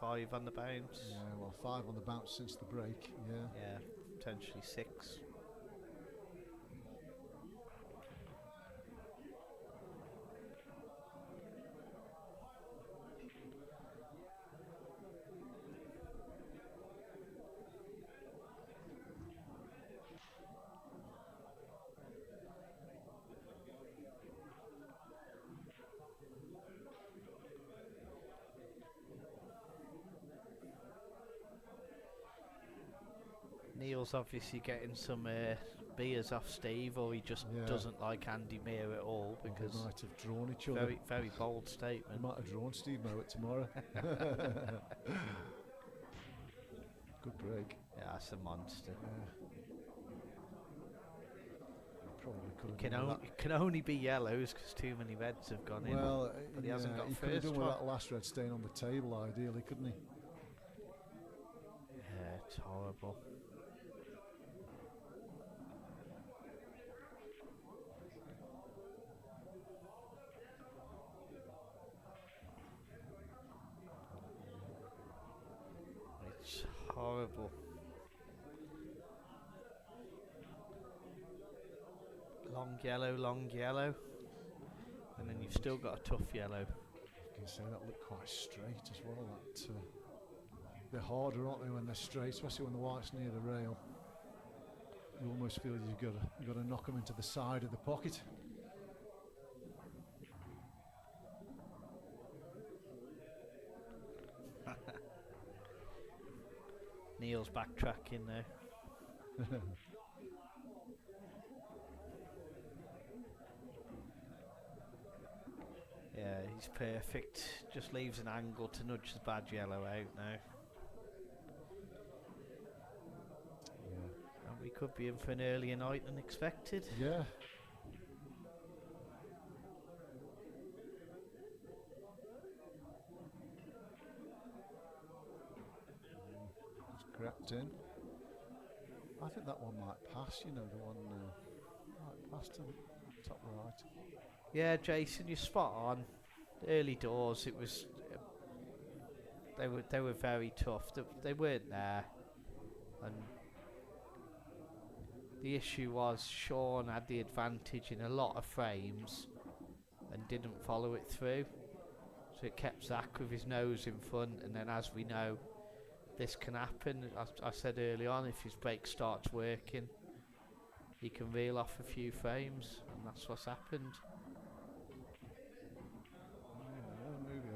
5 on the bounce?
Yeah, well, 5 on the bounce since the break. Yeah.
Yeah, potentially 6. Neil's obviously getting some beers off Steve, or he just
Yeah.
doesn't like Andy Meir at all,
They
because
might have drawn each other.
very, very bold
They
statement.
might have drawn Steve Mowat tomorrow. Good break.
Yeah, that's a monster.
Yeah. Probably could have
Can,
done with
can only be yellows because too many reds have gone
that.
in.
Well,
But he hasn't got
he could have
first
done with
one.
that last red staying on the table, ideally, couldn't he?
Yeah, it's horrible. It's horrible. Long yellow. And then you've still got a tough yellow.
You can say that looked quite straight as well. That they're harder, aren't they, when they're straight, especially when the white's near the rail. You almost feel you've got to knock them into the side of the pocket.
Neil's backtracking now. Yeah, he's perfect. Just leaves an angle to nudge the bad yellow out now.
Yeah.
And we could be in for an earlier night than expected.
Yeah. Just crept in. I think that one might pass, the one might pass to the top right.
Yeah, Jason, you're spot on. Early doors, it was. They were very tough. They weren't there, and the issue was Sean had the advantage in a lot of frames and didn't follow it through. So it kept Zach with his nose in front, and then as we know, this can happen. I said early on, if his brake starts working, he can reel off a few frames, and that's what's happened.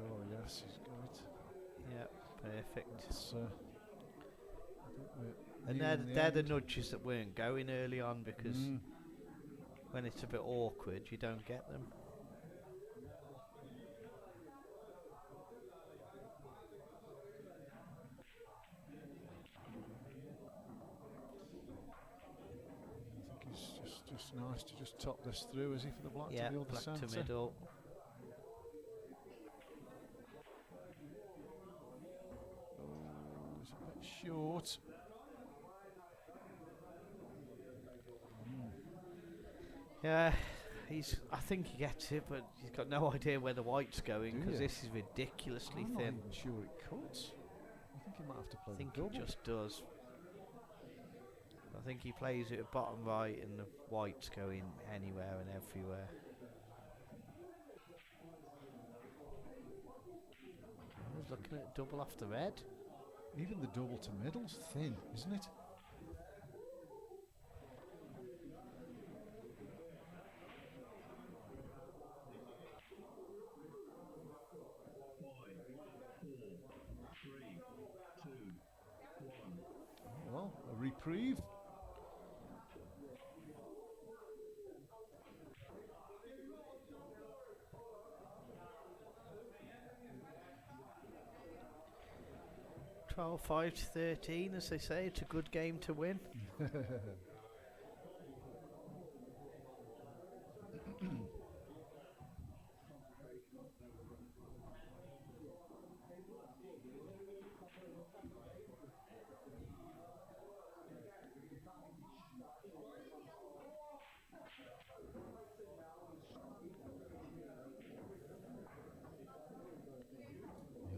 Oh yes, he's got it.
Yeah, perfect.
And
they're the nudges that weren't going early on, because when it's a bit awkward, you don't get them.
I think it's just nice to just top this through, is he, for the black
Yeah,
to the other
black
centre?
to middle.
Oh, it's a bit short.
Yeah, I think he gets it, but he's got no idea where the white's going, because this is ridiculously
I'm
thin.
not even sure it cuts. I think he might have to play
I think
the
he
double.
just does. I think he plays it at bottom right, and the white's going anywhere and everywhere. He's looking at a double off the red.
Even the double to middle's thin, isn't it? Well, a reprieve.
Twelve 5 to 13, as they say. It's a good game to win.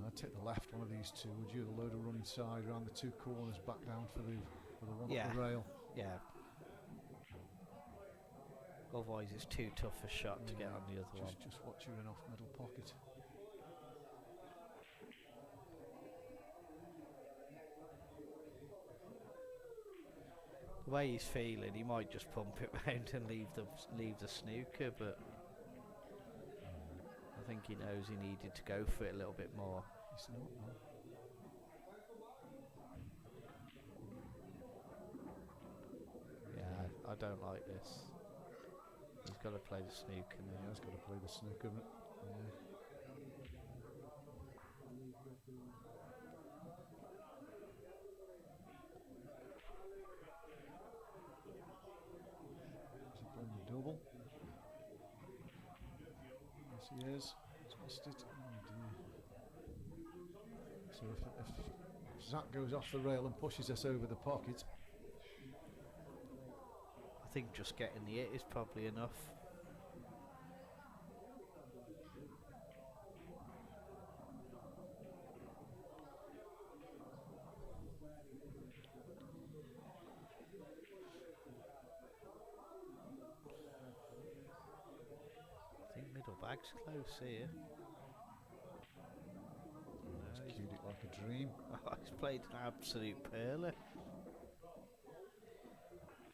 I'd take the left one of these two, would you? The load of running side around the two corners, back down for the one up the rail.
Yeah. Otherwise, it's too tough a shot to get on the other one.
Just watch you in off middle pocket.
The way he's feeling, he might just pump it round and leave the snooker, but I think he knows he needed to go for it a little bit more.
He's not, no.
Yeah, I don't like this. He's got to play the snooker now.
He has got to play the snooker. Yeah. Is he playing the double. Yes, he is. He's missed it. Oh dear. So if Zach goes off the rail and pushes us over the pocket,
I think just getting the hit is probably enough. I think middle bag's close here.
he's cued it like a dream.
Oh, he's played an absolute perler.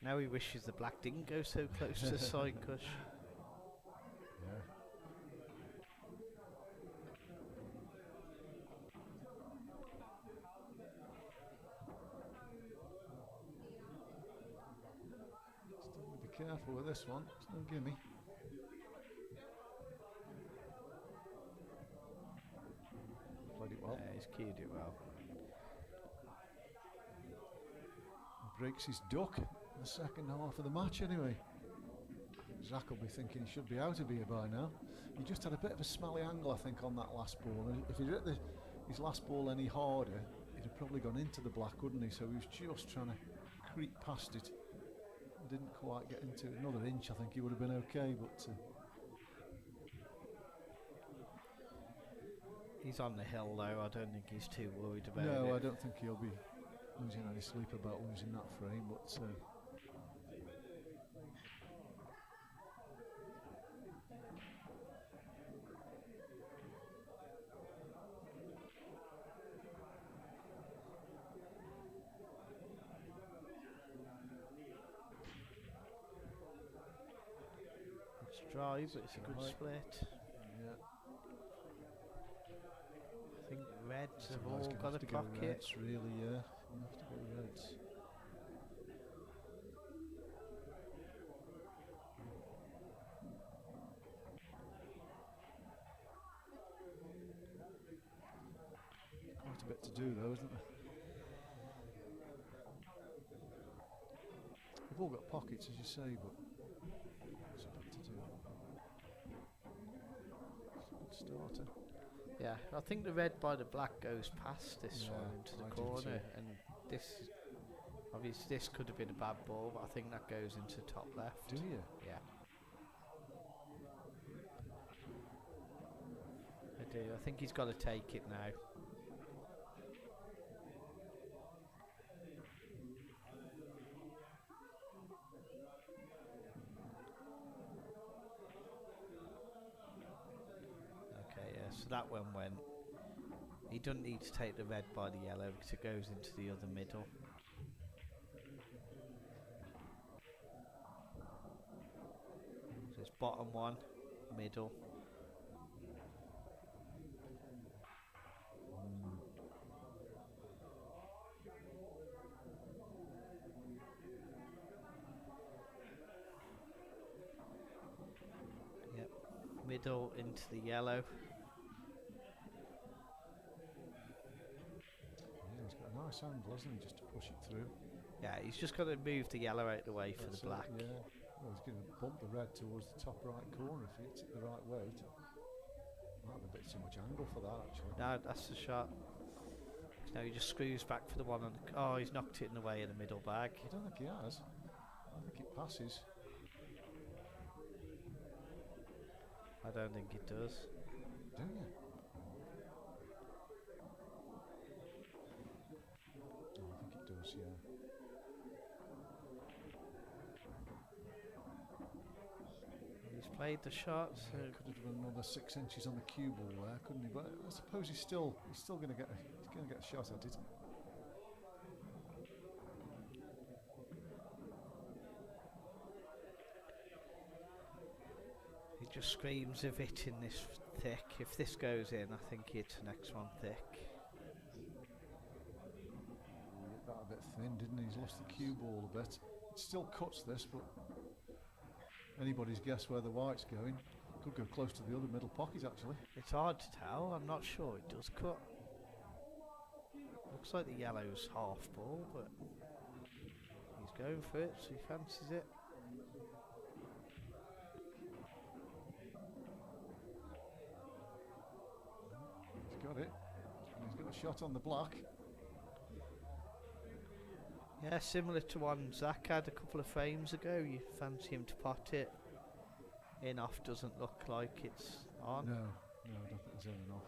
Now he wishes the black didn't go so close to side cush.
Yeah. Still be careful with this one. It's no gimme. Played it well.
Yeah, he's cued it well.
Breaks his duck in the second half of the match anyway. Zach will be thinking he should be out of here by now. He just had a bit of a smelly angle, I think, on that last ball. And if he'd hit his last ball any harder, he'd have probably gone into the black, wouldn't he? So he was just trying to creep past it. Didn't quite get into it. Another inch, I think he would have been okay, but...
He's on the hill though, I don't think he's too worried about it.
No, I don't think he'll be losing any sleep about losing that frame, but...
It's dry, but it's a good split.
Yeah.
I think reds have
Somebody's
all
gonna
got
have
a
to go
pocket.
reds, really, yeah. You have to go reds. Quite a bit to do though, isn't there? We've all got pockets, as you say, but there's a bit to do. It's a good starter.
Yeah, I think the red by the black goes past this
Yeah,
one into the
I do
corner,
too.
and this, obviously this could have been a bad ball, but I think that goes into top left.
Do you?
Yeah. I do. I think he's got to take it now. Okay, yeah, so that one went. He doesn't need to take the red by the yellow because it goes into the other middle. So it's bottom one, middle. Yep, middle into the yellow.
Yeah, he's got a nice angle, hasn't he, just to push it through.
Yeah, he's just got to move the yellow out of the way for
That's
the black.
it, yeah. Well, he's going to bump the red towards the top right corner if he hits it the right way. Might have a bit too much angle for that, actually.
No, that's the shot. Now he just screws back for the one on. Oh, he's knocked it in the way in the middle bag.
I don't think he has. I think it passes.
I don't think it does.
Do you? Oh, I think it does, yeah.
He's played the shot, so
Could have done another 6 inches on the cue ball there, couldn't he? But I suppose he's still going to get a shot at it.
he just screams of it in this thick. If this goes in, I think it's the next one thick.
He hit that a bit thin, didn't he? He's lost the cue ball a bit. It still cuts this, but anybody's guess where the white's going. Could go close to the other middle pocket, actually.
It's hard to tell. I'm not sure it does cut. Looks like the yellow's half ball, but he's going for it, so he fancies it.
got it. And he's got a shot on the block.
Yeah, similar to one Zach had a couple of frames ago. You fancy him to pot it. In off doesn't look like it's on.
No, I don't think there's in enough.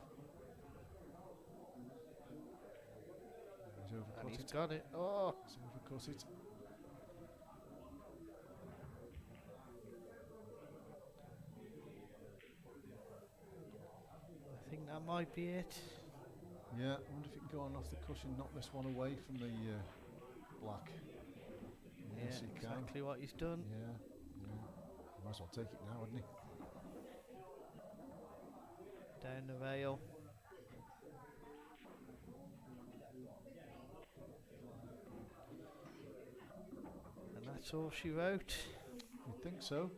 He's overcut
And he's
it.
got it. Oh!
He's overcut it.
I think that might be it.
Yeah, I wonder if he can go on off the cushion, knock this one away from the black.
Yeah,
Yes, he can.
exactly what he's done.
Yeah. Might as well take it now, wouldn't he?
Down the rail. And that's all she wrote.
You'd think so.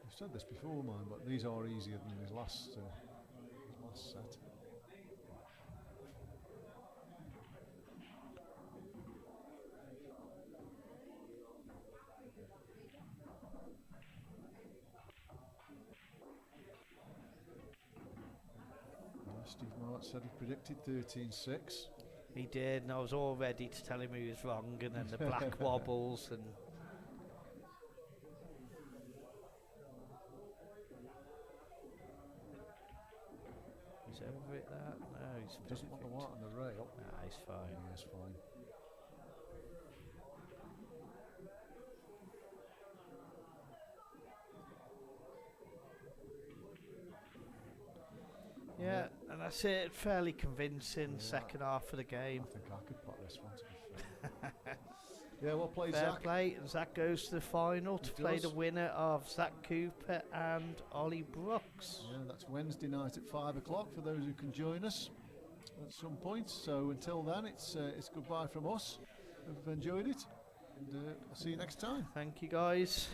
We've said this before, man, but these are easier than his last set. Steve Martin said he predicted 13-6.
He did, and I was all ready to tell him he was wrong, and then the black wobbles and... He's over it, that? No, he's
Doesn't want the white on the rail.
Nah, he's fine.
Yeah, he's fine.
Yeah, and that's it. Fairly convincing
Yeah.
second half of the game.
I think I could pot this one, to be fair. Yeah, well played,
Fair
Zach.
play. And Zach goes to the final to
He
play
does.
the winner of Zach Cooper and Ollie Brooks.
Yeah, that's Wednesday night at 5 o'clock for those who can join us at some point. So until then, it's goodbye from us. We've enjoyed it, and I'll see you next time.
Thank you, guys.